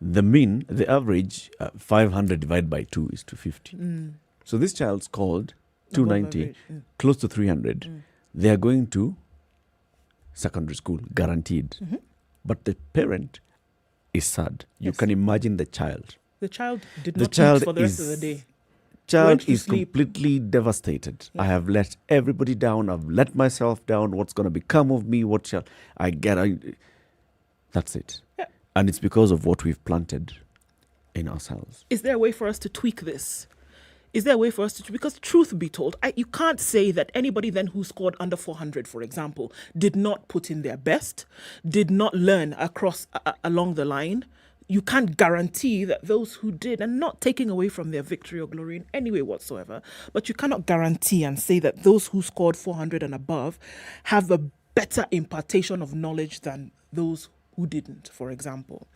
The average, 500 divided by 2 is 250. So this child scored 290, close to 300. They are going to secondary school, guaranteed. But the parent is sad. You can imagine the child. The child did not eat for the rest of the day. Child is completely devastated. I have let everybody down. I've let myself down. What's going to become of me? What shall I get? That's it. Yeah. And it's because of what we've planted in ourselves. Is there a way for us to tweak this? Is there a way for us to, because truth be told, you can't say that anybody then who scored under 400, for example, did not put in their best, did not learn along the line. You can't guarantee that those who did, and not taking away from their victory or glory in any way whatsoever, but you cannot guarantee and say that those who scored 400 and above have a better impartation of knowledge than those who didn't, for example.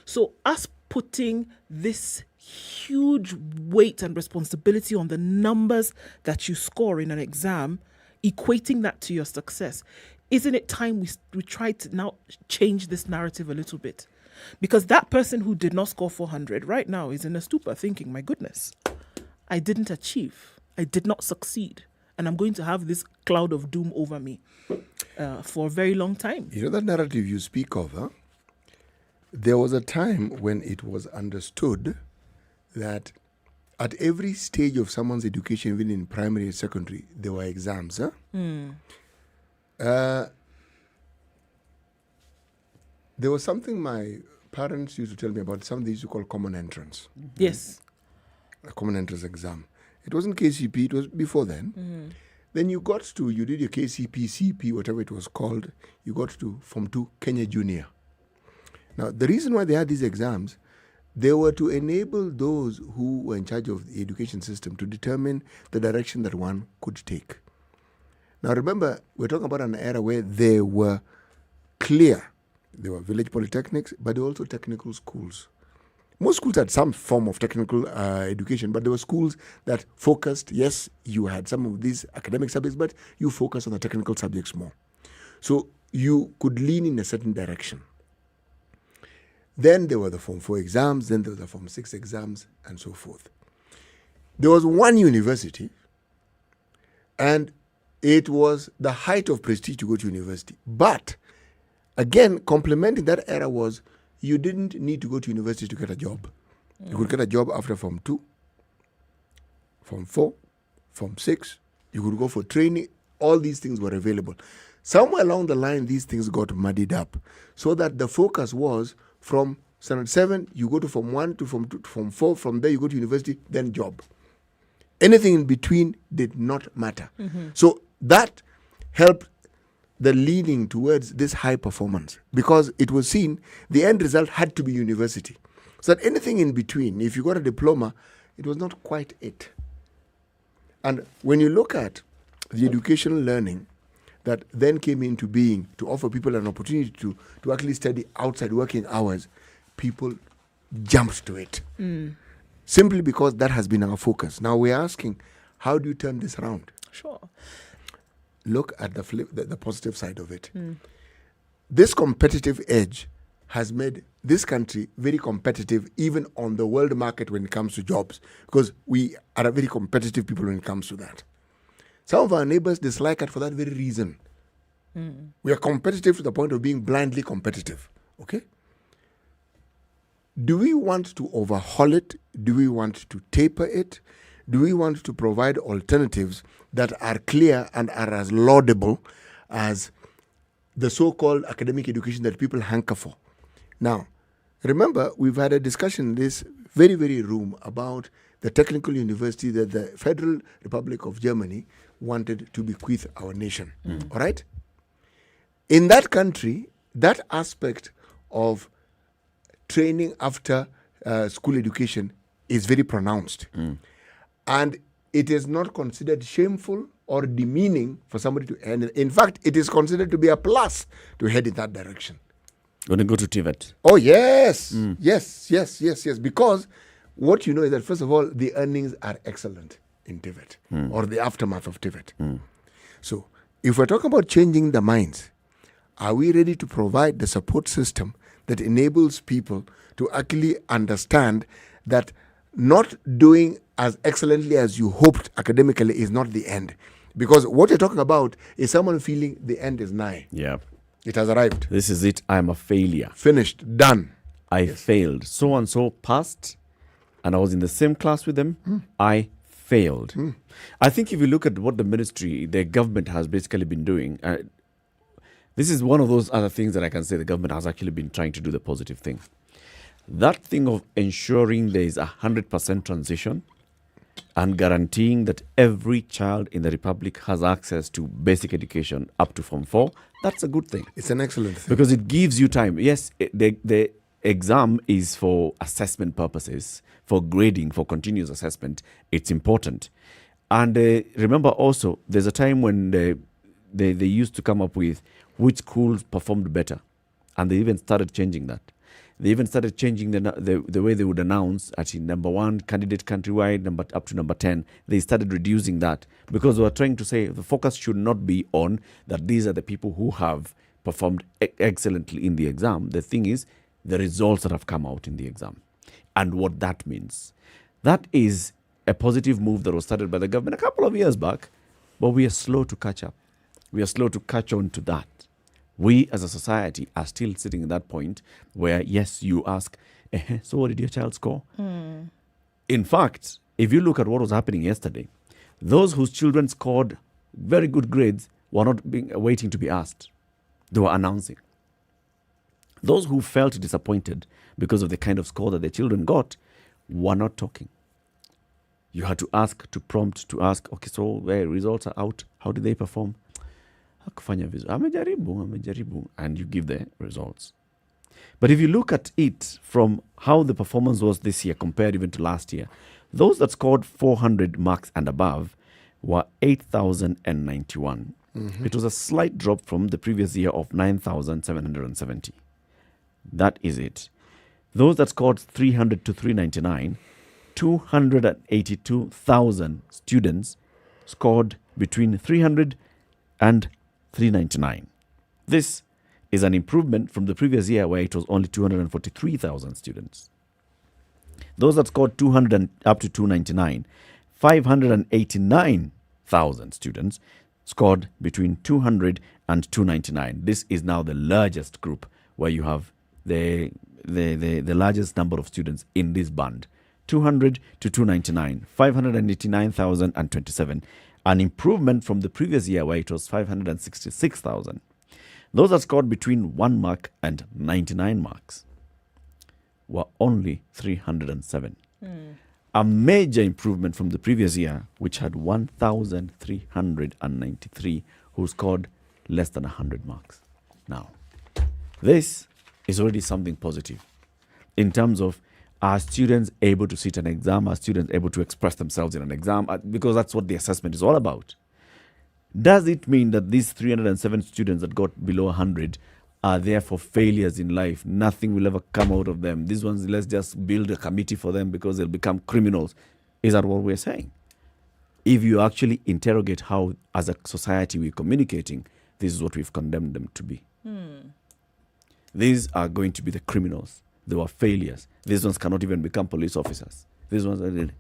So us putting this huge weight and responsibility on the numbers that you score in an exam, equating that to your success, isn't it time we try to now change this narrative a little bit? Because that person who did not score 400 right now is in a stupor thinking, my goodness, I didn't achieve, I did not succeed, and I'm going to have this cloud of doom over me for a very long time. You know that narrative you speak of, huh? There was a time when it was understood that at every stage of someone's education, even in primary and secondary, there were exams. Huh? There was something my parents used to tell me about, something they used to call common entrance. Yes. A common entrance exam. It wasn't KCP, it was before then. Then you did your KCP, CP, whatever it was called, you got to Form 2 Kenya Junior. Now, the reason why they had these exams, they were to enable those who were in charge of the education system to determine the direction that one could take. Now, remember, we're talking about an era where they were clear. There were village polytechnics, but there were also technical schools. Most schools had some form of technical education, but there were schools that focused, yes, you had some of these academic subjects, but you focused on the technical subjects more. So you could lean in a certain direction. Then there were the Form 4 exams, then there were the Form 6 exams, and so forth. There was one university, and it was the height of prestige to go to university. But, again, complementing that era was you didn't need to go to university to get a job. You could get a job after Form 2, Form 4, Form 6. You could go for training. All these things were available. Somewhere along the line, these things got muddied up so that the focus was from Standard 7, you go to Form 1 to Form 2 to Form 4. From there, you go to university, then job. Anything in between did not matter. So that helped the leaning towards this high performance because it was seen the end result had to be university. So that anything in between, if you got a diploma, it was not quite it. And when you look at the educational learning that then came into being to offer people an opportunity to actually study outside working hours, people jumped to it. Simply because that has been our focus. Now we're asking, how do you turn this around? Sure. Look at the positive side of it. This competitive edge has made this country very competitive even on the world market when it comes to jobs, because we are a very competitive people when it comes to that. Some of our neighbors dislike it for that very reason. We are competitive to the point of being blindly competitive. Okay? Do we want to overhaul it? Do we want to taper it? Do we want to provide alternatives that are clear and are as laudable as the so-called academic education that people hanker for? Now, remember, we've had a discussion in this very, very room about the technical university that the Federal Republic of Germany wanted to bequeath our nation. All right? In that country, that aspect of training after school education is very pronounced. And it is not considered shameful or demeaning for somebody to end. In fact, it is considered to be a plus to head in that direction. When you go to TVET. Oh, yes. Yes. Because what you know is that, first of all, the earnings are excellent in TVET or the aftermath of TVET. So if we're talking about changing the minds, are we ready to provide the support system that enables people to actually understand that not doing as excellently as you hoped academically is not the end? Because what you're talking about is someone feeling the end is nigh. Yeah. It has arrived. This is it. I'm a failure. Finished. Done. I failed. So and so passed, and I was in the same class with them. I failed. I think if you look at what the government has basically been doing, this is one of those other things that I can say the government has actually been trying to do the positive thing. That thing of ensuring there is 100% transition and guaranteeing that every child in the Republic has access to basic education up to Form 4, that's a good thing. It's an excellent thing. Because it gives you time. Yes, the exam is for assessment purposes, for grading, for continuous assessment. It's important. And remember also, there's a time when they used to come up with which schools performed better. And they even started changing that. They even started changing the way they would announce at number 1 candidate countrywide, up to number 10. They started reducing that because they were trying to say the focus should not be on that these are the people who have performed excellently in the exam. The thing is the results that have come out in the exam and what that means. That is a positive move that was started by the government a couple of years back, but we are slow to catch up. We are slow to catch on to that. We as a society are still sitting at that point where, yes, you ask, so what did your child score? In fact, if you look at what was happening yesterday, those whose children scored very good grades were not waiting to be asked. They were announcing. Those who felt disappointed because of the kind of score that their children got were not talking. You had to prompt to ask, okay, so where results are out, how did they perform? Amejaribu, and you give the results. But if you look at it from how the performance was this year compared even to last year, those that scored 400 marks and above were 8,091. It was a slight drop from the previous year of 9,770. That is it. Those that scored 300 to 399, 282,000 students scored between 300 and 399. This is an improvement from the previous year where it was only 243,000 students. Those that scored 200 up to 299, 589,000 students scored between 200 and 299. This is now the largest group where you have the largest number of students in this band. 200 to 299, 589,027. An improvement from the previous year where it was 566,000. Those that scored between 1 mark and 99 marks were only 307. A major improvement from the previous year, which had 1,393 who scored less than 100 marks. Now, this is already something positive in terms of are students able to sit an exam? Are students able to express themselves in an exam? Because that's what the assessment is all about. Does it mean that these 307 students that got below 100 are therefore failures in life? Nothing will ever come out of them. These ones, let's just build a committee for them because they'll become criminals. Is that what we're saying? If you actually interrogate how, as a society, we're communicating, this is what we've condemned them to be. These are going to be the criminals. They were failures. These ones cannot even become police officers. These ones are really.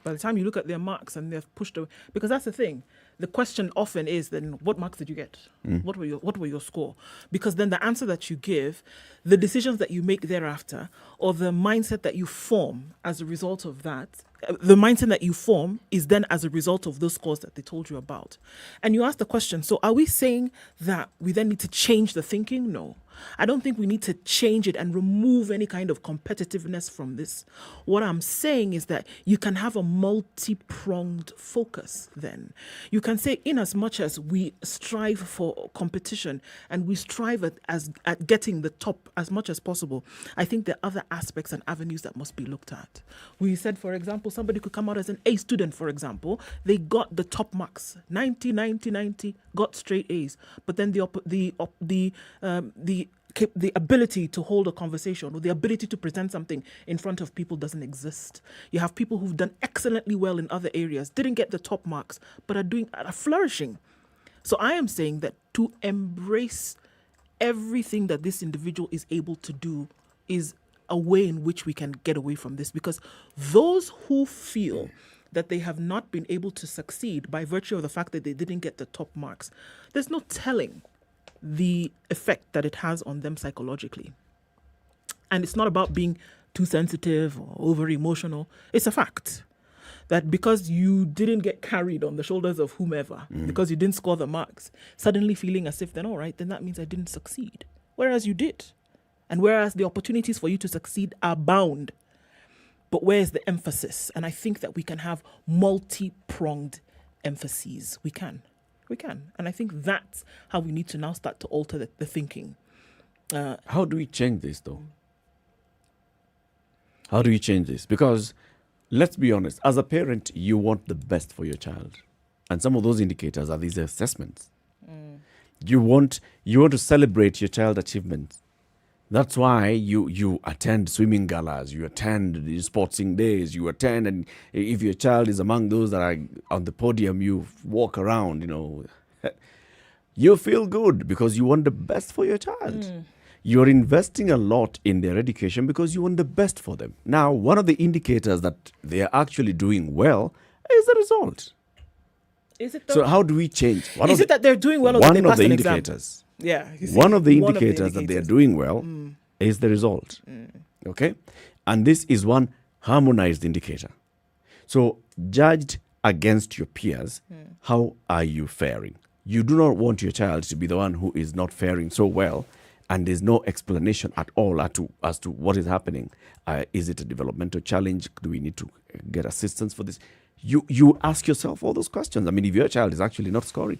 By the time you look at their marks and they've pushed away, because that's the thing. The question often is then, what marks did you get? What were your score? Because then the answer that you give, the decisions that you make thereafter, or the mindset that you form as a result of that, the mindset that you form is then as a result of those scores that they told you about. And you ask the question, so are we saying that we then need to change the thinking? No. I don't think we need to change it and remove any kind of competitiveness from this. What I'm saying is that you can have a multi-pronged focus then. You can say, in as much as we strive for competition and we strive at getting the top as much as possible, I think there are other aspects and avenues that must be looked at. We said, for example, somebody could come out as an A student, for example. They got the top marks, 90, 90, 90, got straight A's. But then the ability to hold a conversation or the ability to present something in front of people doesn't exist. You have people who've done excellently well in other areas, didn't get the top marks, but are flourishing. So I am saying that to embrace everything that this individual is able to do is a way in which we can get away from this, because those who feel that they have not been able to succeed by virtue of the fact that they didn't get the top marks, there's no telling the effect that it has on them psychologically. And it's not about being too sensitive or over emotional. It's a fact that because you didn't get carried on the shoulders of whomever, because you didn't score the marks, suddenly feeling as if then, all right, then that means I didn't succeed. Whereas you did. And whereas the opportunities for you to succeed abound. But where's the emphasis? And I think that we can have multi-pronged emphases. We can. And I think that's how we need to now start to alter the thinking. How do we change this, though? How do we change this? Because let's be honest, as a parent, you want the best for your child. And some of those indicators are these assessments. You want to celebrate your child's achievements. That's why you attend swimming galas, you attend the sporting days, you attend, and if your child is among those that are on the podium, you walk around, you feel good because you want the best for your child. You're investing a lot in their education because you want the best for them. Now, one of the indicators that they are actually doing well is the result. Is it so how do we change? Is it that they're doing well or that they passed an exam? Yeah. One of the indicators that they are doing well is the result. Okay? And this is one harmonized indicator. So, judged against your peers, how are you faring? You do not want your child to be the one who is not faring so well, and there's no explanation at all as to what is happening. Is it a developmental challenge? Do we need to get assistance for this? You ask yourself all those questions. I mean, if your child is actually not scoring,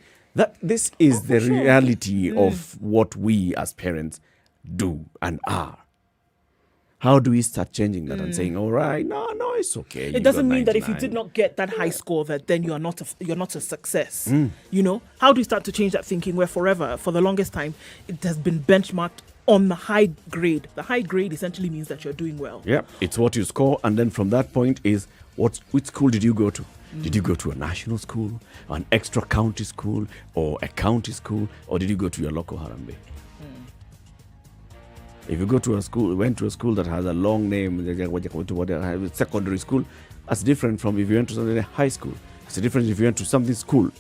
this is the reality of what we as parents do and are. How do we start changing that and saying, all right, no, it's okay. It doesn't mean that if you did not get that high score, that then you're not a success. How do you start to change that thinking where forever, for the longest time, it has been benchmarked on the high grade. The high grade essentially means that you're doing well. Yeah, it's what you score, and then from that point is which school did you go to? Did you go to a national school, an extra county school, or a county school, or did you go to your local Harambe? If you go to a school, went to a school that has a long name, secondary school, that's different from if you went to something high school. It's different if you went to something school.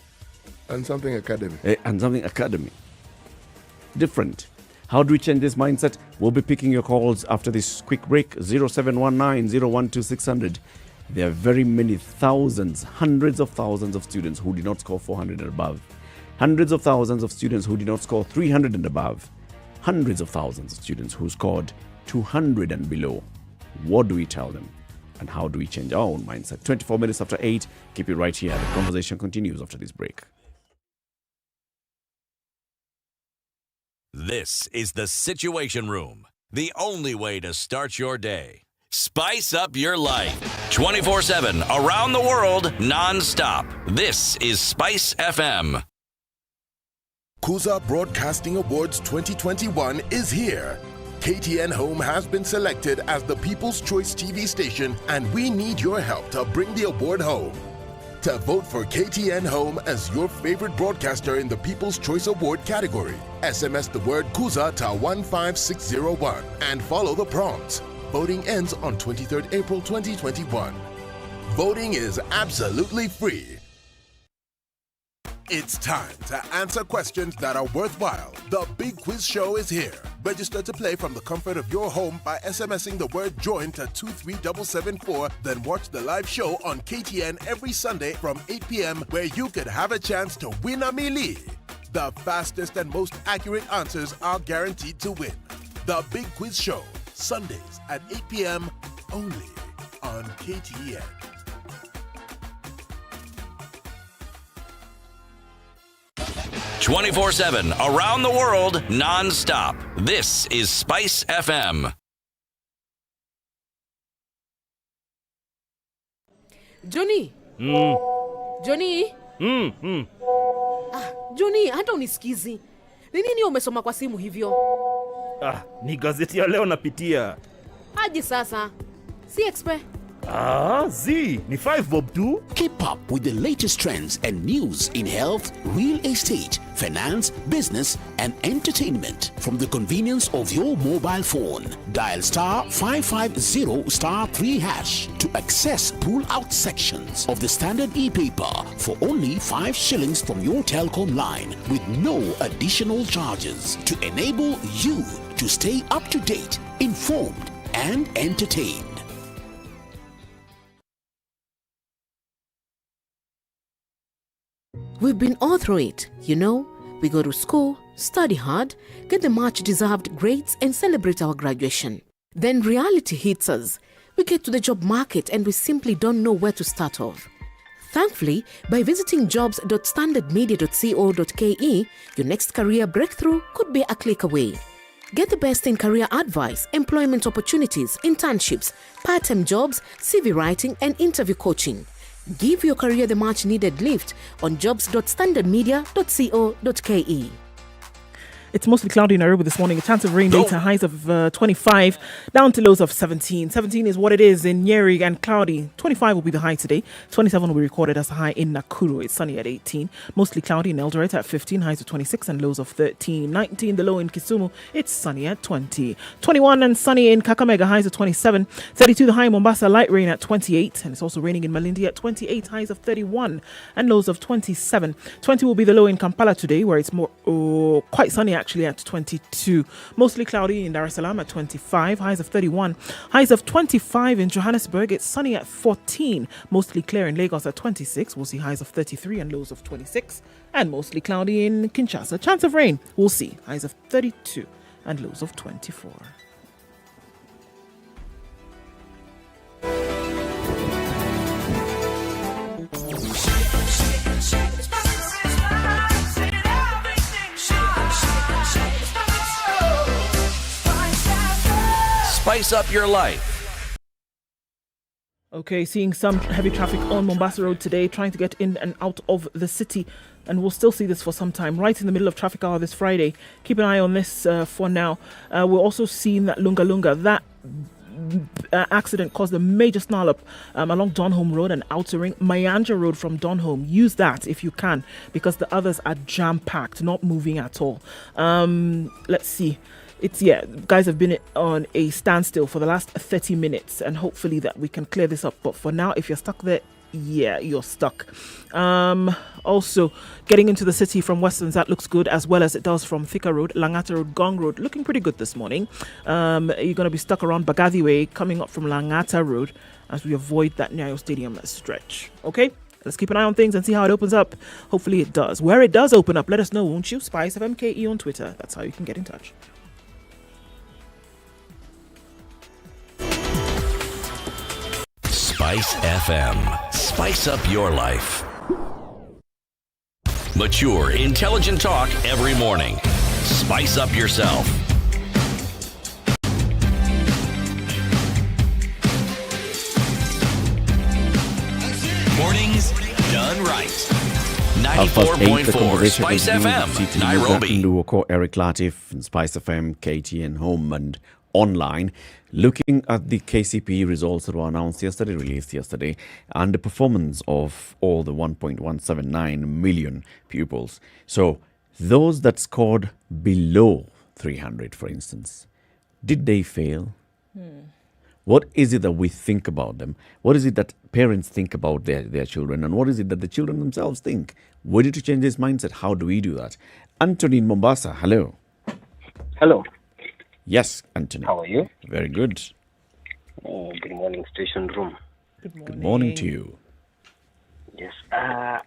And something academy. Different. How do we change this mindset? We'll be picking your calls after this quick break. 0719-012-600. There are very many thousands, hundreds of thousands of students who did not score 400 and above. Hundreds of thousands of students who did not score 300 and above. Hundreds of thousands of students who scored 200 and below. What do we tell them? And how do we change our own mindset? 24 minutes after 8. Keep it right here. The conversation continues after this break. This is the Situation Room, the only way to start your day. Spice up your life. 24/7, around the world, non-stop. This is SpiceFM. Kuza Broadcasting Awards 2021 is here. KTN Home has been selected as the People's Choice TV station, and we need your help to bring the award home. To vote for KTN Home as your favorite broadcaster in the People's Choice Award category, SMS the word Kuza to 15601 and follow the prompts. Voting ends on 23rd April 2021. Voting is absolutely free. It's time to answer questions that are worthwhile. The Big Quiz Show is here. Register to play from the comfort of your home by SMSing the word join to 23774, then watch the live show on KTN every Sunday from 8 p.m. where you could have a chance to win a melee. The fastest and most accurate answers are guaranteed to win. The Big Quiz Show, Sundays at 8 p.m. only on KTN. "24/7 around the world, non-stop. This is Spice FM. Johnny. Johnny. Johnny, hata unisikizi. Ni nini umesoma kwa simu hivyo? Ni gazeti ya leo napitia. Aje sasa. Si expert. Ni 5 bob too. Keep up with the latest trends and news in health, real estate, finance, business, and entertainment from the convenience of your mobile phone. Dial star 550 star 3 hash to access pull-out sections of the standard e-paper for only 5 shillings from your telecom line with no additional charges to enable you to stay up to date, informed, and entertained. We've been all through it, you know. We go to school, study hard, get the much-deserved grades, and celebrate our graduation. Then reality hits us. We get to the job market and we simply don't know where to start off. Thankfully, by visiting jobs.standardmedia.co.ke, your next career breakthrough could be a click away. Get the best in career advice, employment opportunities, internships, part-time jobs, CV writing, and interview coaching. Give your career the much needed lift on jobs.standardmedia.co.ke. It's mostly cloudy in Nairobi this morning. A chance of rain later. Highs of 25 down to lows of 17. 17 is what it is in Nyeri and cloudy. 25 will be the high today. 27 will be recorded as a high in Nakuru. It's sunny at 18. Mostly cloudy in Eldoret at 15. Highs of 26 and lows of 13. 19 the low in Kisumu. It's sunny at 20. 21 and sunny in Kakamega. Highs of 27. 32 the high in Mombasa. Light rain at 28. And it's also raining in Malindi at 28. Highs of 31 and lows of 27. 20 will be the low in Kampala today, where it's more quite sunny actually at 22. Mostly cloudy in Dar es Salaam at 25. Highs of 31. Highs of 25 in Johannesburg. It's sunny at 14. Mostly clear in Lagos at 26. We'll see highs of 33 and lows of 26. And mostly cloudy in Kinshasa. Chance of rain. We'll see highs of 32 and lows of 24. Spice up your life. Okay, seeing some heavy traffic on Mombasa Road today, trying to get in and out of the city. And we'll still see this for some time, right in the middle of traffic hour this Friday. Keep an eye on this for now. We're also seeing that Lunga, that accident caused a major snarl up along Donholm Road and Outer Ring. Mayanja Road from Donholm. Use that if you can, because the others are jam-packed, not moving at all. Let's see. Guys have been on a standstill for the last 30 minutes, and hopefully that we can clear this up. But for now, if you're stuck there, you're stuck. Also, getting into the city from Westlands, that looks good, as well as it does from Thika Road, Langata Road, Gong Road, looking pretty good this morning. You're going to be stuck around Bagathi Way, coming up from Langata Road, as we avoid that Nyayo Stadium stretch. Okay? Let's keep an eye on things and see how it opens up. Hopefully it does. Where it does open up, let us know, won't you? SpiceFM on Twitter. That's how you can get in touch. Spice FM. Spice up your life. Mature, intelligent talk every morning. Spice up yourself. Mornings done right. 94.4 Spice FM, Nairobi. Eric Latif and Spice FM, KTN Home and online, looking at the KCPE results that were announced yesterday, released yesterday, and the performance of all the 1.179 million pupils. So those that scored below 300, for instance, did they fail? What is it that we think about them? What is it that parents think about their children? And what is it that the children themselves think? We need to change this mindset. How do we do that? Anthony in Mombasa, hello. Hello. Yes, Anthony. How are you? Very good. Oh, good morning, station room. Good morning to you. Yes. I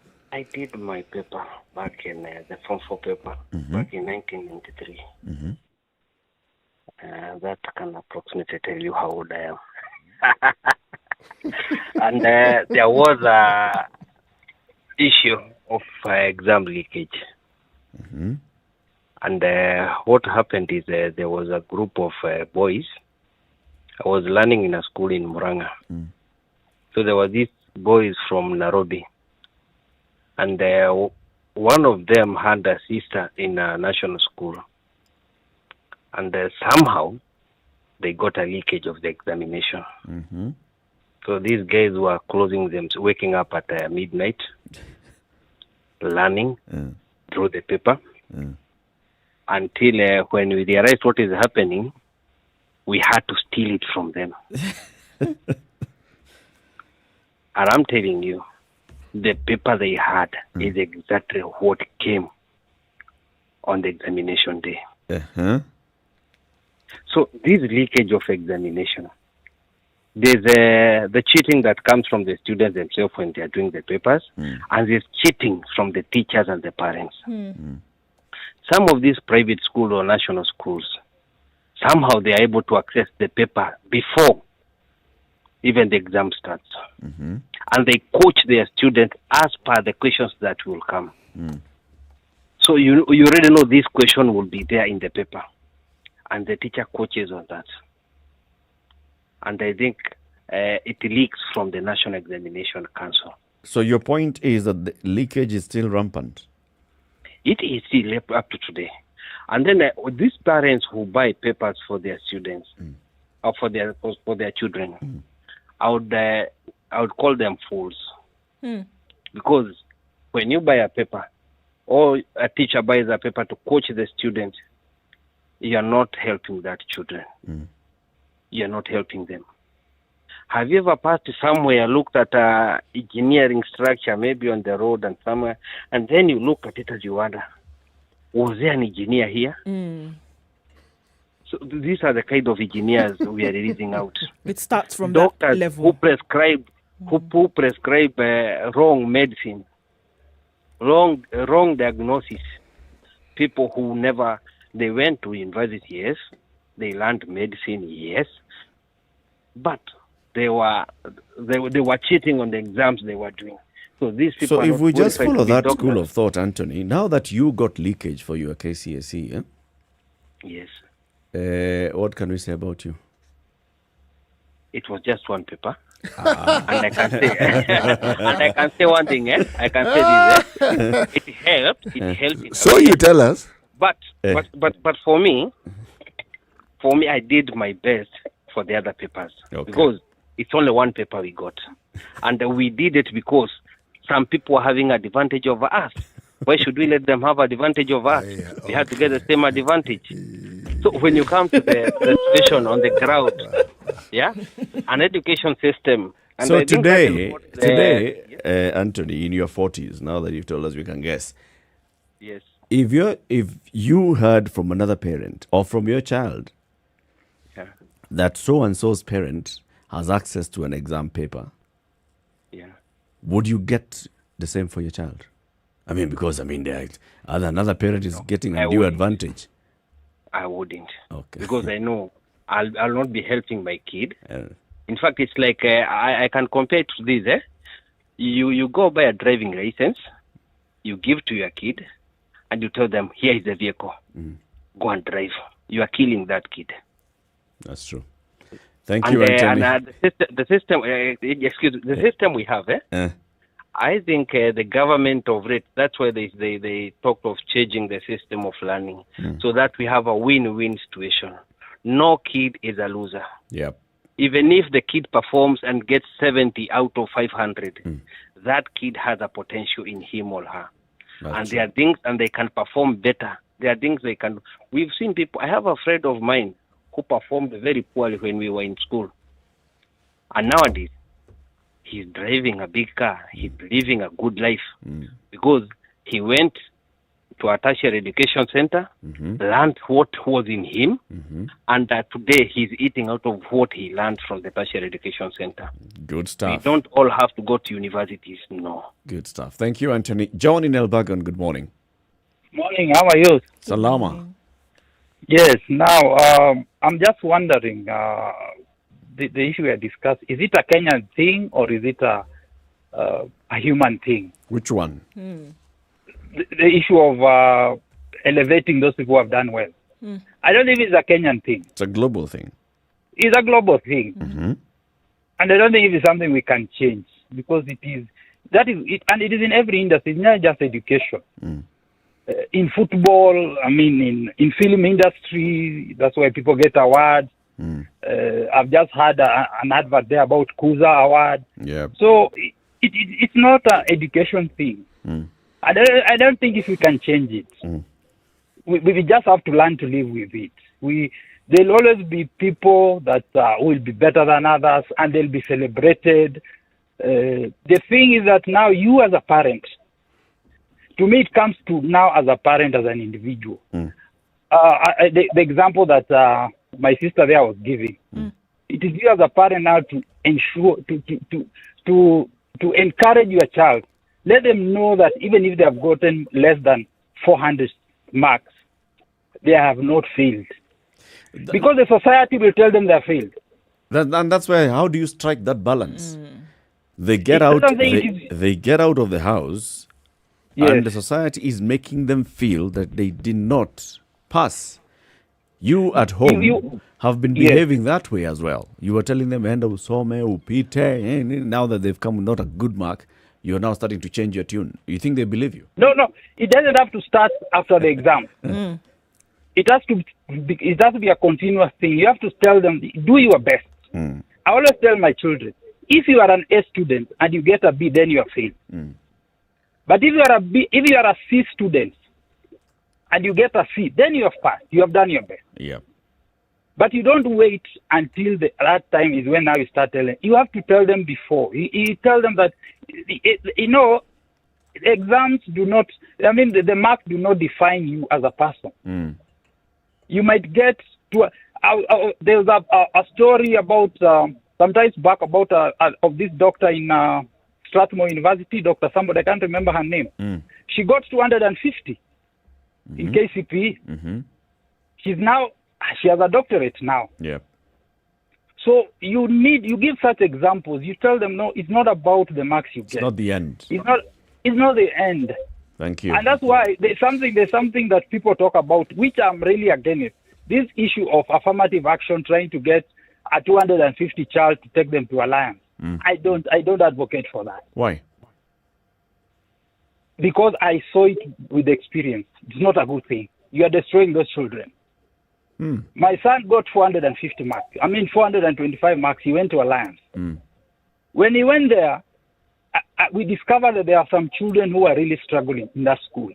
did my paper back in the Form 4 paper back in 1993. That can approximately tell you how old I am. And there was a issue of exam leakage. And what happened is there was a group of boys. I was learning in a school in Muranga. So there were these boys from Nairobi. And one of them had a sister in a national school. And somehow they got a leakage of the examination. So these guys were closing them, waking up at midnight, learning through the paper, until when we realized what is happening, we had to steal it from them. And I'm telling you, the paper they had is exactly what came on the examination day. So this leakage of examination, there's the cheating that comes from the students themselves when they are doing the papers, and there's cheating from the teachers and the parents. Some of these private schools or national schools, somehow they are able to access the paper before even the exam starts. And they coach their students as per the questions that will come. So you already know this question will be there in the paper. And the teacher coaches on that. And I think it leaks from the National Examination Council. So your point is that the leakage is still rampant? It is still up to today. And then these parents who buy papers for their students, or for their children, I would call them fools. Because when you buy a paper, or a teacher buys a paper to coach the student, you are not helping that children. You are not helping them. Have you ever passed somewhere, looked at a engineering structure, maybe on the road and somewhere, and then you look at it as you wonder, was there an engineer here? So these are the kind of engineers we are releasing out. It starts from Doctors that level. who prescribe wrong medicine, wrong diagnosis. People who never, they went to university, yes, they learned medicine, yes, but they were cheating on the exams they were doing. So these people. So if we just follow that school of thought, Anthony, now that you got leakage for your KCSE, yes, what can we say about you? It was just one paper. And I can say, and I can say one thing. I can say this. It helped. It helped. So you tell us. But for me, I did my best for the other papers because it's only one paper we got, and we did it because some people are having advantage over us. Why should we let them have advantage over us? We have to get the same advantage. So when you come to the situation on the ground, an education system. And so today, Anthony, in your 40s, now that you've told us we can guess. Yes. If you heard from another parent or from your child that so and so's parent has access to an exam paper, would you get the same for your child? I mean, because another parent is getting a due advantage. I wouldn't. Okay. Because I know I'll not be helping my kid. In fact, it's like I can compare it to this. You go buy a driving license, you give to your kid, and you tell them, here is the vehicle. Go and drive. You are killing that kid. That's true. Thank you, Anthony. And the system we have, I think the government of it, that's why they talk of changing the system of learning so that we have a win-win situation. No kid is a loser. Yep. Even if the kid performs and gets 70 out of 500, that kid has a potential in him or her. That's there are things, and they can perform better. There are things they can. We've seen people. I have a friend of mine who performed very poorly when we were in school. And nowadays, he's driving a big car. He's living a good life because he went to a tertiary education center, learned what was in him, and today he's eating out of what he learned from the tertiary education center. Good We stuff. don't all have to go to universities, no. Good stuff. Thank you, Anthony. John in Elbagon, good morning. Morning, how are you? Salama. Yes, now I'm just wondering, the issue we are discussing, is it a Kenyan thing or is it a human thing? Which one? The issue of elevating those people who have done well. I don't think it's a Kenyan thing. It's a global thing. It's a global thing. And I don't think it is something we can change because it is, and it is in every industry, it's not just education. In football, I mean, in film industry, that's why people get awards. I've just had an advert there about Kuza Award. Yeah. So it's not an education thing. I don't think if we can change it. We just have to learn to live with it. There'll always be people that will be better than others and they'll be celebrated. The thing is that now you as a parent, to me it comes to now as a parent, as an individual. The example that my sister there was giving, it is you as a parent now to ensure, to encourage your child. Let them know that even if they have gotten less than 400 marks, they have not failed. Because the society will tell them they have failed. And that's why, how do you strike that balance? They get out. They get out of the house, and the society is making them feel that they did not pass. You at home have been behaving that way as well. You were telling them, "Enda usome, upite." And now that they've come with not a good mark, you're now starting to change your tune. You think they believe you? No, it doesn't have to start after the exam. It has to be a continuous thing. You have to tell them, do your best. I always tell my children, if you are an A student and you get a B, then you are failed. But if you are a C student and you get a C, then you have passed. You have done your best. Yeah. But you don't wait until that time is when now you start telling. You have to tell them before. You tell them that, exams do not, the marks do not define you as a person. You might get to, there's a story about, sometimes back about, of this doctor in Strathmore University, Dr. somebody, I can't remember her name. She got 250 in KCPE. She has a doctorate now. Yeah. So you give such examples. You tell them, no, it's not about the marks you get. It's not the end. It's not the end. Thank you. And that's why there's something that people talk about, which I'm really against. This issue of affirmative action, trying to get a 250 child to take them to alliance. I don't advocate for that. Why? Because I saw it with experience. It's not a good thing. You are destroying those children. My son got 450 marks. 425 marks. He went to Alliance. When he went there, we discovered that there are some children who are really struggling in that school.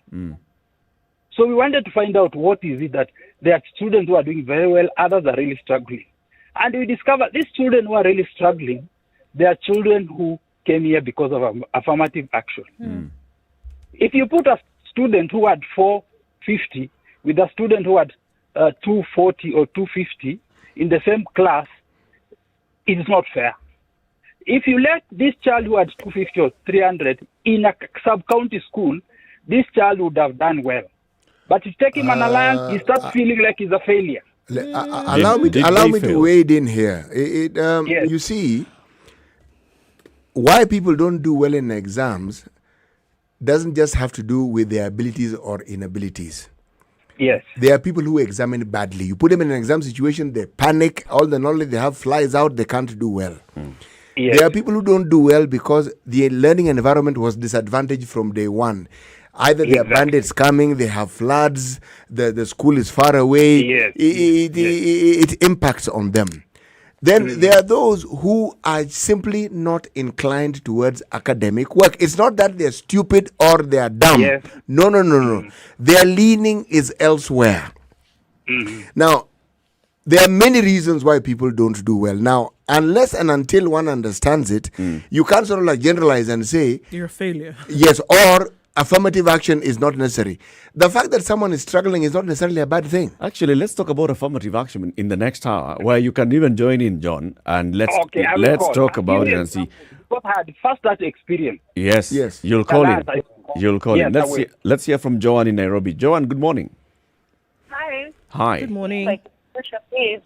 So we wanted to find out what is it that there are students who are doing very well, others are really struggling. And we discovered these children who are really struggling, they are children who came here because of affirmative action. If you put a student who had 450 with a student who had 240 or 250 in the same class, it is not fair. If you let this child who had 250 or 300 in a sub-county school, this child would have done well. But you take him an alliance, he starts feeling like he's a failure. Allow me to wade in here. You see, why people don't do well in exams doesn't just have to do with their abilities or inabilities. Yes. There are people who examine badly. You put them in an exam situation, they panic, all the knowledge they have flies out, they can't do well. Yes. There are people who don't do well because the learning environment was disadvantaged from day one. Either there are bandits coming, they have floods, the school is far away. It impacts on them. Then there are those who are simply not inclined towards academic work. It's not that they're stupid or they're dumb. No. Their leaning is elsewhere. Now, there are many reasons why people don't do well. Now, unless and until one understands it, you can't sort of like generalize and say, You're a failure. yes, or affirmative action is not necessary. The fact that someone is struggling is not necessarily a bad thing. Actually, let's talk about affirmative action in the next hour, where you can even join in, John, and let's talk about it and see. Because I had first that experience. Yes. You'll call in. You'll call in. Yes, Let's hear from Joanne in Nairobi. Joanne, good morning. Hi. Hi. Good morning. My contribution is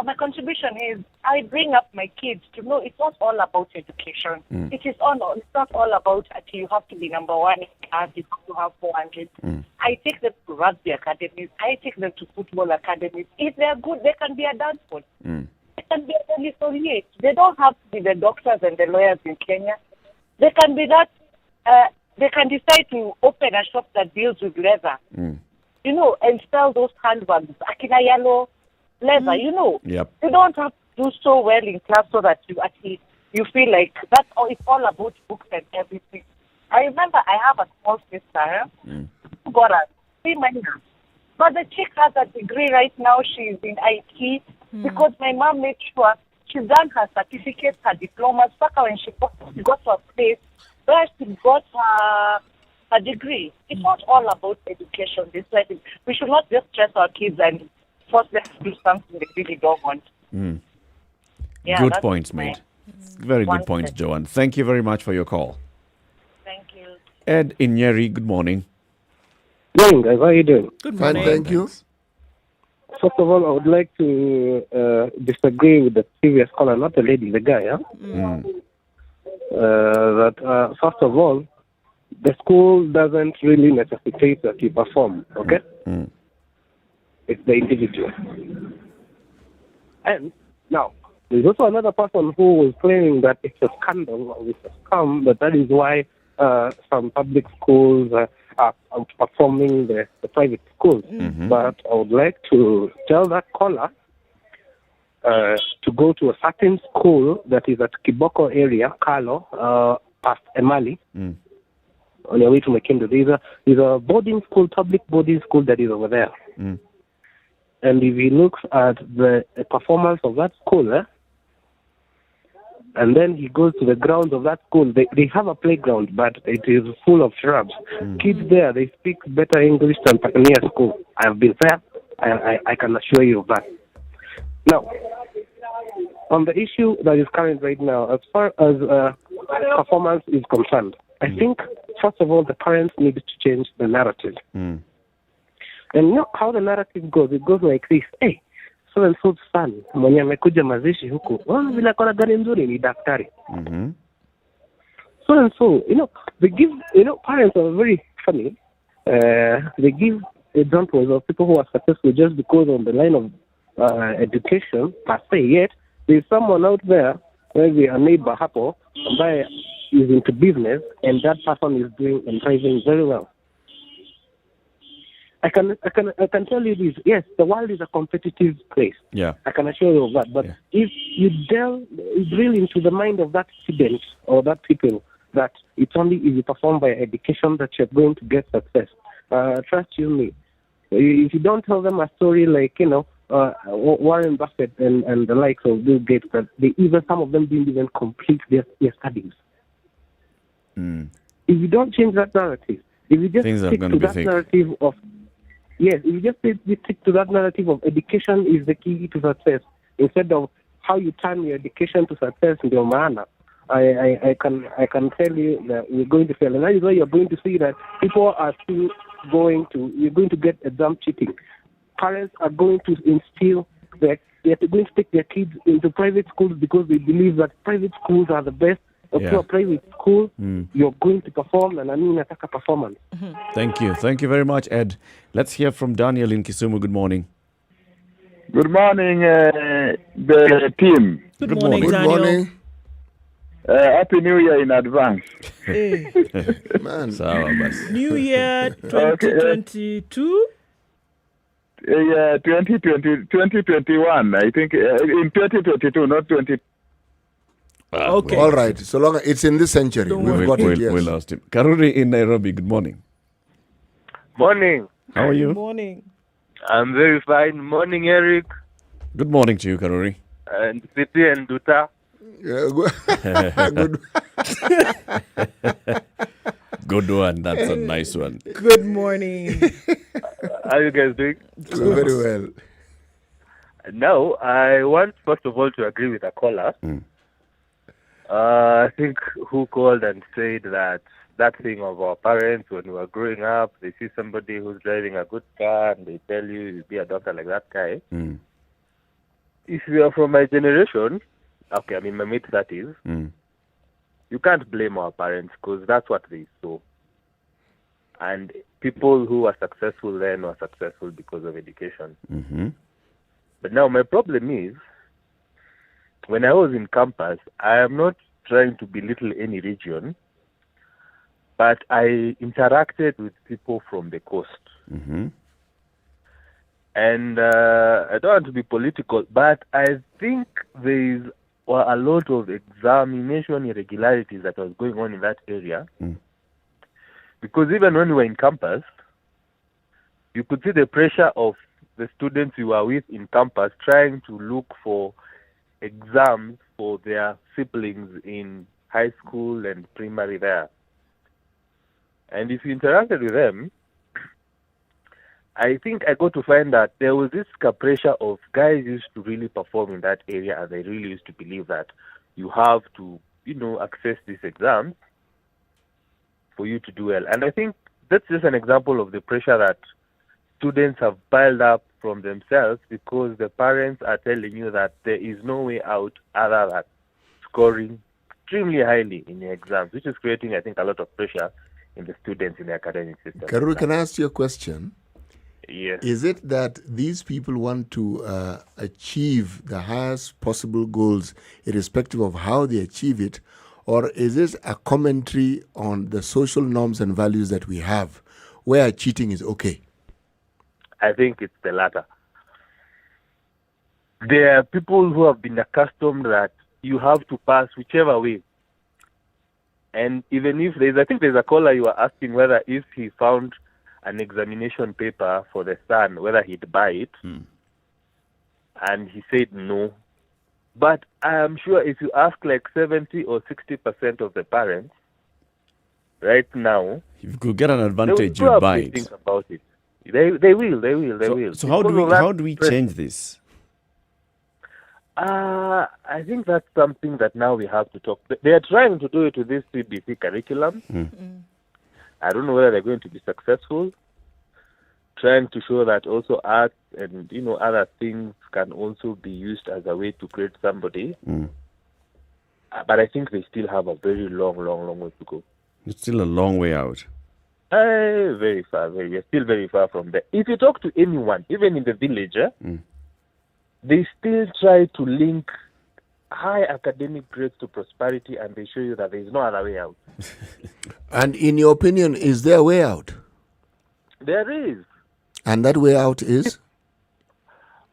my contribution is I bring up my kids to know it's not all about education. It's not all about you have to be number one in class, you have to have 400. I take them to rugby academies. I take them to football academies. If they're good, they can be a dance coach. They can be a police. They don't have to be the doctors and the lawyers in Kenya. They can be that. They can decide to open a shop that deals with leather. And sell those handbags, akina yellow leather, Yep. You don't have to do so well in class so that you feel like that's all. It's all about books and everything. I remember I have a small sister who got a C minor, but the chick has a degree right now. She's in IT because my mom made sure she's done her certificates, her diplomas. When she got to a place where she got a degree. It's not all about education. We should not just stress our kids and force them to do something they really don't want. Yeah, good that's points made. Very good points, Joanne. Thank you very much for your call. Thank you. Ed in Nyeri, good morning. Morning, guys. How are you doing? Good morning. Fine, thank you. First of all, I would like to disagree with the previous caller, not the lady, the guy. First of all, the school doesn't really necessitate that you perform, okay? It's the individual. And now, there's also another person who was claiming that it's a scandal or it's a scam, but that is why some public schools are outperforming the private schools. But I would like to tell that caller to go to a certain school that is at Kiboko area, Kalo, past Emali. On your way to Makendo, there's a boarding school, public boarding school that is over there. And if he looks at the performance of that school, and then he goes to the grounds of that school, they have a playground, but it is full of shrubs. Kids there, they speak better English than Pioneer School. I have been there. I can assure you of that. Now, on the issue that is current right now, as far as performance is concerned, I think, first of all, the parents need to change the narrative. And you know how the narrative goes? It goes like this. Hey, so and so son, mwenye amekuja mazishi huku, vile akona gari nzuri ni daktari. So and so, they give, parents are very funny. They give examples of people who are successful just because on the line of education per se. Yet, there's someone out there, maybe a neighbor hapo, ambaye is into business, and that person is doing and thriving very well. I can tell you this. Yes, the world is a competitive place. Yeah. I can assure you of that. But if you drill into the mind of that student or that people that it's only if you perform by education that you're going to get success, trust you me. If you don't tell them a story like Warren Buffett and the likes of Bill Gates, that even some of them didn't even complete their studies. If you don't change that narrative, if you just stick to that narrative of if you just stick to that narrative of education is the key to success, instead of how you turn your education to success in your manner, I can tell you that you're going to fail, and that is why you're going to see that people are still you're going to get exam cheating. Parents are going to instill that they're going to take their kids into private schools because they believe that private schools are the best. If you're a private school, you're going to perform, and I mean attack a performance. Thank you. Thank you very much, Ed. Let's hear from Daniel in Kisumu. Good morning. Good morning, the team. Good morning, Good Daniel. morning. Happy New Year in advance. Hey. Man. New Year 2022? Yeah, 2021. I think in 2022, not 20. Okay. All right. So long it's in this century. We've got it, yes. We lost him. Karuri in Nairobi. Good morning. Morning. How are you? Good morning. I'm very fine. Morning, Eric. Good morning to you, Karuri. And City and Duta. Good. Good one. That's a nice one. Good morning. How are you guys doing? Very well. Now, I want first of all to agree with a caller. I think who called and said that thing of our parents when we were growing up, they see somebody who's driving a good car and they tell you be a doctor like that guy. If you are from my generation, okay, I mean my mid-30s, you can't blame our parents because that's what they saw. And people who were successful then were successful because of education. But now my problem is, when I was in campus, I am not trying to belittle any region, but I interacted with people from the coast. And I don't want to be political, but I think there were a lot of examination irregularities that was going on in that area. Because even when we were in campus, you could see the pressure of the students you were with in campus trying to look for exams for their siblings in high school and primary there. And if you interacted with them, I think I got to find that there was this pressure of guys used to really perform in that area, and they really used to believe that you have to, access these exams for you to do well. And I think that's just an example of the pressure that students have piled up from themselves because the parents are telling you that there is no way out other than scoring extremely highly in the exams, which is creating, I think, a lot of pressure in the students in the academic system. Karuri, can I ask you a question? Yes. Is it that these people want to achieve the highest possible goals irrespective of how they achieve it, or is this a commentary on the social norms and values that we have where cheating is okay? I think it's the latter. There are people who have been accustomed that you have to pass whichever way. And even if I think there's a caller you were asking whether if he found an examination paper for the son, whether he'd buy it. And he said no. But I am sure if you ask like 70 or 60% of the parents right now, if you could get an advantage, you buy it. Think about it. They will. So how do we change this? I think that's something that now we have to talk. They are trying to do it with this CBC curriculum. I don't know whether they're going to be successful. Trying to show that also art and other things can also be used as a way to create somebody. But I think they still have a very long way to go. It's still a long way out. Very far. We're still very far from there. If you talk to anyone, even in the village, they still try to link high academic grades to prosperity, and they show you that there is no other way out. And in your opinion, is there a way out? There is. And that way out is?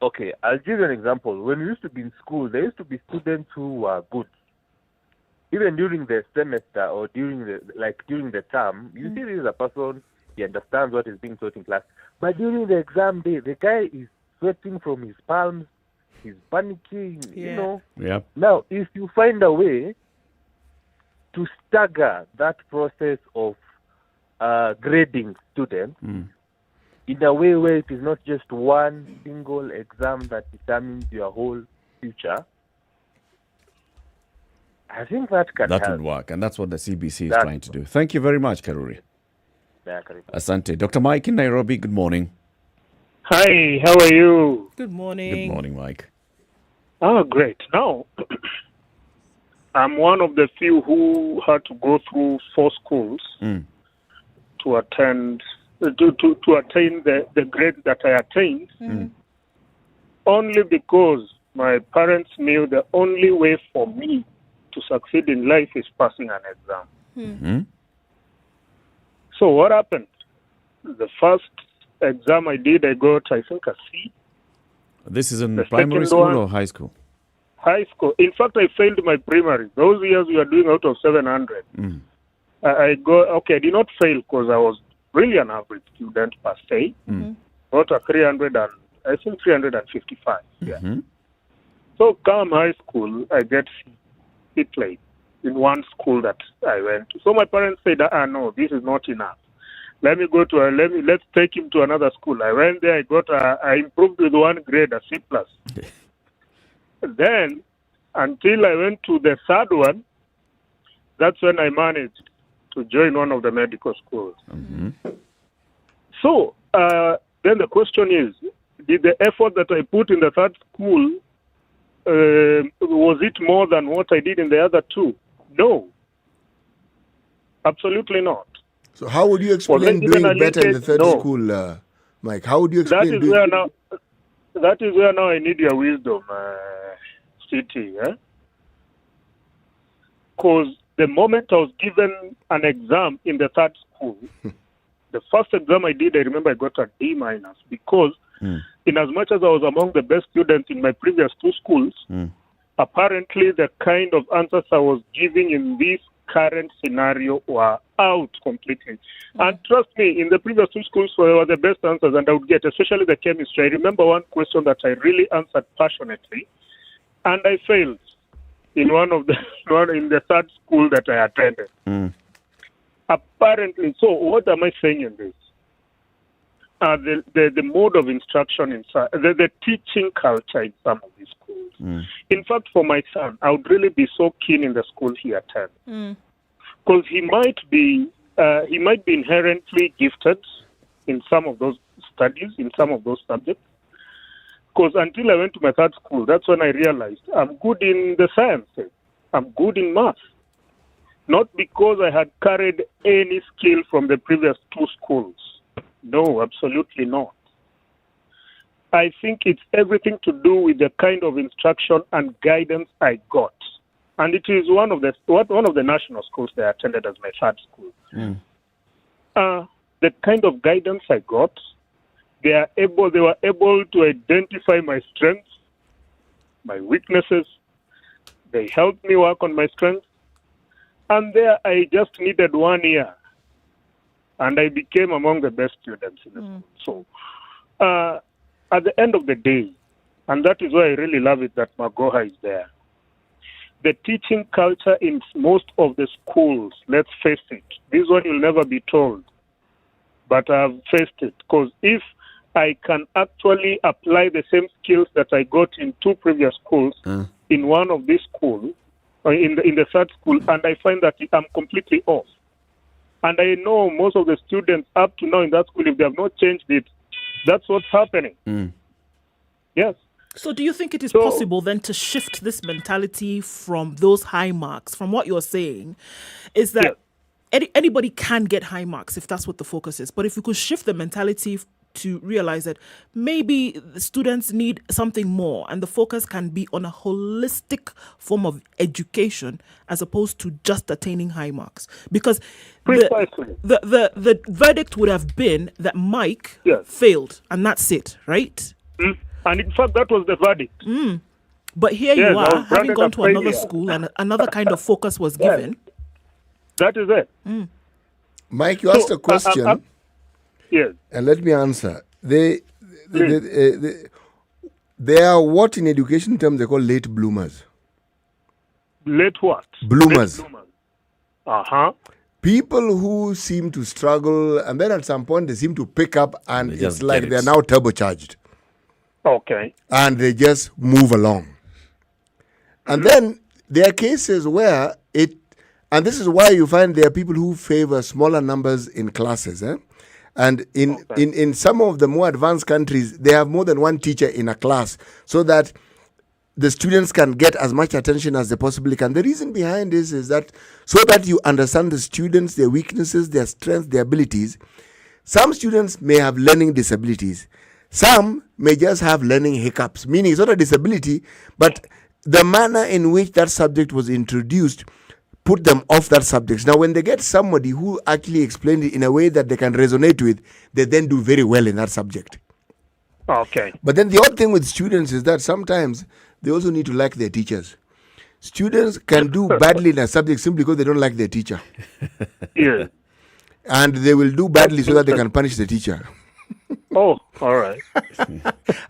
Okay, I'll give you an example. When we used to be in school, there used to be students who were good. Even during the semester or during the term, you see this is a person, he understands what is being taught in class. But during the exam day, the guy is sweating from his palms, he's panicking, Yep. Now, if you find a way to stagger that process of grading students in a way where it is not just one single exam that determines your whole future, I think that can help. That would work, and that's what the CBC is trying to do. Thank you very much, Karuri. Asante. Dr. Mike in Nairobi, good morning. Hi, how are you? Good morning. Good morning, Mike. Oh, great. Now, I'm one of the few who had to go through 4 schools to attend to attain the grade that I attained, only because my parents knew the only way for me to succeed in life is passing an exam. So what happened? The first exam I did, I got, I think, a C. This is in The primary second school one- or high school? High school. In fact, I failed my primary. Those years we were doing out of 700. I did not fail because I was really an average student per se. Got a 300 and I think 355. Yeah. Mm-hmm. So come high school, I get C plate in one school that I went to. So my parents said, no, this is not enough. Let's take him to another school. I went there, I improved with 1 grade, a C plus. Then, until I went to the third one, that's when I managed to join one of the medical schools. Mm-hmm. So, then the question is, did the effort that I put in the third school, was it more than what I did in the other two? No. Absolutely not. So how would you explain doing better in the third school, Mike? How would you explain that is where now I need your wisdom, City. Because the moment I was given an exam in the third school, the first exam I did, I remember I got a D minus because in as much as I was among the best students in my previous 2 schools, apparently the kind of answers I was giving in this current scenario were out completely. And trust me, in the previous 2 schools were the best answers, and I would get, especially the chemistry. I remember one question that I really answered passionately, and I failed in in the third school that I attended. Apparently, so what am I saying in this? The mode of instruction inside the teaching culture in some of these schools. In fact, for my son, I would really be so keen in the school he attends, because he might be inherently gifted in some of those studies, in some of those subjects. Because until I went to my third school, that's when I realized I'm good in the sciences, I'm good in math. Not because I had carried any skill from the previous 2 schools. No, absolutely not. I think it's everything to do with the kind of instruction and guidance I got. And it is one of the national schools that I attended as my third school. The kind of guidance I got, they were able to identify my strengths, my weaknesses. They helped me work on my strengths. And there I just needed 1 year. And I became among the best students in the school. So, at the end of the day, and that is why I really love it that Magoha is there, the teaching culture in most of the schools, let's face it, this one you'll never be told, but I've faced it. Because if I can actually apply the same skills that I got in 2 previous schools in one of these schools, or in the third school, and I find that I'm completely off. And I know most of the students up to now in that school, if they have not changed it, that's what's happening. Yes. So do you think it is possible then to shift this mentality from those high marks, from what you're saying, is that anybody can get high marks if that's what the focus is, but if we could shift the mentality to realize that maybe the students need something more and the focus can be on a holistic form of education as opposed to just attaining high marks, because the verdict would have been that Mike failed and that's it, right? And in fact that was the verdict. But here you are having gone to another school and another kind of focus was given. That is it. Mike, you asked a question. Yes. And let me answer. They are what in education terms they call late bloomers. Late what? Bloomers. People who seem to struggle and then at some point they seem to pick up and it's like they're now turbocharged. Okay. And they just move along. And then there are cases where and this is why you find there are people who favor smaller numbers in classes. And in some of the more advanced countries, they have more than one teacher in a class so that the students can get as much attention as they possibly can. The reason behind this is that so that you understand the students, their weaknesses, their strengths, their abilities. Some students may have learning disabilities. Some may just have learning hiccups, meaning it's not a disability, but the manner in which that subject was introduced put them off that subject. Now, when they get somebody who actually explained it in a way that they can resonate with, they then do very well in that subject. Okay. But then the odd thing with students is that sometimes they also need to like their teachers. Students can do badly in a subject simply because they don't like their teacher. Yeah. And they will do badly so that they can punish the teacher. Oh, all right.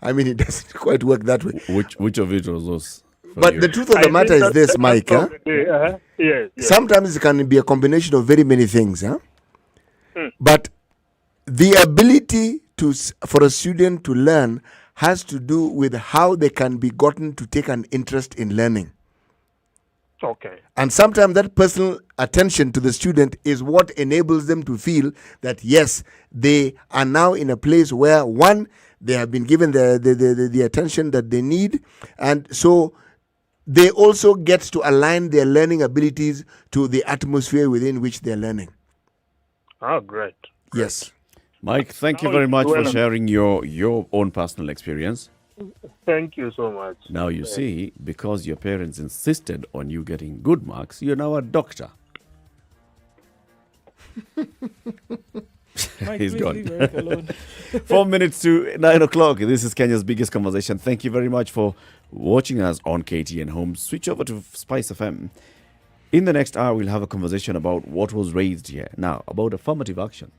I mean, it doesn't quite work that way. Which of it was those? But the truth of the matter is this, Mike. Huh? Yes. Sometimes it can be a combination of very many things. Huh? Hmm. But the ability for a student to learn has to do with how they can be gotten to take an interest in learning. Okay. And sometimes that personal attention to the student is what enables them to feel that, yes, they are now in a place where, one, they have been given the attention that they need. And so they also get to align their learning abilities to the atmosphere within which they're learning. Oh, great. Yes. Mike, thank you very much for sharing your own personal experience. Thank you so much. Now you see, because your parents insisted on you getting good marks, you're now a doctor. Mike, He's please gone. leave Eric alone. 4 minutes to 9 o'clock. This is Kenya's biggest conversation. Thank you very much for watching us on KTN Home. Switch over to SpiceFM. In the next hour, we'll have a conversation about what was raised here. Now, about affirmative action.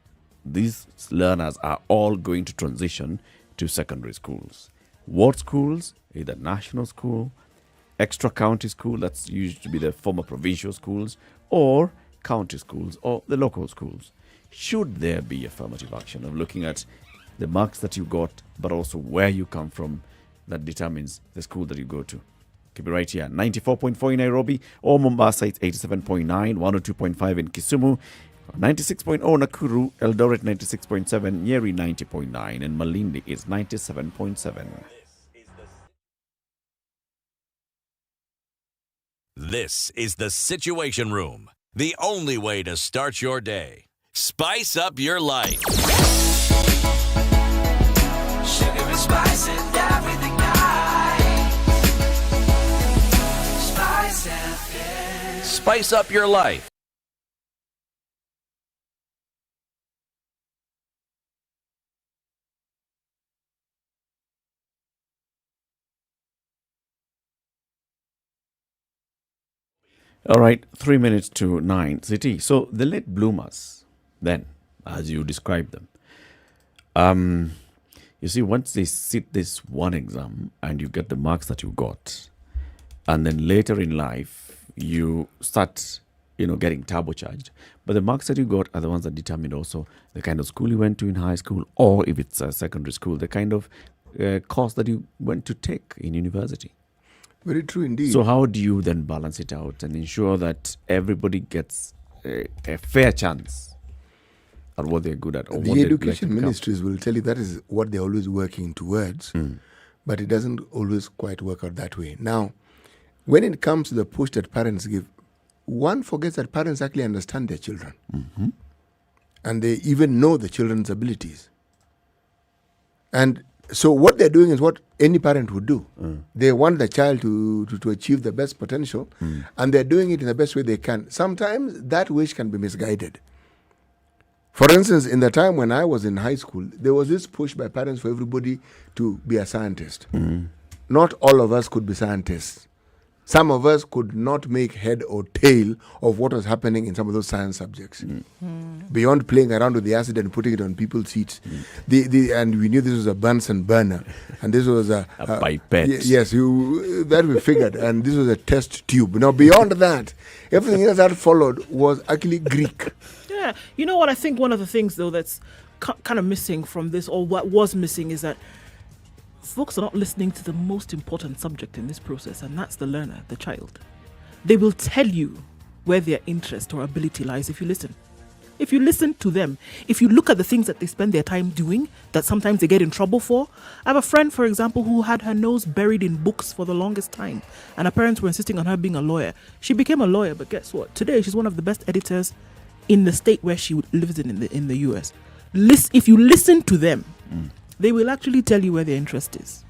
These learners are all going to transition to secondary schools. What schools? Either national school, extra county school, that's used to be the former provincial schools, or county schools, or the local schools. Should there be affirmative action of looking at the marks that you got, but also where you come from, that determines the school that you go to? Keep it right here. 94.4 in Nairobi, or Mombasa, it's 87.9, 102.5 in Kisumu, 96.0 Nakuru, Eldoret 96.7, Nyeri 90.9, and Malindi is 97.7. This is the Situation Room, the only way to start your day. Spice up your life. Sugar and spice and everything nice. SpiceFM. Spice up your life. All right, 3 minutes to 9, City. So the late bloomers, then, as you describe them, you see, once they sit this one exam and you get the marks that you got, and then later in life, you start, getting turbocharged. But the marks that you got are the ones that determine also the kind of school you went to in high school, or if it's a secondary school, the kind of course that you went to take in university. Very true indeed. So how do you then balance it out and ensure that everybody gets a fair chance at what they're good at? Or the what education ministries will tell you that is what they're always working towards, but it doesn't always quite work out that way. Now, when it comes to the push that parents give, one forgets that parents actually understand their children. Mm-hmm. And they even know the children's abilities. And so what they're doing is what any parent would do. They want the child to achieve the best potential, and they're doing it in the best way they can. Sometimes that wish can be misguided. For instance, in the time when I was in high school, there was this push by parents for everybody to be a scientist. Not all of us could be scientists. Some of us could not make head or tail of what was happening in some of those science subjects. Beyond playing around with the acid and putting it on people's seats. And we knew this was a Bunsen burner. And this was a pipette. Yes, that we figured. And this was a test tube. Now, beyond that, everything else that followed was actually Greek. Yeah. You know what? I think one of the things, though, that's kind of missing from this, or what was missing, is that folks are not listening to the most important subject in this process, and that's the learner, the child. They will tell you where their interest or ability lies if you listen. If you listen to them, if you look at the things that they spend their time doing, that sometimes they get in trouble for. I have a friend, for example, who had her nose buried in books for the longest time, and her parents were insisting on her being a lawyer. She became a lawyer, but guess what? Today, she's one of the best editors in the state where she lives in the US. If you listen to them, they will actually tell you where their interest is.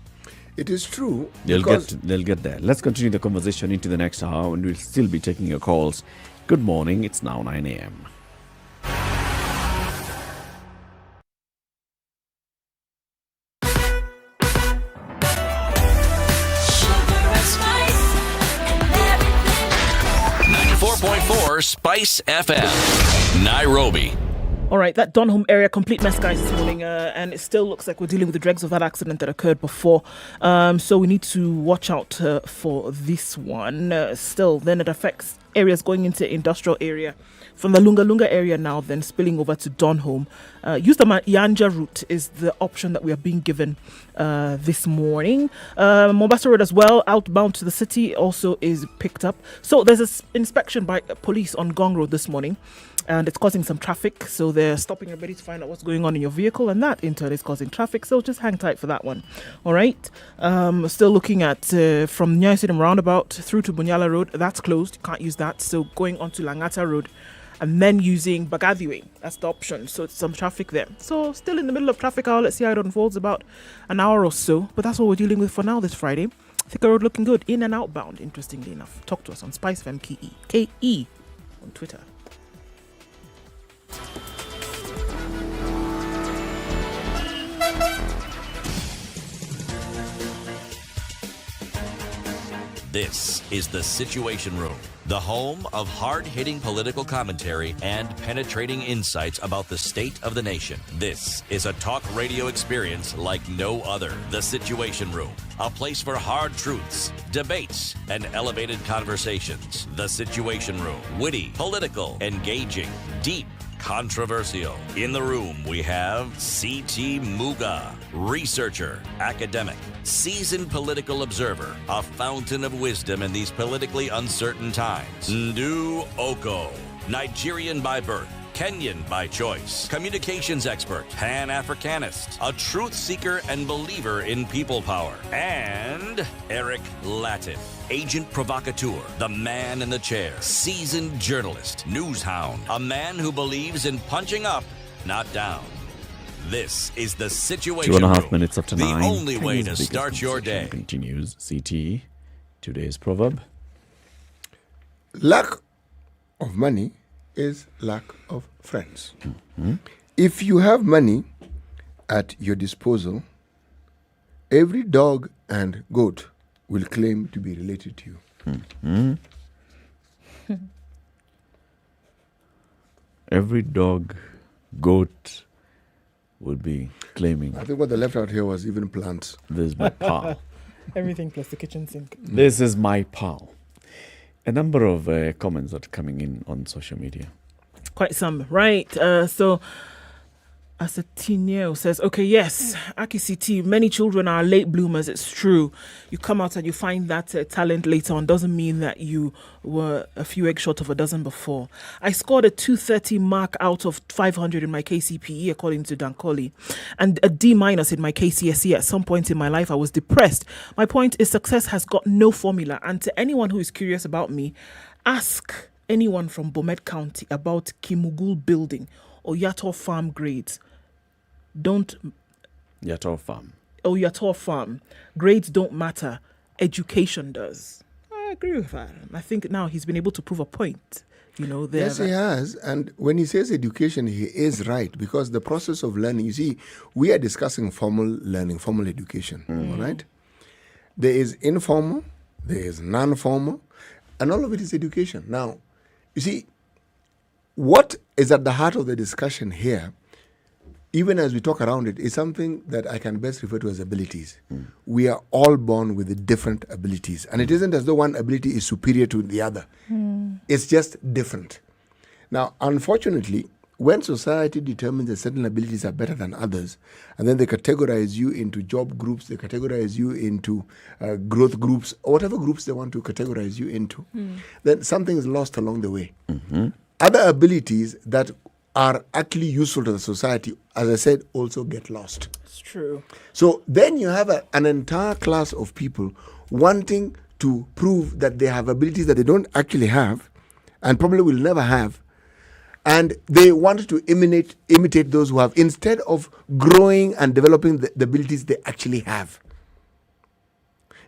It is true. They'll get there. Let's continue the conversation into the next hour, and we'll still be taking your calls. Good morning. It's now 9 a.m. .4 Spice FM, Nairobi. All right, that Donholm area, complete mess, guys, this morning. And it still looks like we're dealing with the dregs of that accident that occurred before. So we need to watch out for this one. Still, then it affects areas going into industrial area. From the Lunga area now, then spilling over to Donholm. Use the Yanja route is the option that we are being given this morning. Mombasa Road as well, outbound to the city, also is picked up. So there's an inspection by police on Gong Road this morning. And it's causing some traffic, so they're stopping everybody to find out what's going on in your vehicle, and that in turn is causing traffic, so just hang tight for that one. All right. Still looking at from Nyeri roundabout through to Bunyala Road, that's closed, you can't use that. So going on to Langata Road and then using Bagadhiwe, that's the option. So it's some traffic there. So still in the middle of traffic hour. Let's see how it unfolds, about an hour or so, but that's what we're dealing with for now this Friday. Thika Road looking good, in and outbound, interestingly enough. Talk to us on SpiceFM KE on Twitter. This is The Situation Room, the home of hard-hitting political commentary and penetrating insights about the state of the nation. This is a talk radio experience like no other. The Situation Room, a place for hard truths, debates, and elevated conversations. The Situation Room, witty, political, engaging, deep, controversial. In the room, we have C.T. Muga, researcher, academic, seasoned political observer, a fountain of wisdom in these politically uncertain times. Ndu Oko, Nigerian by birth, Kenyan by choice, communications expert, Pan-Africanist, a truth seeker and believer in people power, and Eric Latif, agent provocateur, the man in the chair, seasoned journalist, news hound, a man who believes in punching up, not down. This is The Situation Room. 2.5 minutes after 9. The only way to start your day. Continues. CT, today's proverb. Lack of money is lack of friends. If you have money at your disposal, every dog and goat will claim to be related to you. Every dog, goat will be claiming. I think what they left out here was even plants. This is my pal. Everything plus the kitchen sink. This is my pal. A number of comments that are coming in on social media. Quite some, right? So, Asatinio says, okay, yes, Aki-CT, many children are late bloomers, it's true. You come out and you find that talent later on, doesn't mean that you were a few eggs short of a dozen before. I scored a 230 mark out of 500 in my KCPE, according to Dankoli, and a D- in my KCSE. At some point in my life, I was depressed. My point is success has got no formula, and to anyone who is curious about me, ask anyone from Bomet County about Kimugul Building or Yator Farm grades. Yator Farm. Oh, Yator Farm. Grades don't matter. Education does. I agree with that. I think now he's been able to prove a point. Yes, he has. And when he says education, he is right, because the process of learning, you see, we are discussing formal learning, formal education, all right? There is informal, there is non-formal, and all of it is education. Now, you see, what is at the heart of the discussion here, even as we talk around it, is something that I can best refer to as abilities. We are all born with different abilities. And it isn't as though one ability is superior to the other. It's just different. Now, unfortunately, when society determines that certain abilities are better than others, and then they categorize you into job groups, they categorize you into growth groups, or whatever groups they want to categorize you into, then something is lost along the way. Other abilities that are actually useful to the society, as I said, also get lost. It's true. So then you have an entire class of people wanting to prove that they have abilities that they don't actually have and probably will never have. And they want to imitate those who have, instead of growing and developing the abilities they actually have.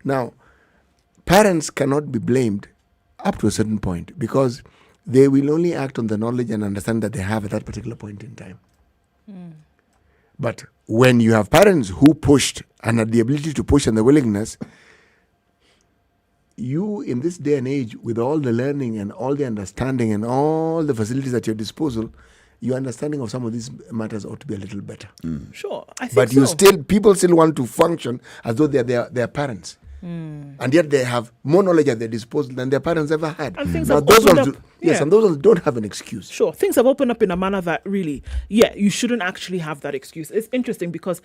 Now, parents cannot be blamed up to a certain point, because they will only act on the knowledge and understand that they have at that particular point in time. But when you have parents who pushed and had the ability to push and the willingness, you in this day and age, with all the learning and all the understanding and all the facilities at your disposal, your understanding of some of these matters ought to be a little better. Sure, I think But so. people still want to function as though they're their parents. And yet they have more knowledge at their disposal than their parents ever had. And things Now have those opened ones, up. yes, Yeah. and those ones don't have an excuse. Sure, things have opened up in a manner that really, you shouldn't actually have that excuse. It's interesting because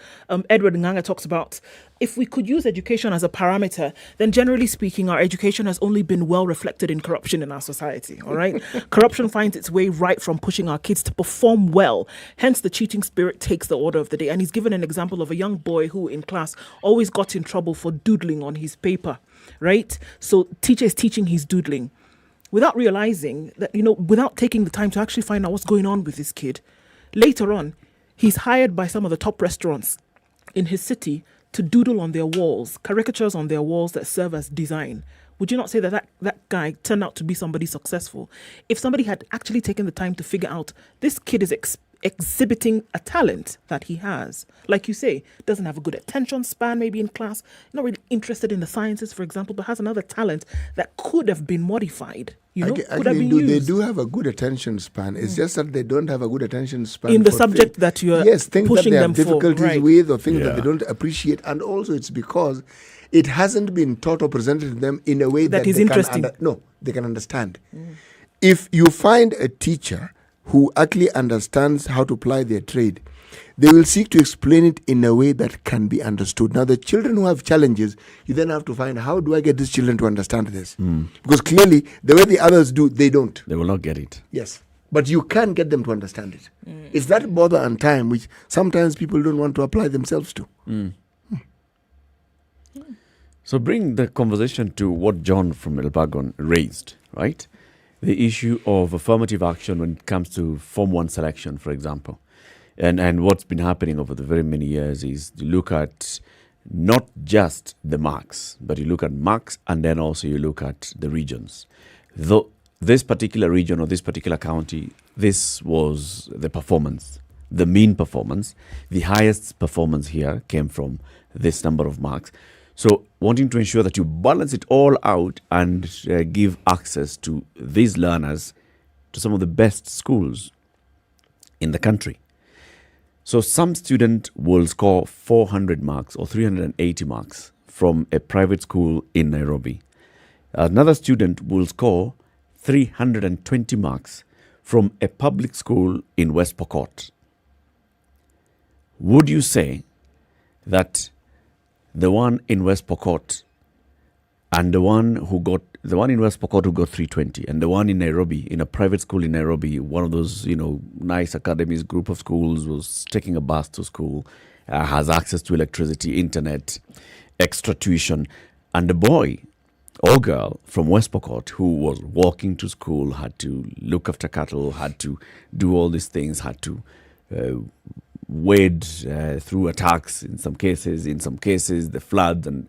Edward Nganga talks about if we could use education as a parameter, then generally speaking, our education has only been well reflected in corruption in our society. All right, corruption finds its way right from pushing our kids to perform well. Hence, the cheating spirit takes the order of the day. And he's given an example of a young boy who, in class, always got in trouble for doodling on his paper. Right, so teacher is teaching, he's doodling, without realizing that, without taking the time to actually find out what's going on with this kid. Later on, he's hired by some of the top restaurants in his city to doodle on their walls, caricatures on their walls that serve as design. Would you not say that guy turned out to be somebody successful? If somebody had actually taken the time to figure out this kid is exhibiting a talent that he has. Like you say, doesn't have a good attention span maybe in class, not really interested in the sciences, for example, but has another talent that could have been modified, could have been used. They do have a good attention span. It's just that they don't have a good attention span in the for subject that you're things pushing that they them have difficulties for, right. with, or things that they don't appreciate. And also it's because it hasn't been taught or presented to them in a way that is they interesting. They can understand. If you find a teacher who actually understands how to apply their trade, they will seek to explain it in a way that can be understood. Now, the children who have challenges, you then have to find, how do I get these children to understand this? Because clearly, the way the others do, they don't. They will not get it. Yes. But you can get them to understand it. It's that bother and time which sometimes people don't want to apply themselves to. So bring the conversation to what John from Elbagon raised, right? The issue of affirmative action when it comes to Form 1 selection, for example. And what's been happening over the very many years is you look at not just the marks, but you look at marks and then also you look at the regions. Though this particular region or this particular county, this was the performance, the mean performance. The highest performance here came from this number of marks. So wanting to ensure that you balance it all out and give access to these learners to some of the best schools in the country. So some student will score 400 marks or 380 marks from a private school in Nairobi. Another student will score 320 marks from a public school in West Pokot. Would you say that the one in West Pokot and the one in West Pokot who got 320 and the one in Nairobi, in a private school in Nairobi, one of those, nice academies, group of schools, was taking a bus to school, has access to electricity, internet, extra tuition, and the boy or girl from West Pokot who was walking to school, had to look after cattle, had to do all these things, had to wade through attacks in some cases, the floods, and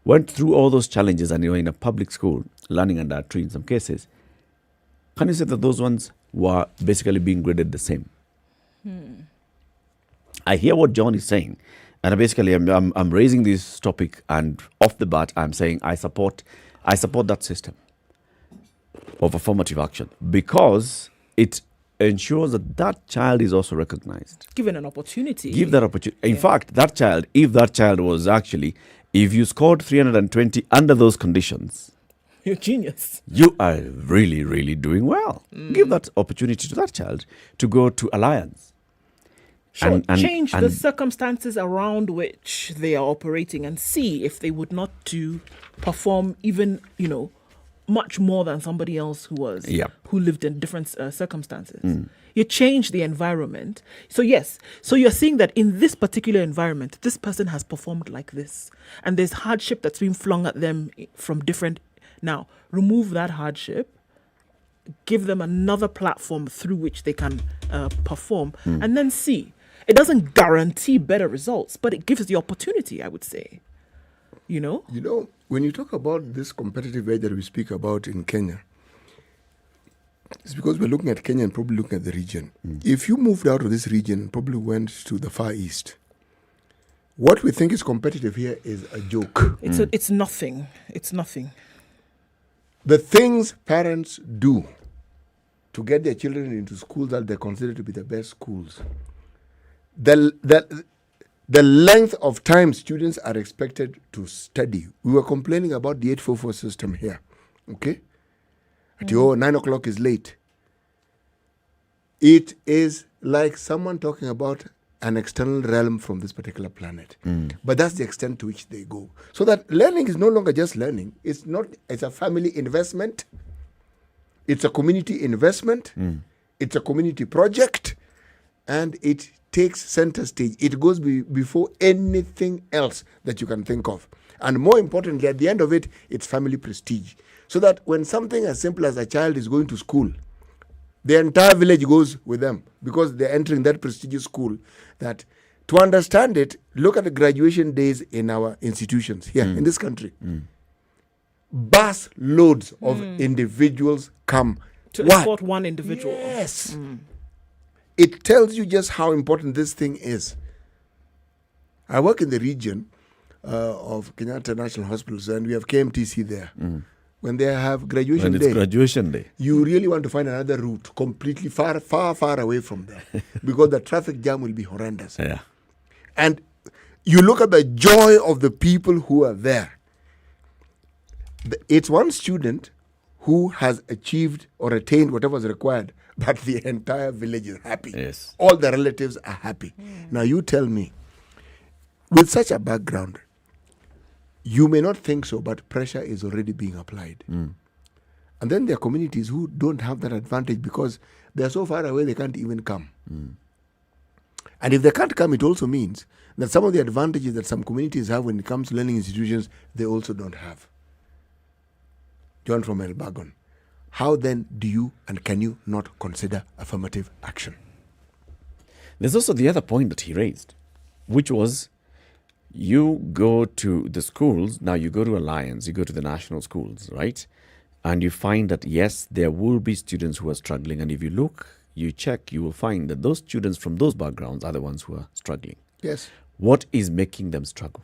went through all those challenges, and in a public school, learning under a tree in some cases. Can you say that those ones were basically being graded the same? I hear what John is saying, and basically I'm raising this topic, and off the bat I'm saying I support that system of affirmative action because it ensures that child is also recognized. Given an opportunity. Give that opportunity. In fact, that child, if that child was actually, if you scored 320 under those conditions, you're genius. You are really, really doing well. Give that opportunity to that child to go to Alliance. Sure, change the circumstances around which they are operating and see if they would not perform even, much more than somebody else who lived in different circumstances. You change the environment. So yes, so you're seeing that in this particular environment, this person has performed like this, and there's hardship that's being flung at them from different. Now, remove that hardship, give them another platform through which they can perform, and then see. It doesn't guarantee better results, but it gives the opportunity, I would say. When you talk about this competitive edge that we speak about in Kenya, it's because we're looking at Kenya and probably looking at the region. If you moved out of this region and probably went to the Far East, what we think is competitive here is a joke. It's nothing. It's nothing. The things parents do to get their children into schools that they consider to be the best schools. The length of time students are expected to study. We were complaining about the 844 system here. Okay? 9 o'clock is late. It is like someone talking about an external realm from this particular planet. But that's the extent to which they go. So that learning is no longer just learning. It's a family investment. It's a community investment. It's a community project. And it takes center stage. It goes before anything else that you can think of. And more importantly, at the end of it, it's family prestige. So that when something as simple as a child is going to school, the entire village goes with them because they're entering that prestigious school. That to understand it, look at the graduation days in our institutions here in this country. Bus loads of individuals come to escort one individual. Yes. It tells you just how important this thing is. I work in the region of Kenyatta National Hospitals, and we have KMTC there. When they have graduation day, you really want to find another route completely far away from there because the traffic jam will be horrendous. Yeah. And you look at the joy of the people who are there. It's one student who has achieved or attained whatever is required, but the entire village is happy. Yes. All the relatives are happy. Now you tell me, with such a background, you may not think so, but pressure is already being applied. And then there are communities who don't have that advantage because they're so far away they can't even come. And if they can't come, it also means that some of the advantages that some communities have when it comes to learning institutions, they also don't have. John from Elbagon, how then do you and can you not consider affirmative action? There's also the other point that he raised, which was you go to the schools, now you go to Alliance, you go to the national schools, right? And you find that, yes, there will be students who are struggling. And if you look, you check, you will find that those students from those backgrounds are the ones who are struggling. Yes. What is making them struggle?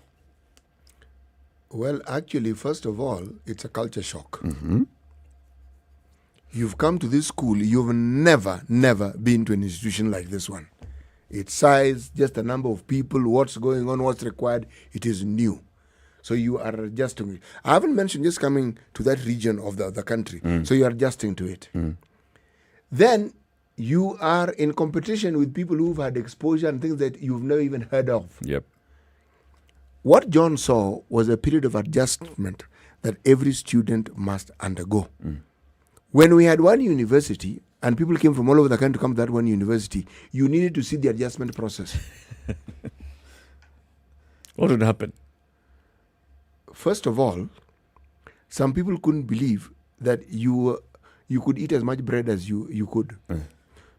Well, actually, first of all, it's a culture shock. You've come to this school, you've never been to an institution like this one. Its size, just the number of people, what's going on, what's required, it is new. So you are adjusting it. I haven't mentioned just coming to that region of the country. So you are adjusting to it. Then you are in competition with people who've had exposure and things that you've never even heard of. Yep. What John saw was a period of adjustment that every student must undergo. When we had one university, and people came from all over the country to come to that one university, you needed to see the adjustment process. What would happen? First of all, some people couldn't believe that you could eat as much bread as you could.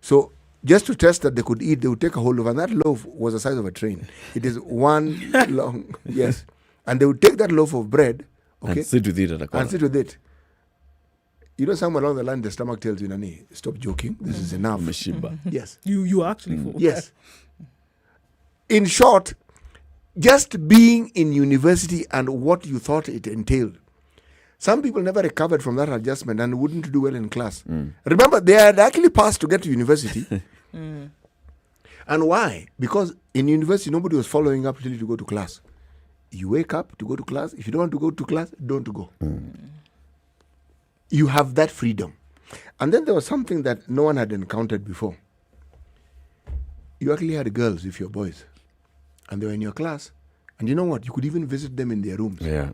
So just to test that they could eat, they would take a whole loaf, and that loaf was the size of a train. It is one long, yes. And they would take that loaf of bread, okay, and sit with it at a corner. And sit with it. You know, somewhere along the line, the stomach tells you, Nani, stop joking. This is enough. Yes. You are actually full. Yes. In short, just being in university and what you thought it entailed. Some people never recovered from that adjustment and wouldn't do well in class. Remember, they had actually passed to get to university. And why? Because in university, nobody was following up till you go to class. You wake up to go to class. If you don't want to go to class, don't go. You have that freedom. And then there was something that no one had encountered before. You actually had girls with your boys. And they were in your class. And you know what? You could even visit them in their rooms. Yeah.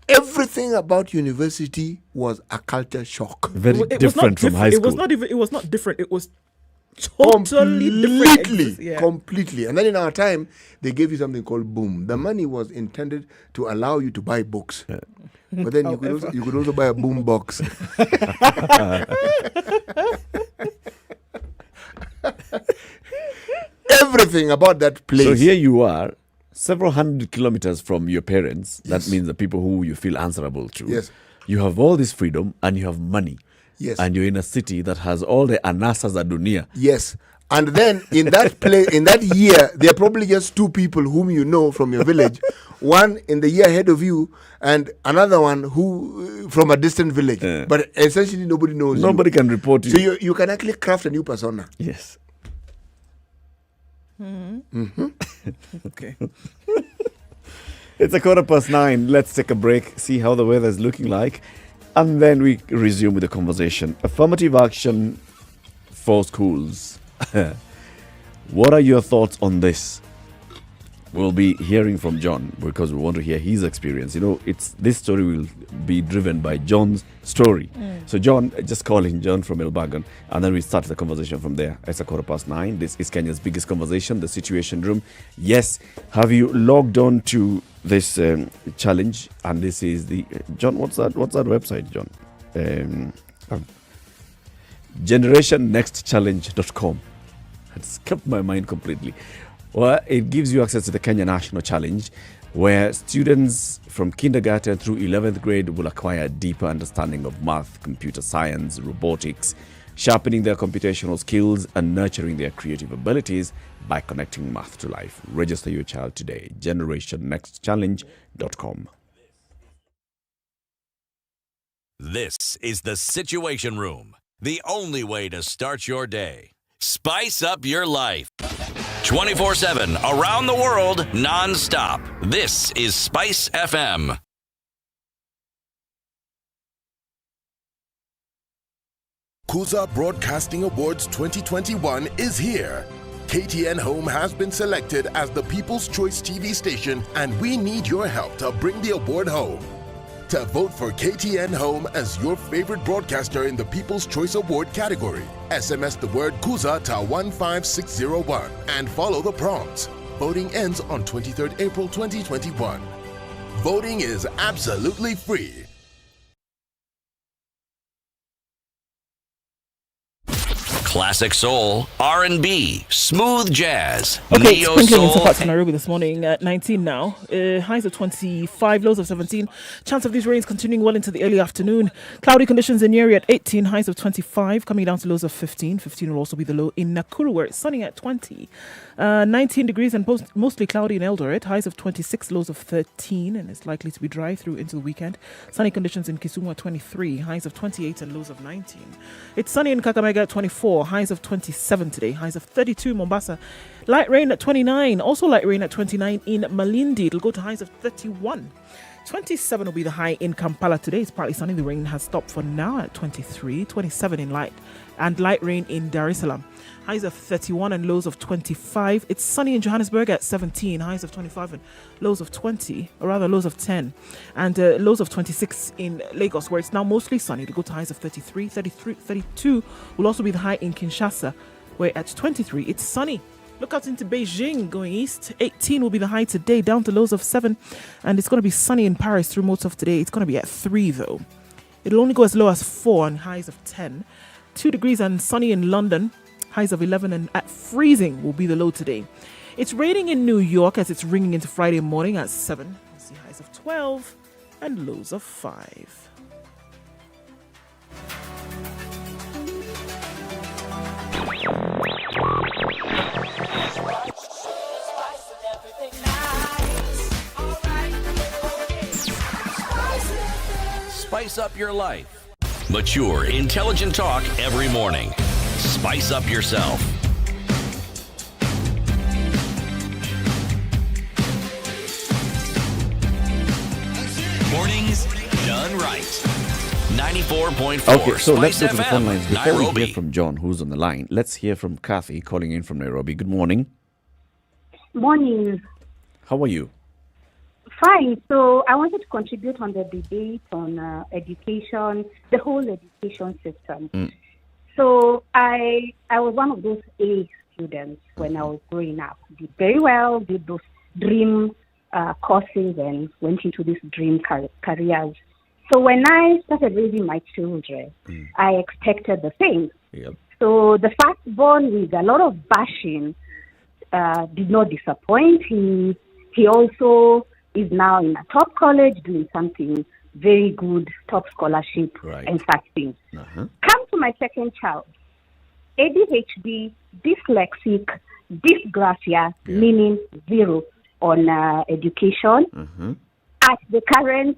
Everything about university was a culture shock. Very different from high school. It was not different. It was totally different. Completely. And then in our time, they gave you something called boom. The money was intended to allow you to buy books. But then you could also buy a boom box. Everything about that place. So here you are, several hundred kilometers from your parents. Yes. That means the people who you feel answerable to. Yes. You have all this freedom and you have money. Yes. And you're in a city that has all the anasas of dunia. Yes. And then in that year, there are probably just two people whom you know from your village. One in the year ahead of you, and another one who from a distant village. But essentially, nobody knows. Nobody can report you. So you can actually craft a new persona. Yes. Okay. It's 9:15. Let's take a break, see how the weather is looking like, and then we resume with the conversation. Affirmative action for schools. What are your thoughts on this? We'll be hearing from John because we want to hear his experience. This story will be driven by John's story. So John, just call in John from Elbagon, and then we start the conversation from there. It's 9:15. This is Kenya's biggest conversation, the Situation Room. Yes, have you logged on to this challenge? And this is the John. What's that website, John? GenerationNextChallenge.com. It's kept my mind completely. Well, it gives you access to the Kenya National Challenge, where students from kindergarten through 11th grade will acquire a deeper understanding of math, computer science, robotics, sharpening their computational skills and nurturing their creative abilities by connecting math to life. Register your child today. GenerationNextChallenge.com. This is the Situation Room, the only way to start your day. Spice up your life. 24/7, around the world, non-stop. This is Spice FM. Kuza Broadcasting Awards 2021 is here. KTN Home has been selected as the People's Choice TV station, and we need your help to bring the award home. To vote for KTN Home as your favorite broadcaster in the People's Choice Award category, SMS the word Kuza to 15601 and follow the prompts. Voting ends on 23rd April 2021. Voting is absolutely free. Classic soul, R&B, smooth jazz, Okay, neo sprinkling in some soul. parts of Nairobi this morning at 19 now. Highs of 25, lows of 17. Chance of these rains continuing well into the early afternoon. Cloudy conditions in Nyeri at 18, highs of 25, coming down to lows of 15. 15 will also be the low in Nakuru, where it's sunny at 20. 19 degrees and mostly cloudy in Eldoret. Highs of 26, lows of 13, and it's likely to be dry through into the weekend. Sunny conditions in Kisumu at 23, highs of 28 and lows of 19. It's sunny in Kakamega at 24, highs of 27 today, highs of 32 in Mombasa. Light rain at 29, also light rain at 29 in Malindi. It'll go to highs of 31. 27 will be the high in Kampala today. It's partly sunny. The rain has stopped for now at 23. 27 in light rain in Dar es Salaam. Highs of 31 and lows of 25. It's sunny in Johannesburg at 17. Highs of 25 and lows of 20, or rather lows of 10. And lows of 26 in Lagos, where it's now mostly sunny. It'll go to highs of 33. 32 will also be the high in Kinshasa, where at 23 it's sunny. Look out into Beijing going east. 18 will be the high today, down to lows of 7. And it's going to be sunny in Paris through most of today. It's going to be at 3 though. It'll only go as low as 4 and highs of 10. 2 degrees and sunny in London. Highs of 11 and at freezing will be the low today. It's raining in New York as it's ringing into Friday morning at 7. We'll see highs of 12 and lows of 5. Spice up your life. Mature, intelligent talk every morning. Spice up yourself. Mornings done right. 94.4 Okay, so let's go to the Spice phone FM, lines. Before we Nairobi. hear from John, who's on the line, let's hear from Kathy calling in from Nairobi. Good morning. Morning. How are you? Fine. So I wanted to contribute on the debate on education, the whole education system. So I was one of those A students when I was growing up. Did very well, did those dream courses and went into these dream careers. So when I started raising my children, I expected the same. Yep. So the firstborn with a lot of bashing did not disappoint. He also is now in a top college doing something very good, top scholarship and such things. Come to my second child. ADHD dyslexic, dysgraphia, meaning 0 on education. At the current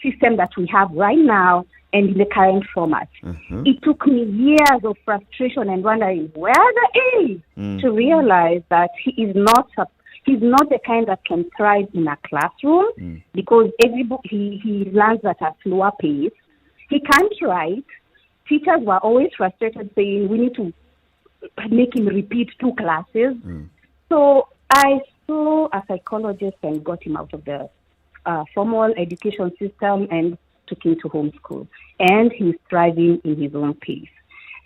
system that we have right now and in the current format. It took me years of frustration and wondering where are the A's to realize that he's not the kind that can thrive in a classroom because he learns at a slower pace. He can't write. Teachers were always frustrated saying we need to make him repeat 2 classes. So I saw a psychologist and got him out of the formal education system and took him to homeschool. And he's thriving in his own pace.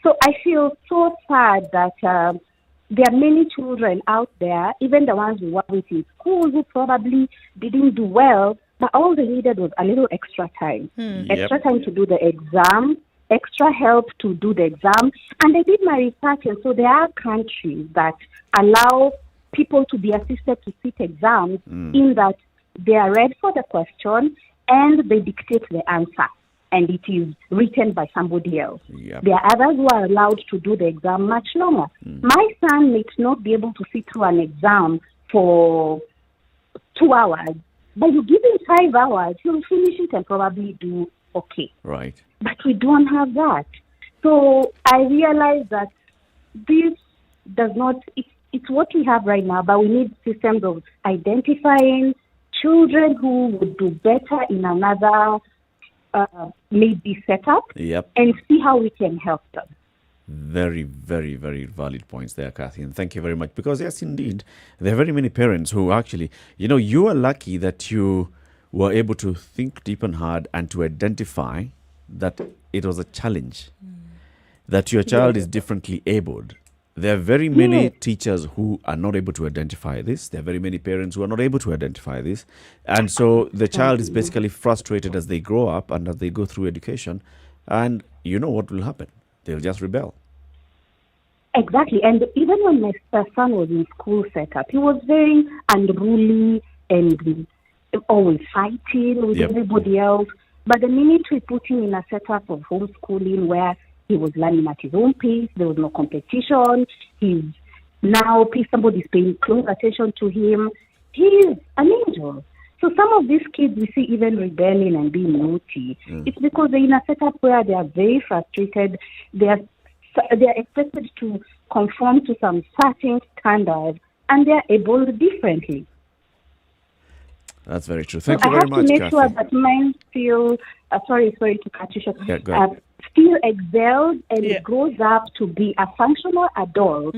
So I feel so sad that there are many children out there, even the ones who work with in school, who probably didn't do well, but all they needed was a little extra time. Extra time to do the exam, extra help to do the exam. And I did my research, and so there are countries that allow people to be assisted to sit exams in that they are read for the question and they dictate the answer. And it is written by somebody else. There are others who are allowed to do the exam much longer. My son may not be able to sit through an exam for 2 hours, but you give him 5 hours, he'll finish it and probably do okay. Right. But we don't have that. So I realize that this does not, it's what we have right now, but we need systems of identifying children who would do better in another maybe set up and see how we can help them. Very, very, very valid points there, Kathy, and thank you very much. Because yes, indeed, there are very many parents who actually, you are lucky that you were able to think deep and hard and to identify that it was a challenge, that your child is differently abled. There are very many teachers who are not able to identify this. There are very many parents who are not able to identify this. And so the child is basically frustrated as they grow up and as they go through education. And you know what will happen? They'll just rebel. Exactly. And even when my son was in school setup, he was very unruly and always fighting with everybody else. But the minute we put him in a setup of homeschooling where he was learning at his own pace, there was no competition, he's now somebody's paying close attention to him, he's an angel. So some of these kids we see even rebelling and being naughty. It's because they're in a setup where they are very frustrated, they are expected to conform to some certain standards, and they are able differently. That's very true. Thank you very much, Kathy. I have to make sure that mine still, sorry to cut you short, go ahead. still excels and grows up to be a functional adult,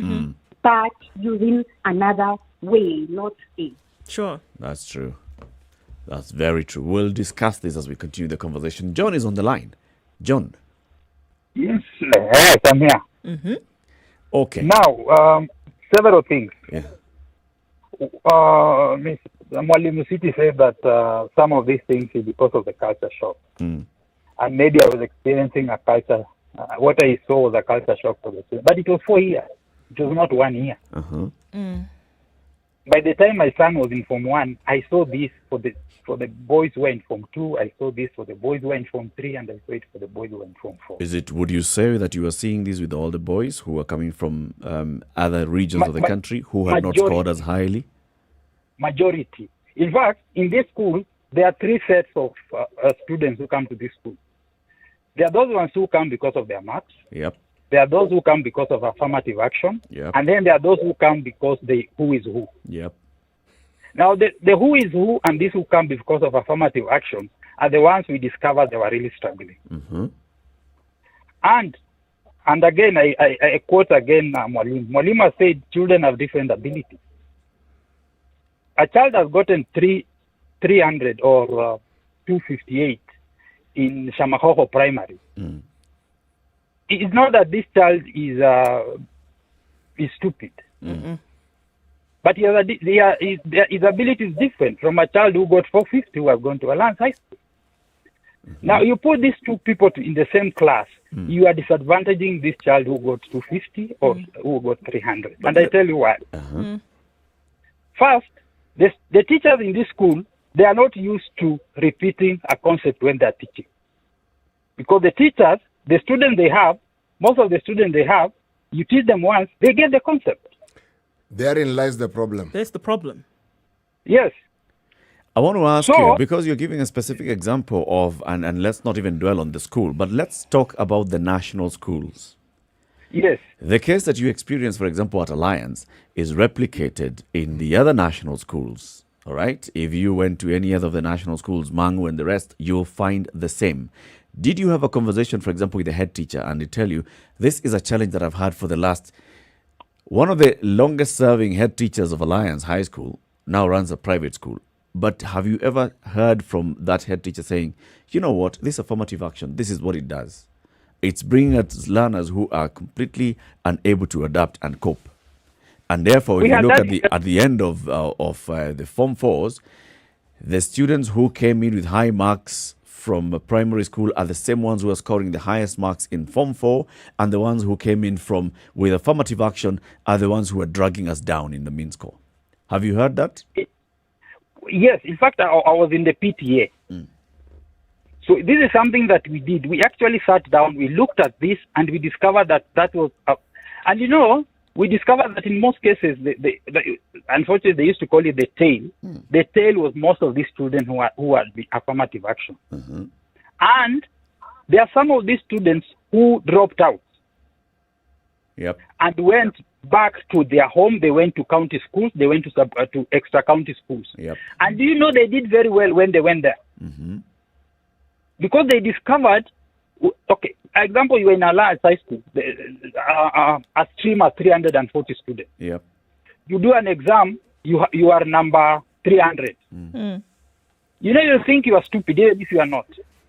but using another way, not a. Sure. That's true. That's very true. We'll discuss this as we continue the conversation. John is on the line. John. Yes, yes, I'm here. Okay. Now, several things. Yeah. Miss Mwalimu City said that some of these things is because of the culture shock. And maybe I was experiencing a culture, what I saw was a culture shock for the students. But it was 4 years. It was not 1 year. By the time my son was in Form 1, I saw this for the boys who were in Form 2, I saw this for the boys who were in Form 3, and I saw it for the boys who were in Form 4. Would you say that you are seeing this with all the boys who are coming from other regions of the country who have not scored as highly? Majority. In fact, in this school, there are 3 sets of students who come to this school. There are those ones who come because of their marks. Yep. There are those who come because of affirmative action. Yep. And then there are those who come because they who is who. Yep. Now, the who is who and these who come because of affirmative action are the ones we discovered they were really struggling. And again, I quote again Mwalimu. Mwalimu has said children have different abilities. A child has gotten 300 or 258 in Shamahoho Primary. It's not that this child is stupid. But his ability is different from a child who got 450 who have gone to Alliance High School. Now, you put these two people in the same class, you are disadvantaging this child who got 250 or who got 300. And I tell you why. First, the teachers in this school, they are not used to repeating a concept when they are teaching. Because the teachers, the students they have, most of the students they have, You teach them once, they get the concept. Therein lies the problem. There's the problem. Yes. I want to ask So- you, because you're giving a specific example of, and let's not even dwell on the school, but let's talk about the national schools. Yes. The case that you experience, for example, at Alliance is replicated in the other national schools. All right? If you went to any other of the national schools, Mangu and the rest, you'll find the same. Did you have a conversation, for example, with the head teacher and they tell you, this is a challenge that I've had for the last... One of the longest serving head teachers of Alliance High School now runs a private school. But have you ever heard from that head teacher saying, you know what, this affirmative action, this is what it does. It's bringing us learners who are completely unable to adapt and cope. And therefore, if you look at the end of the Form 4s, the students who came in with high marks from primary school are the same ones who are scoring the highest marks in Form 4, and the ones who came in with affirmative action are the ones who are dragging us down in the mean score. Have you heard that? Yes. In fact, I was in the PTA. So this is something that we did. We actually sat down, we looked at this, and we discovered that was... and you know, we discovered that in most cases, unfortunately, they used to call it the tail. The tail was most of these students who had the affirmative action. And there are some of these students who dropped out. Yep. And went back to their home. They went to county schools. They went to extra county schools. Yep. And do you know they did very well when they went there? Because they discovered, okay, example, you were in Alliance High School, a stream of 340 students. Yep. You do an exam, you are number 300. You know, you think you are stupid, even if you are not.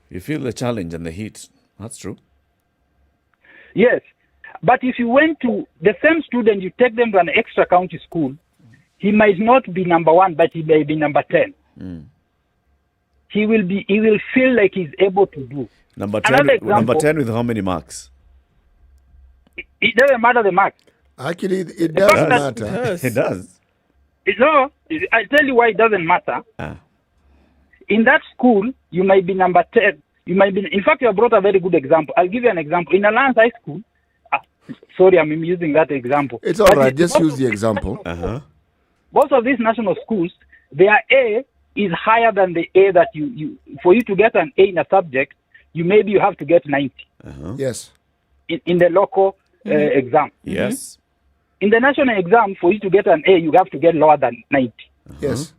You feel the challenge and the heat. That's true. Yes. But if you went to the same student, you take them to an extra county school, he might not be number 1, but he may be number 10. He will feel like he's able to do. Number 10 with how many marks? It doesn't matter the marks. Actually, it does matter. It does. No, I'll tell you why it doesn't matter. In that school, you might be number 10. You might be. In fact, you have brought a very good example. I'll give you an example. In Alliance High School, sorry, I'm using that example. It's all right. Just use the example. Most of these national schools, their A is higher than the A that you for you to get an A in a subject, you have to get 90. Yes. In the local exam. Yes. In the national exam, for you to get an A, you have to get lower than 90. Yes.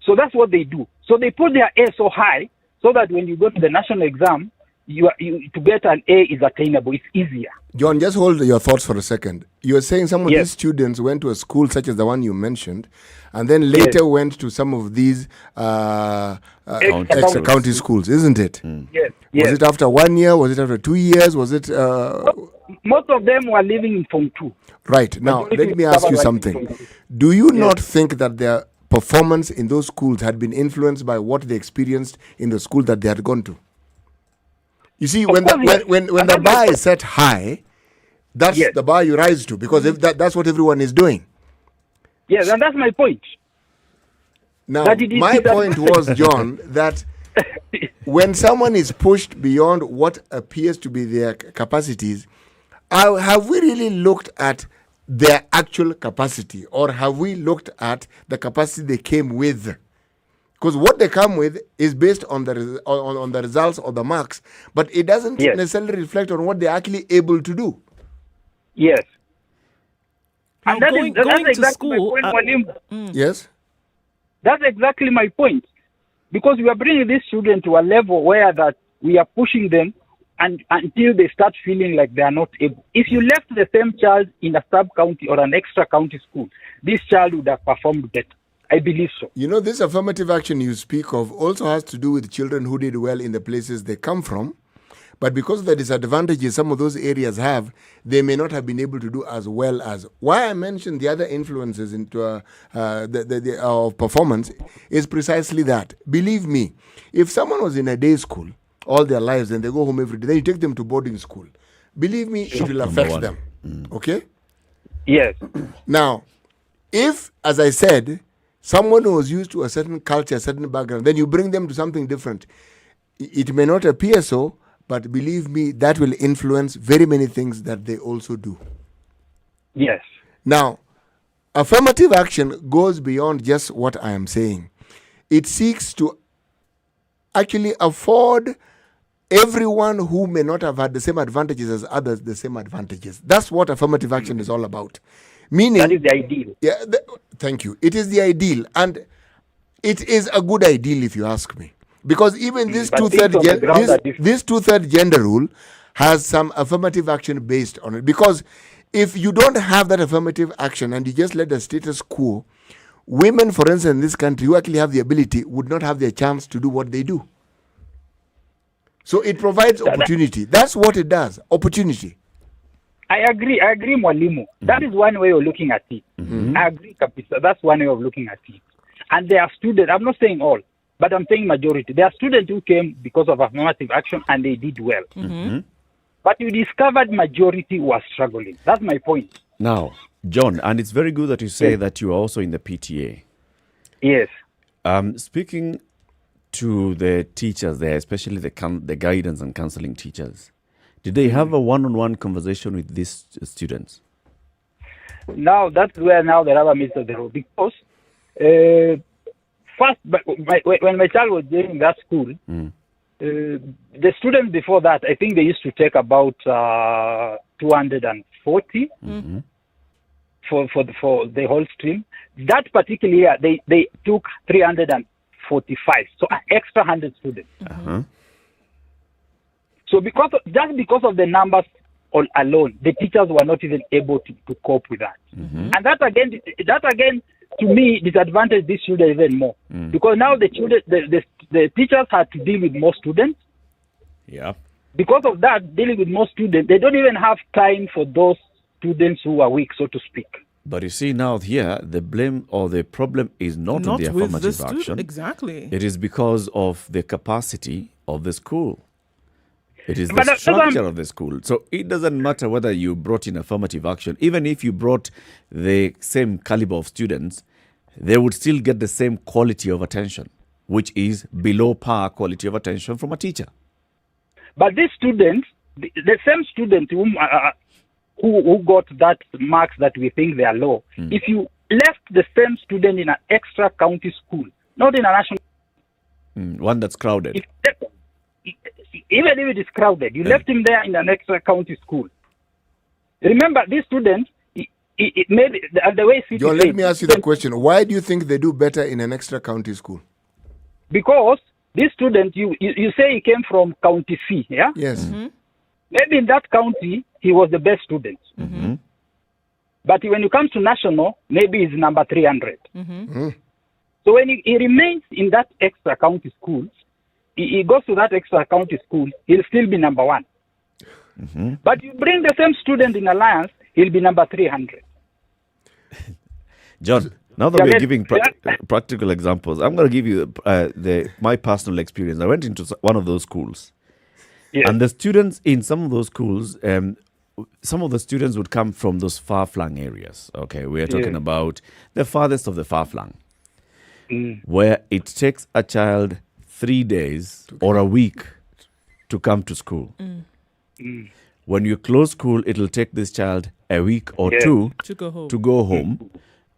So that's what they do. So they put their A so high so that when you go to the national exam, to get an A is attainable. It's easier. John, just hold your thoughts for a second. You are saying some of these students went to a school such as the one you mentioned, and then later went to some of these extra county schools, isn't it? Yes. Was it after 1 year? Was it after 2 years? Was it... Most of them were living in Form 2. Right. Now, let me ask you something. Do you not think that their performance in those schools had been influenced by what they experienced in the school that they had gone to? You see, when the bar is set high, that's the bar you rise to, because if that's what everyone is doing. Yes, and that's my point. Now, my point was, John, that when someone is pushed beyond what appears to be their capacities, have we really looked at their actual capacity, or have we looked at the capacity they came with? Because what they come with is based on the results or the marks, but it doesn't necessarily reflect on what they're actually able to do. Yes. And that's going exactly to school. my point, Yes. That's exactly my point. Because we are bringing these children to a level where that we are pushing them until they start feeling like they are not able. If you left the same child in a sub-county or an extra county school, this child would have performed better. I believe so. You know, this affirmative action you speak of also has to do with children who did well in the places they come from. But because of the disadvantages some of those areas have, they may not have been able to do as well as. Why I mentioned the other influences into of performance is precisely that. Believe me, if someone was in a day school all their lives and they go home every day, then you take them to boarding school. Believe me, it will affect them. Okay? Yes. Now, if, as I said, someone who was used to a certain culture, a certain background, then you bring them to something different. It may not appear so, but believe me, that will influence very many things that they also do. Yes. Now, affirmative action goes beyond just what I am saying. It seeks to actually afford everyone who may not have had the same advantages as others the same advantages. That's what affirmative action is all about. Meaning, that is the ideal. Yeah, thank you. It is the ideal, and it is a good ideal if you ask me. Because even this this two-third gender rule has some affirmative action based on it. Because if you don't have that affirmative action and you just let the status quo, women, for instance, in this country who actually have the ability would not have their chance to do what they do. So it provides opportunity. That's what it does. Opportunity. I agree, Mwalimu. That is one way of looking at it. I agree, Kapisa. That's one way of looking at it. And there are students, I'm not saying all, but I'm saying majority. There are students who came because of affirmative action and they did well. But you discovered majority was struggling. That's my point. Now, John, and it's very good that you say that you are also in the PTA. Yes. Speaking to the teachers there, especially the guidance and counseling teachers, did they have a one-on-one conversation with these students? Now, that's where now the rubber meets the road. Because first, when my child was in that school, the students before that, I think they used to take about 240 for the whole stream. That particular year, they took 345, so an extra 100 students. So because of the numbers alone, the teachers were not even able to cope with that. And that again, to me, disadvantaged these children even more. Because now the teachers had to deal with more students. Yeah. Because of that, dealing with more students, they don't even have time for those students who are weak, so to speak. But you see now here, the blame or the problem is not on the affirmative action. Exactly. It is because of the capacity of the school. It is the structure of the school. So it doesn't matter whether you brought in affirmative action. Even if you brought the same caliber of students, they would still get the same quality of attention, which is below par quality of attention from a teacher. But these students, the same students who got that marks that we think they are low, if you left the same student in an extra county school, not in a national... one that's crowded. Even if it is crowded, you left him there in an extra county school. Remember, these students, it made the way... John, let me ask you the question. Why do you think they do better in an extra county school? Because this student, you say he came from county C, yeah? Yes. Maybe in that county, he was the best student. But when you come to national, maybe he's number 300. So when he remains in that extra county school, he goes to that extra county school, he'll still be number 1. But you bring the same student in alliance, he'll be number 300. John, now that we're giving practical examples, I'm going to give you my personal experience. I went into one of those schools. Yes. And the students in some of those schools, some of the students would come from those far-flung areas. Okay, we're talking about the farthest of the far-flung, where it takes a child 3 days or a week to come to school. When you close school, it'll take this child a week or two to go home,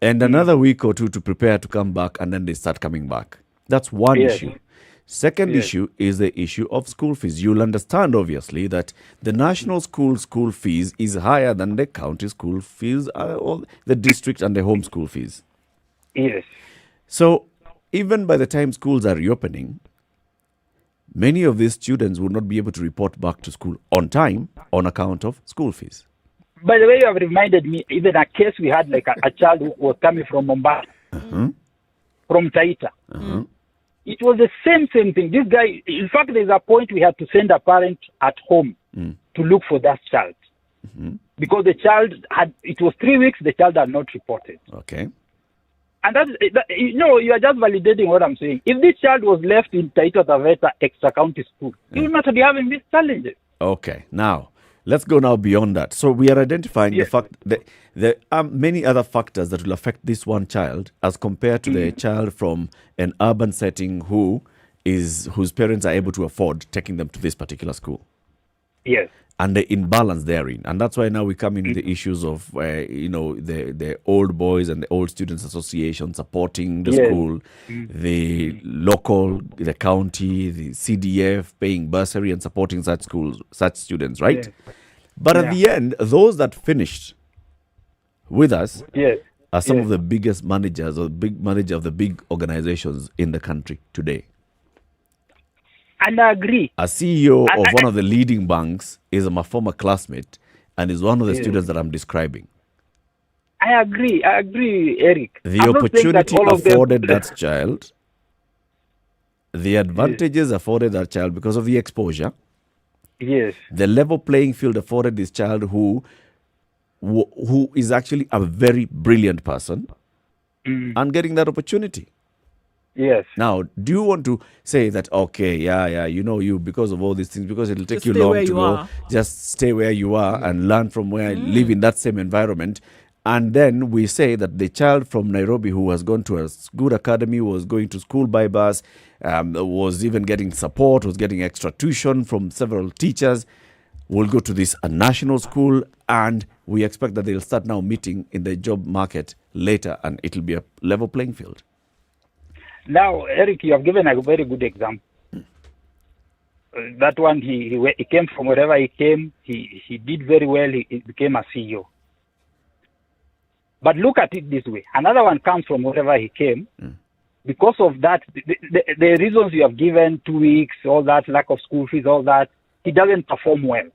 and another week or two to prepare to come back, and then they start coming back. That's one issue. Second issue is the issue of school fees. You'll understand, obviously, that the national school fees is higher than the county school fees, or the district and the home school fees. Yes. So even by the time schools are reopening, many of these students will not be able to report back to school on time on account of school fees. By the way, you have reminded me, even a case we had, like a child who was coming from Mombasa, from Taita. It was the same thing. This guy, in fact, there's a point we had to send a parent at home to look for that child. Because the child it was 3 weeks, the child had not reported. Okay. And you are just validating what I'm saying. If this child was left in Taita Taveta extra county school, he would not be having these challenges. Okay. Now, let's go now beyond that. So we are identifying the fact that there are many other factors that will affect this one child as compared to the child from an urban setting whose parents are able to afford taking them to this particular school. Yes. and the imbalance therein. And that's why now we come into the issues of, the old boys and the old students association supporting the school, the local, the county, the CDF paying bursary and supporting such schools, such students, right? But at the end, those that finished with us are some of the biggest managers or big manager of the big organizations in the country today. And I agree. A CEO of one of the leading banks is my former classmate and is one of the students that I'm describing. I agree, Eric. The opportunity afforded that child, the advantages afforded that child because of the exposure. Yes. The level playing field afforded this child who is actually a very brilliant person and getting that opportunity. Yes. Now, do you want to say that, okay, you because of all these things, because it'll take you long to go, just stay where you are and learn from where live in that same environment. And then we say that the child from Nairobi who has gone to a good academy, was going to school by bus, was even getting support, was getting extra tuition from several teachers, will go to this national school, and we expect that they'll start now meeting in the job market later, and it'll be a level playing field. Now, Eric, you have given a very good example. That one, he came from wherever he came. He did very well. He became a CEO. But look at it this way. Another one comes from wherever he came. Because of that, the reasons you have given, 2 weeks, all that, lack of school fees, all that, he doesn't perform well.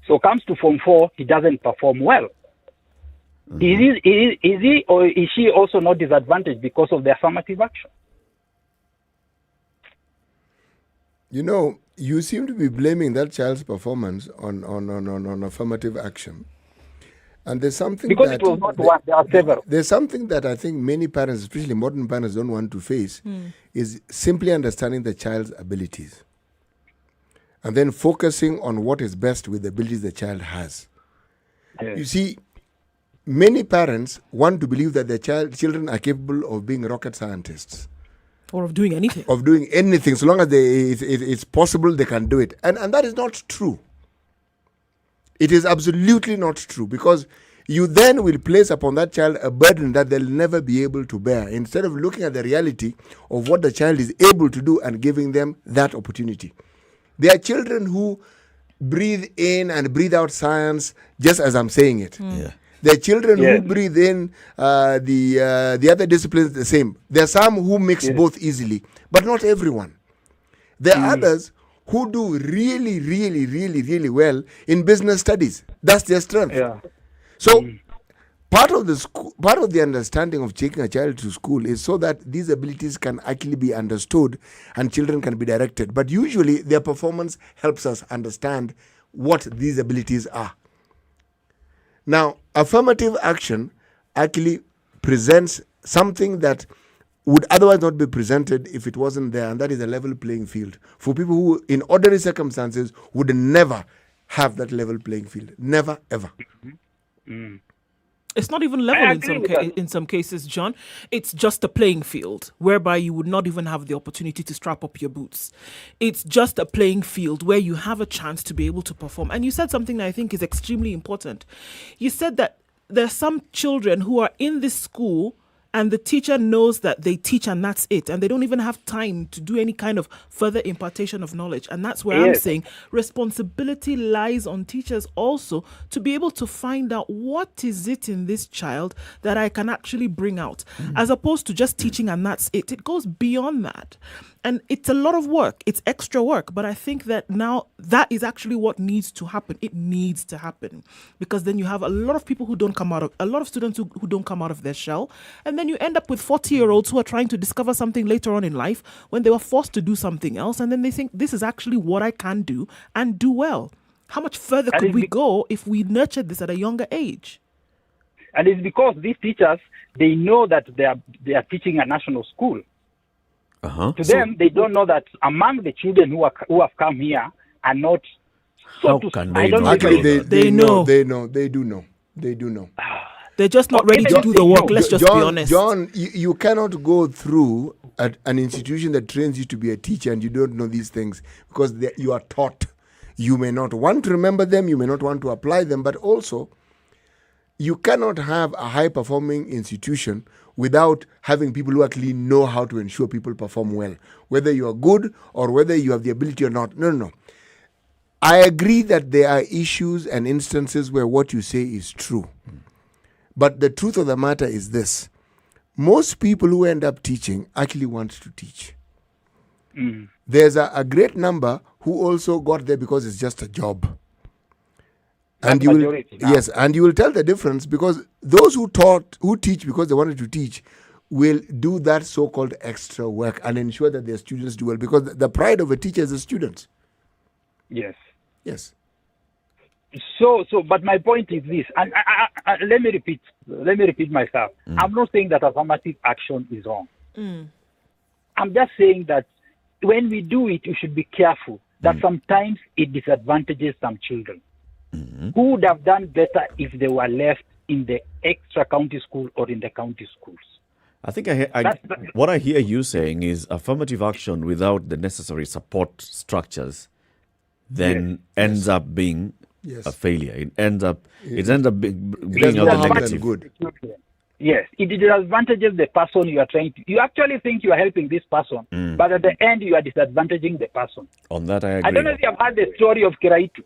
So comes to Form 4, he doesn't perform well. Is he or is she also not disadvantaged because of the affirmative action? You seem to be blaming that child's performance on affirmative action. And there's something because it was not one, there are several. There's something that I think many parents, especially modern parents, don't want to face, is simply understanding the child's abilities. And then focusing on what is best with the abilities the child has. You see, many parents want to believe that their children are capable of being rocket scientists. Or of doing anything. Of doing anything. So long as it's possible, they can do it. And that is not true. It is absolutely not true, because you then will place upon that child a burden that they'll never be able to bear, instead of looking at the reality of what the child is able to do and giving them that opportunity. There are children who breathe in and breathe out science just as I'm saying it. There are children who breathe in the other disciplines the same. There are some who mix both easily, but not everyone. There are others who do really, really, really, really well in business studies. That's their strength. So part of the understanding of taking a child to school is so that these abilities can actually be understood and children can be directed. But usually their performance helps us understand what these abilities are. Now, affirmative action actually presents something that would otherwise not be presented if it wasn't there, and that is a level playing field for people who, in ordinary circumstances, would never have that level playing field. Never, ever. It's not even level in some cases, John. It's just a playing field whereby you would not even have the opportunity to strap up your boots. It's just a playing field where you have a chance to be able to perform. And you said something that I think is extremely important. You said that there are some children who are in this school and the teacher knows that they teach and that's it. And they don't even have time to do any kind of further impartation of knowledge. And that's where I'm saying responsibility lies on teachers also to be able to find out what is it in this child that I can actually bring out, as opposed to just teaching and that's it. It goes beyond that. And it's a lot of work. It's extra work. But I think that now that is actually what needs to happen. It needs to happen. Because then you have a lot of people a lot of students who don't come out of their shell. And then you end up with 40-year-olds who are trying to discover something later on in life when they were forced to do something else. And then they think, this is actually what I can do and do well. How much further could we go if we nurtured this at a younger age? And it's because these teachers, they know that they are teaching a national school. To them, they don't know that among the children who have come here are not. How can they know? Actually, they know. They do know. They're just not ready to do the work. Let's just be honest. John, you cannot go through an institution that trains you to be a teacher and you don't know these things, because you are taught. You may not want to remember them, you may not want to apply them, but also you cannot have a high-performing institution without having people who actually know how to ensure people perform well, whether you are good or whether you have the ability or not. No. I agree that there are issues and instances where what you say is true. But the truth of the matter is this. Most people who end up teaching actually want to teach. There's a great number who also got there because it's just a job. And you will, yes, and you will tell the difference, because those who teach because they wanted to teach will do that so-called extra work and ensure that their students do well, because the pride of a teacher is the students. Yes. Yes. So, but my point is this, and let me repeat myself. I'm not saying that affirmative action is wrong. I'm just saying that when we do it, we should be careful that sometimes it disadvantages some children who would have done better if they were left in the extra county school or in the county schools. I think what I hear you saying is affirmative action without the necessary support structures then ends up being a failure. It ends up being out the negative. Good. Yes, it disadvantages the person you are trying to. You actually think you are helping this person, but at the end you are disadvantaging the person. On that I agree. I don't know if you have heard the story of Kiraitu.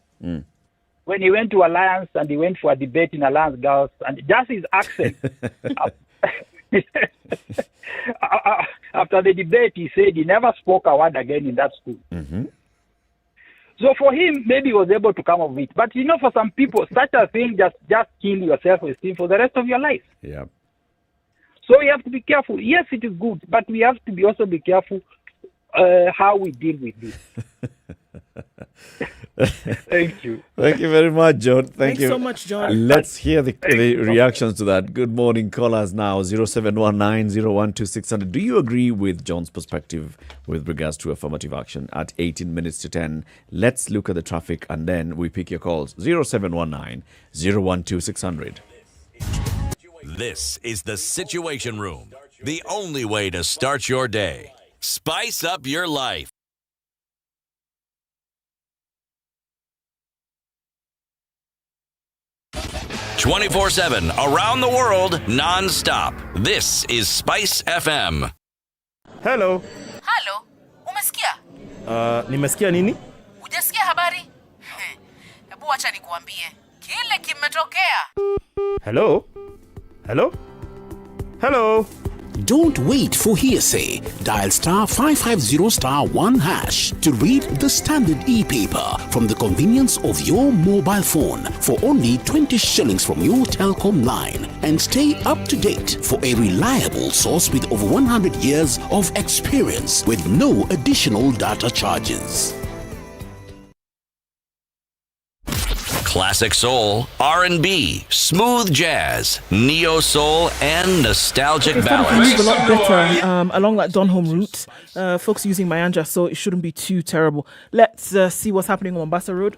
When he went to Alliance and he went for a debate in Alliance Girls, and just his accent. After the debate, he said he never spoke a word again in that school. So for him, maybe he was able to come up with it. But for some people, such a thing just kill your self-esteem for the rest of your life. Yeah. So we have to be careful. Yes, it is good, but we have to also be careful how we deal with this. Thank you. Thank you very much, John. Thank you so much, John. Let's hear the reactions to that. Good morning, callers now, 0719-012-600. Do you agree with John's perspective with regards to affirmative action at 18 minutes to 10? Let's look at the traffic and then we pick your calls. 0719-012-600. This is the Situation Room, the only way to start your day. Spice up your life. 24/7 around the world, non-stop. This is Spice FM. Hello. Halo, umesikia? Nimesikia nini? Hujasikia habari? Hebu acha nikuambie. Kile kimetokea. Hello? Hello? Hello? Don't wait for hearsay. Dial star 550 star 1 hash to read the standard e-paper from the convenience of your mobile phone for only 20 shillings from your telecom line, and stay up to date for a reliable source with over 100 years of experience with no additional data charges. Classic soul, R&B, smooth jazz, neo soul, and nostalgic ballads. A lot better along that Donholm route. Folks using Mayanja, so it shouldn't be too terrible. Let's see what's happening on Mombasa Road.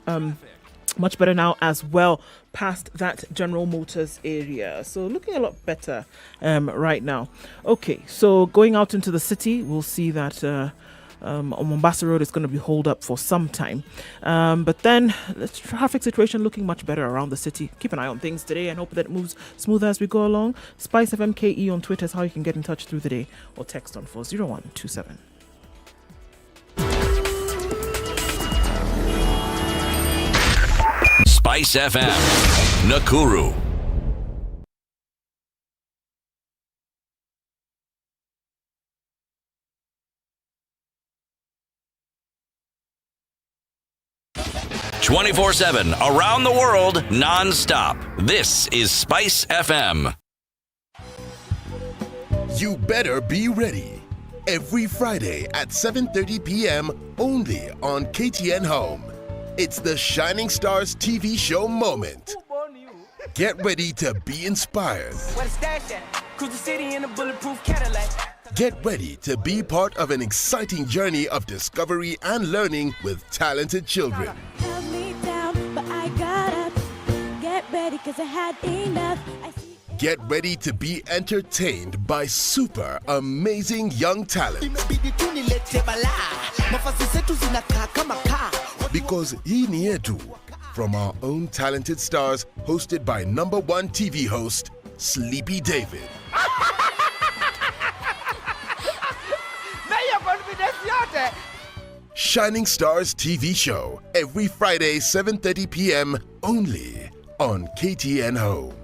Much better now as well, past that General Motors area. So looking a lot better right now. Okay, so going out into the city, we'll see that on Mombasa Road is going to be holed up for some time. But then the traffic situation looking much better around the city. Keep an eye on things today and hope that it moves smoother as we go along. SpiceFM KE on Twitter is how you can get in touch through the day, or text on 40127. Spice FM, Nakuru. "24/7 around the world, non-stop. This is Spice FM. You better be ready. Every Friday at 7:30 p.m. only on KTN Home. It's the Shining Stars TV show moment. Get ready to be inspired. Get ready to be part of an exciting journey of discovery and learning with talented children. get ready to be entertained by super amazing young talent. Because hii ni yetu, from our own talented stars, hosted by #1 TV host, Sleepy David. Shining Stars TV show, every Friday, 7:30 p.m. only on KTN Home.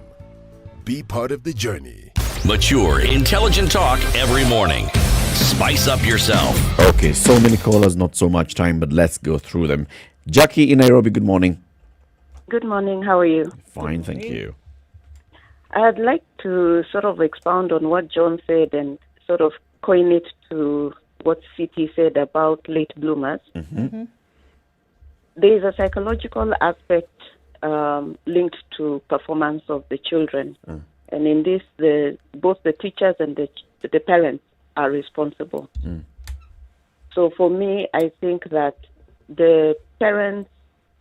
Be part of the journey. Mature, intelligent talk every morning. Spice up yourself. Okay, so many callers, not so much time, but let's go through them. Jackie in Nairobi, good morning. Good morning. How are you? Fine, thank you. I'd like to sort of expound on what John said and sort of coin it to what CT said about late bloomers. There is a psychological aspect linked to performance of the children. And in this, both the teachers and the parents are responsible. So for me, I think that the parents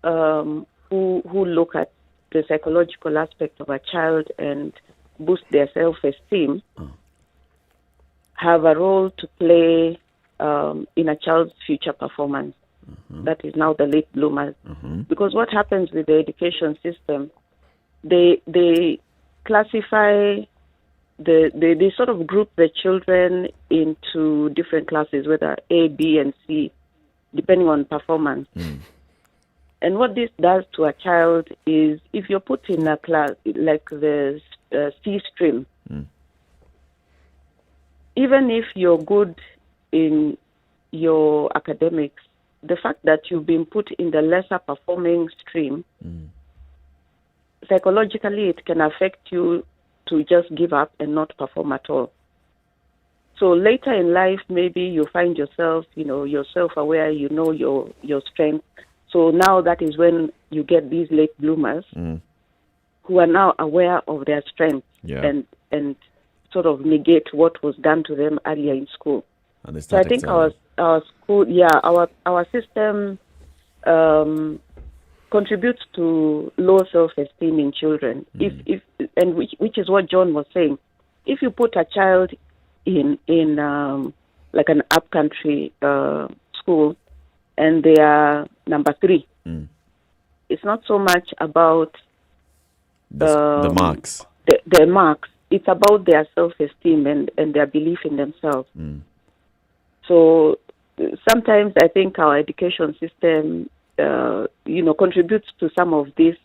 who look at the psychological aspect of a child and boost their self-esteem have a role to play in a child's future performance. That is now the late bloomers. Because what happens with the education system, they classify, they sort of group the children into different classes, whether A, B, and C, depending on performance. And what this does to a child is, if you're put in a class like the C stream, even if you're good in your academics, the fact that you've been put in the lesser performing stream, psychologically it can affect you to just give up and not perform at all. So later in life, maybe you find yourself, you're self-aware, you know your strength. So now that is when you get these late bloomers who are now aware of their strength and sort of negate what was done to them earlier in school. So I think our school, our system contributes to low self-esteem in children. Which is what John was saying. If you put a child in like an upcountry school, and they are number 3, it's not so much about the marks. The marks. It's about their self-esteem and their belief in themselves. So sometimes I think our education system, contributes to some of this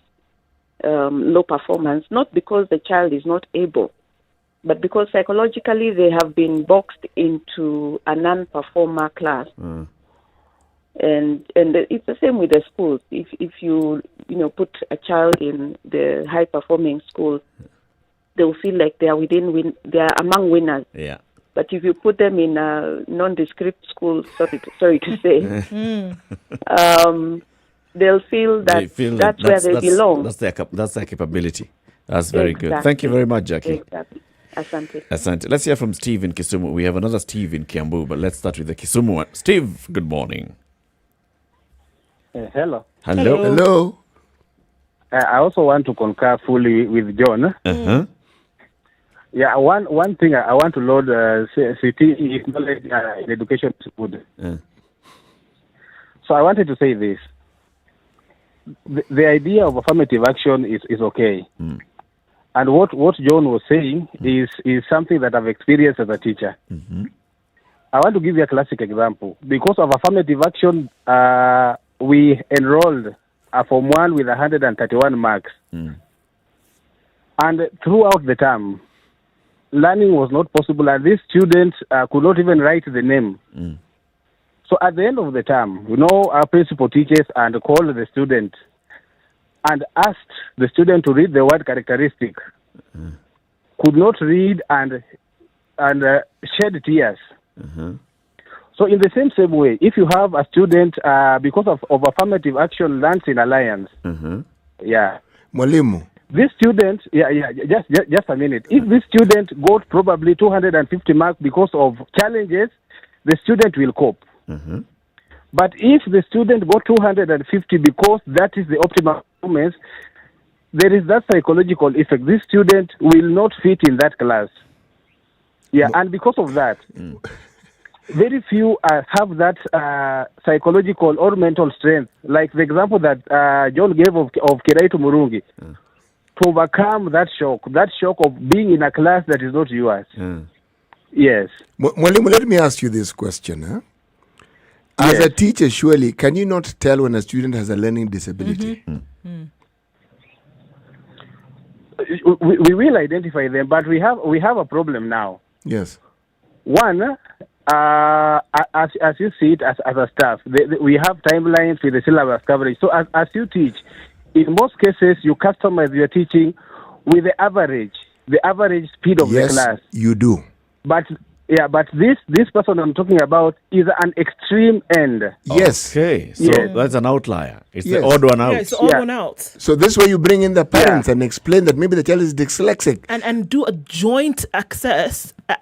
low performance, not because the child is not able, but because psychologically they have been boxed into a non-performer class. And it's the same with the schools. If you put a child in the high performing school, they'll feel like they are among winners. Yeah. But if you put them in a nondescript school, sorry to say, they'll feel that that's where they belong. That's their capability. That's very good. Thank you very much, Jackie. Exactly. Asante. Asante. Let's hear from Steve in Kisumu. We have another Steve in Kiambu, but let's start with the Kisumu one. Steve, good morning. Hello. Hello. I also want to concur fully with John. Yeah, one thing I want to load city knowledge in education is good. So I wanted to say this. The idea of affirmative action is okay. And what John was saying is something that I've experienced as a teacher. I want to give you a classic example. Because of affirmative action, we enrolled a Form 1 with 131 marks. And throughout the term, learning was not possible, and these students could not even write the name. So at the end of the term, our principal teachers and called the student and asked the student to read the word characteristic. Could not read and shed tears. So in the same way, if you have a student, because of affirmative action, learns in alliance, Mwalimu. This student, just a minute. If this student got probably 250 marks because of challenges, the student will cope. But if the student got 250 because that is the optimal performance, there is that psychological effect. This student will not fit in that class. Yeah, and because of that, very few have that psychological or mental strength. Like the example that John gave of Kiraitu Murungi, to overcome that shock of being in a class that is not yours. Yes. Mwalimu, let me ask you this question. Huh? As a teacher, surely, can you not tell when a student has a learning disability? We will identify them, but we have a problem now. Yes. One, as you see it as a staff, we have timelines with the syllabus coverage. So as you teach, in most cases, you customize your teaching with the average speed of the class. Yes, you do. But this person I'm talking about is an extreme end. Yes. Okay, so that's an outlier. It's the odd one out. Yeah, it's the odd one out. So this way you bring in the parents and explain that maybe the child is dyslexic. And do a joint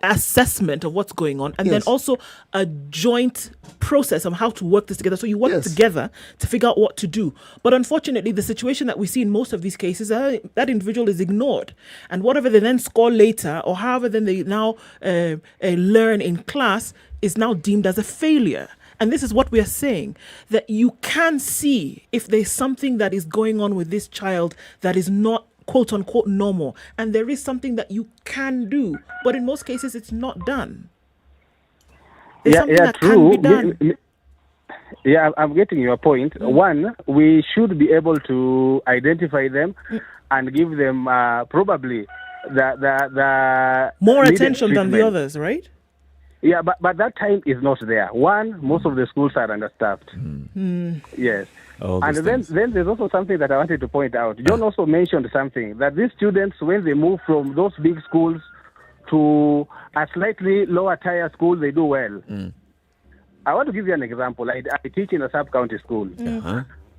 assessment of what's going on, and then also a joint process of how to work this together. So you work together to figure out what to do. But unfortunately, the situation that we see in most of these cases, that individual is ignored. And whatever they then score later, or however then they now learn in class, is now deemed as a failure. And this is what we are saying, that you can see if there's something that is going on with this child that is not quote unquote normal, and there is something that you can do, but in most cases it's not done. There's something that can be done. I'm getting your point. One, we should be able to identify them and give them probably the more needed attention than the treatment. others, right? Yeah, but that time is not there. One, most of the schools are understaffed. Yes. And then there's also something that I wanted to point out. John also mentioned something, that these students, when they move from those big schools to a slightly lower tier school, they do well. I want to give you an example. I teach in a sub-county school.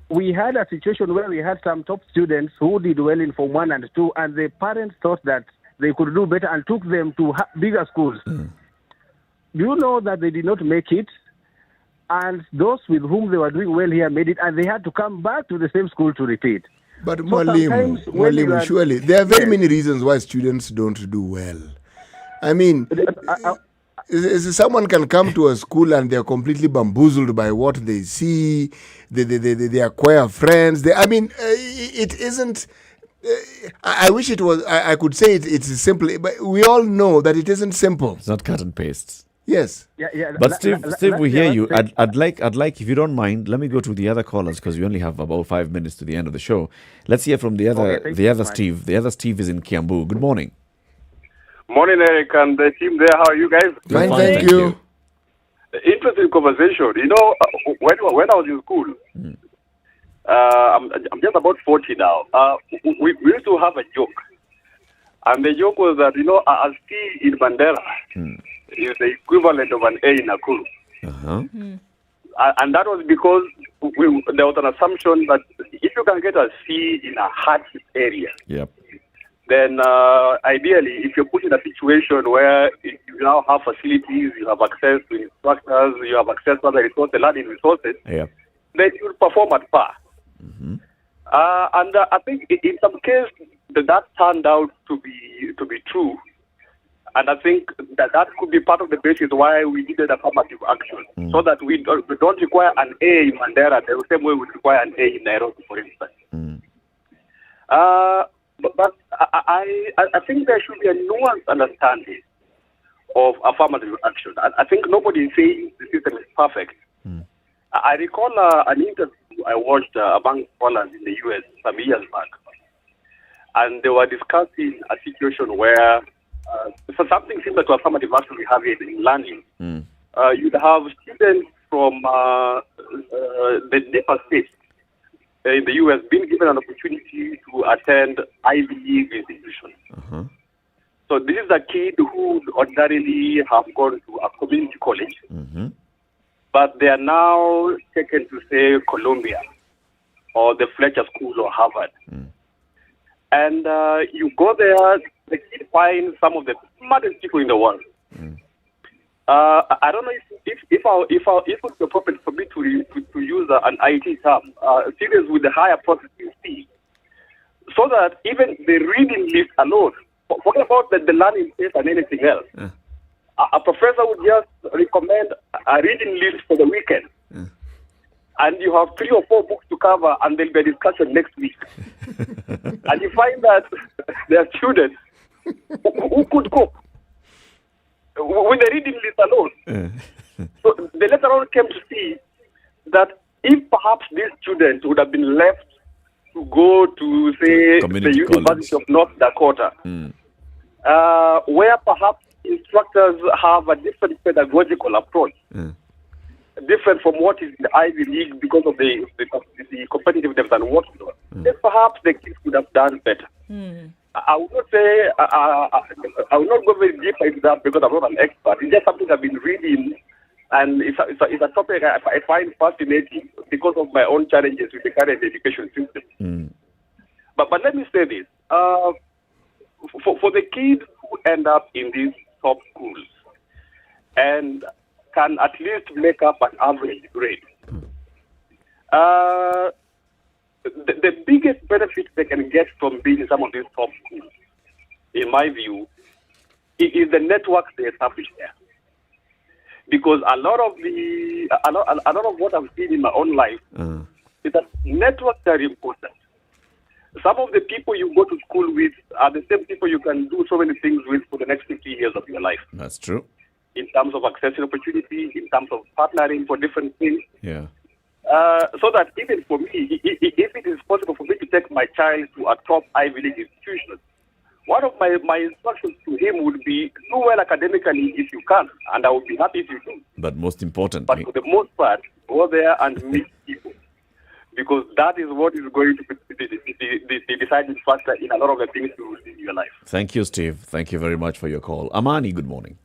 We had a situation where we had some top students who did well in Form 1 and 2, and the parents thought that they could do better and took them to bigger schools. Do you know that they did not make it? And those with whom they were doing well here made it, and they had to come back to the same school to repeat. But Mwalimu, surely there are very many reasons why students don't do well. I mean, someone can come to a school and they're completely bamboozled by what they see. They acquire friends. It isn't. I wish it was. I could say it's simple, but we all know that it isn't simple. It's not cut and paste. Yes. But Steve, we hear you. I'd like, if you don't mind, let me go to the other callers because we only have about 5 minutes to the end of the show. Let's hear from the other Steve. The other Steve is in Kiambu. Good morning. Morning, Eric, and the team there. How are you guys? Fine, thank you. Interesting conversation. You know, when I was in school, I'm just about 40 now. We used to have a joke, and the joke was that a C in Bandera is the equivalent of an A in Nakuru. And that was because there was an assumption that if you can get a C in a hard area, then ideally, if you're put in a situation where you now have facilities, you have access to instructors, you have access to other resources, learning resources, then you'll perform at par. And I think in some cases that turned out to be true. And I think that could be part of the basis why we needed affirmative action, so that we don't require an A in Mandera the same way we require an A in Nairobi, for instance. But I think there should be a nuanced understanding of affirmative action. I think nobody is saying the system is perfect. I recall an interview I watched among scholars in the US some years back, and they were discussing a situation where for something similar to affirmative action we have in learning, you'd have students from the deeper states in the U.S. being given an opportunity to attend Ivy League institutions. So this is a kid who would ordinarily have gone to a community college, but they are now taken to, say, Columbia or the Fletcher School or Harvard. And you go there, the kid finds some of the smartest people in the world. I don't know if it would be appropriate for me to use an IT term, students with the higher processing speed. so that even the reading list alone, forget about the learning phase and anything else. A professor would just recommend a reading list for the weekend. And you have 3 or 4 books to cover, and there'll be a discussion next week. And you find that there are students who could cope with the reading list alone. So they later on came to see that if perhaps these students would have been left to go to, say, the University of North Dakota, where perhaps instructors have a different pedagogical approach, different from what is in the Ivy League because of the competitiveness and whatnot, then perhaps the kids would have done better. I would not say, I will not go very deep into that because I'm not an expert. It's just something I've been reading, and it's a topic I find fascinating because of my own challenges with the current education system. But let me say this. For the kids who end up in these top schools and can at least make up an average grade, the biggest benefit they can get from being in some of these top schools, in my view, is the networks they establish there. Because a lot of what I've seen in my own life is that networks are important. Some of the people you go to school with are the same people you can do so many things with for the next 50 years of your life. That's true. In terms of accessing opportunities, in terms of partnering for different things. Yeah. So that even for me, if it is possible for me to take my child to a top Ivy League institution, one of my instructions to him would be, do well academically if you can, and I would be happy if you do. But most importantly, but for the most part, go there and meet people. Because that is what is going to be the deciding factor in a lot of the things you do in your life. Thank you, Steve. Thank you very much for your call. Amani, good morning.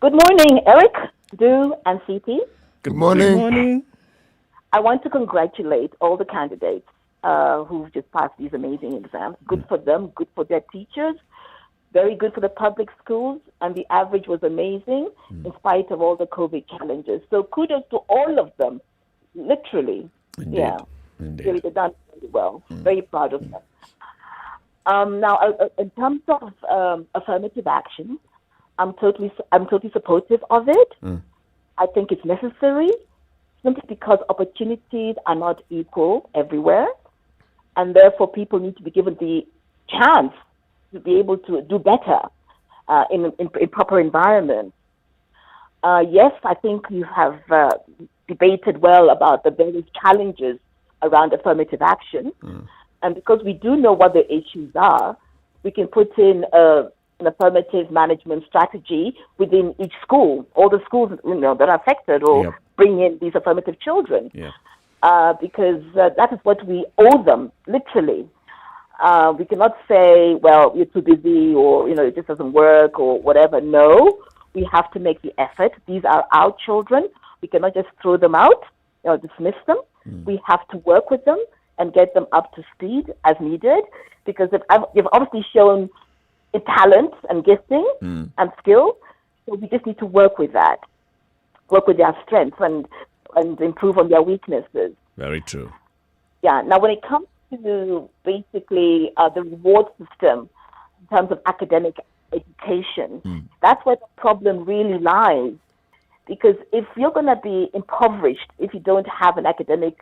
Good morning, Eric, Du, and CP. Good morning. Good morning. I want to congratulate all the candidates who've just passed these amazing exams. Good for them, good for their teachers, very good for the public schools, and the average was amazing in spite of all the COVID challenges. So kudos to all of them, literally. Indeed. Yeah, really, they've done really well. Very proud of them. Now, in terms of affirmative action, I'm totally supportive of it. I think it's necessary, simply because opportunities are not equal everywhere, and therefore people need to be given the chance to be able to do better in proper environments. Yes, I think you have debated well about the various challenges around affirmative action, and because we do know what the issues are, we can put in an affirmative management strategy within each school, all the schools that are affected, or bring in these affirmative children, because that is what we owe them, literally. We cannot say, well, you're too busy, or it just doesn't work, or whatever. No, we have to make the effort. These are our children. We cannot just throw them out, dismiss them. We have to work with them and get them up to speed as needed, because they've obviously shown talent and gifting and skill. So we just need to work with that, work with their strengths and improve on their weaknesses. Very true. Yeah. Now, when it comes to basically the reward system in terms of academic education, that's where the problem really lies. Because if you're going to be impoverished, if you don't have an academic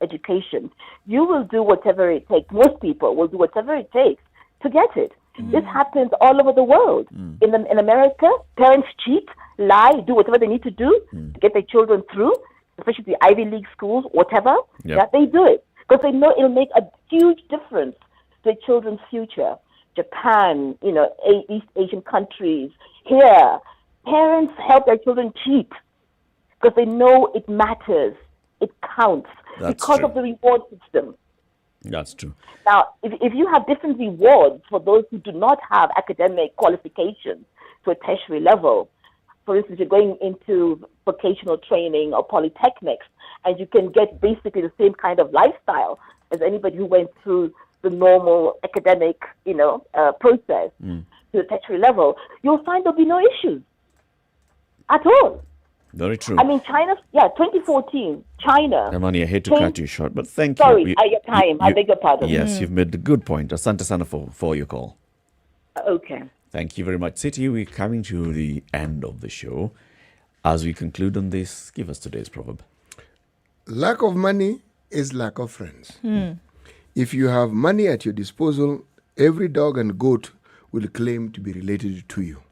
education, you will do whatever it takes. Most people will do whatever it takes to get it. This happens all over the world. In America, parents cheat, lie, do whatever they need to do to get their children through, especially the Ivy League schools, whatever. Yeah, they do it because they know it'll make a huge difference to their children's future. Japan, East Asian countries, here, parents help their children cheat because they know it matters, it counts, because of the reward system. That's true. Now, if you have different rewards for those who do not have academic qualifications to a tertiary level, for instance, you're going into vocational training or polytechnics, and you can get basically the same kind of lifestyle as anybody who went through the normal academic, process to the tertiary level, you'll find there'll be no issues at all. Very true. I mean, China, 2014, China. Amani, I hate to changed- cut you short, but thank Sorry, you. your time. I beg your pardon. Yes, you've made a good point. Asante sana for your call. Okay. Thank you very much. City, we're coming to the end of the show. As we conclude on this, give us today's proverb. Lack of money is lack of friends. If you have money at your disposal, every dog and goat will claim to be related to you.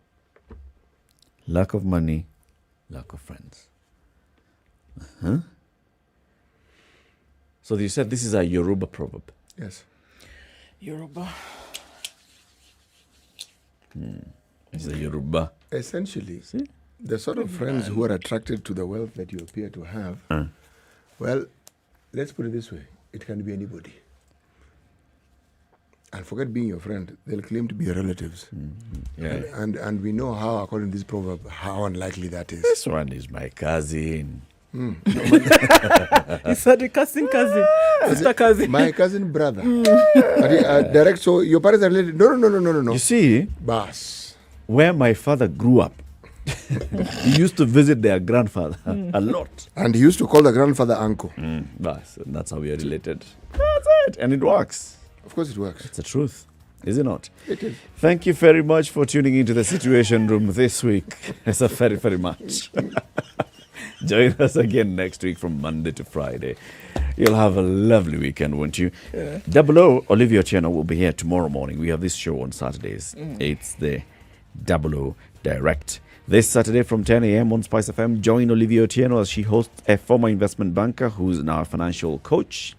Lack of money, lack of friends. So you said this is a Yoruba proverb. Yes. Yoruba. It's a Yoruba. Essentially, the sort of friends who are attracted to the wealth that you appear to have, well, let's put it this way. It can be anybody. And forget being your friend. They'll claim to be your relatives. Yeah. And we know how, according to this proverb, how unlikely that is. This one is my cousin. He said the cousin. Sister cousin. My cousin brother. Direct, so your parents are related. No. You see, Bas. where my father grew up, he used to visit their grandfather a lot. And he used to call the grandfather uncle. Bas, and that's how we are related. That's it. And it works. Of course it works. It's the truth. Is it not? It is. Thank you very much for tuning into the Situation Room this week. It's a very, very much. Join us again next week from Monday to Friday. You'll have a lovely weekend, won't you? Yeah. Double O, Olivia Otieno will be here tomorrow morning. We have this show on Saturdays. It's the Double O Direct. This Saturday from 10 a.m. on SpiceFM, join Olivia Otieno as she hosts a former investment banker who's now a financial coach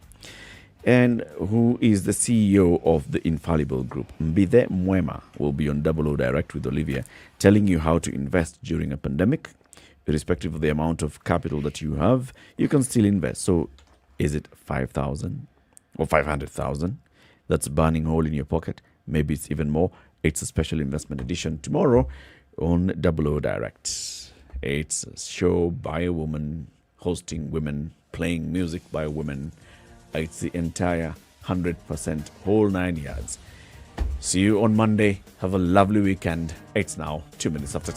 and who is the CEO of the Infallible Group. Mbide Mwema will be on Double O Direct with Olivia, telling you how to invest during a pandemic. Irrespective of the amount of capital that you have, you can still invest. So is it 5,000 or 500,000? That's a burning hole in your pocket. Maybe it's even more. It's a special investment edition tomorrow on Double O Direct. It's a show by a woman, hosting women, playing music by women. It's the entire 100% whole 9 yards. See you on Monday. Have a lovely weekend. It's now 2 minutes after 10.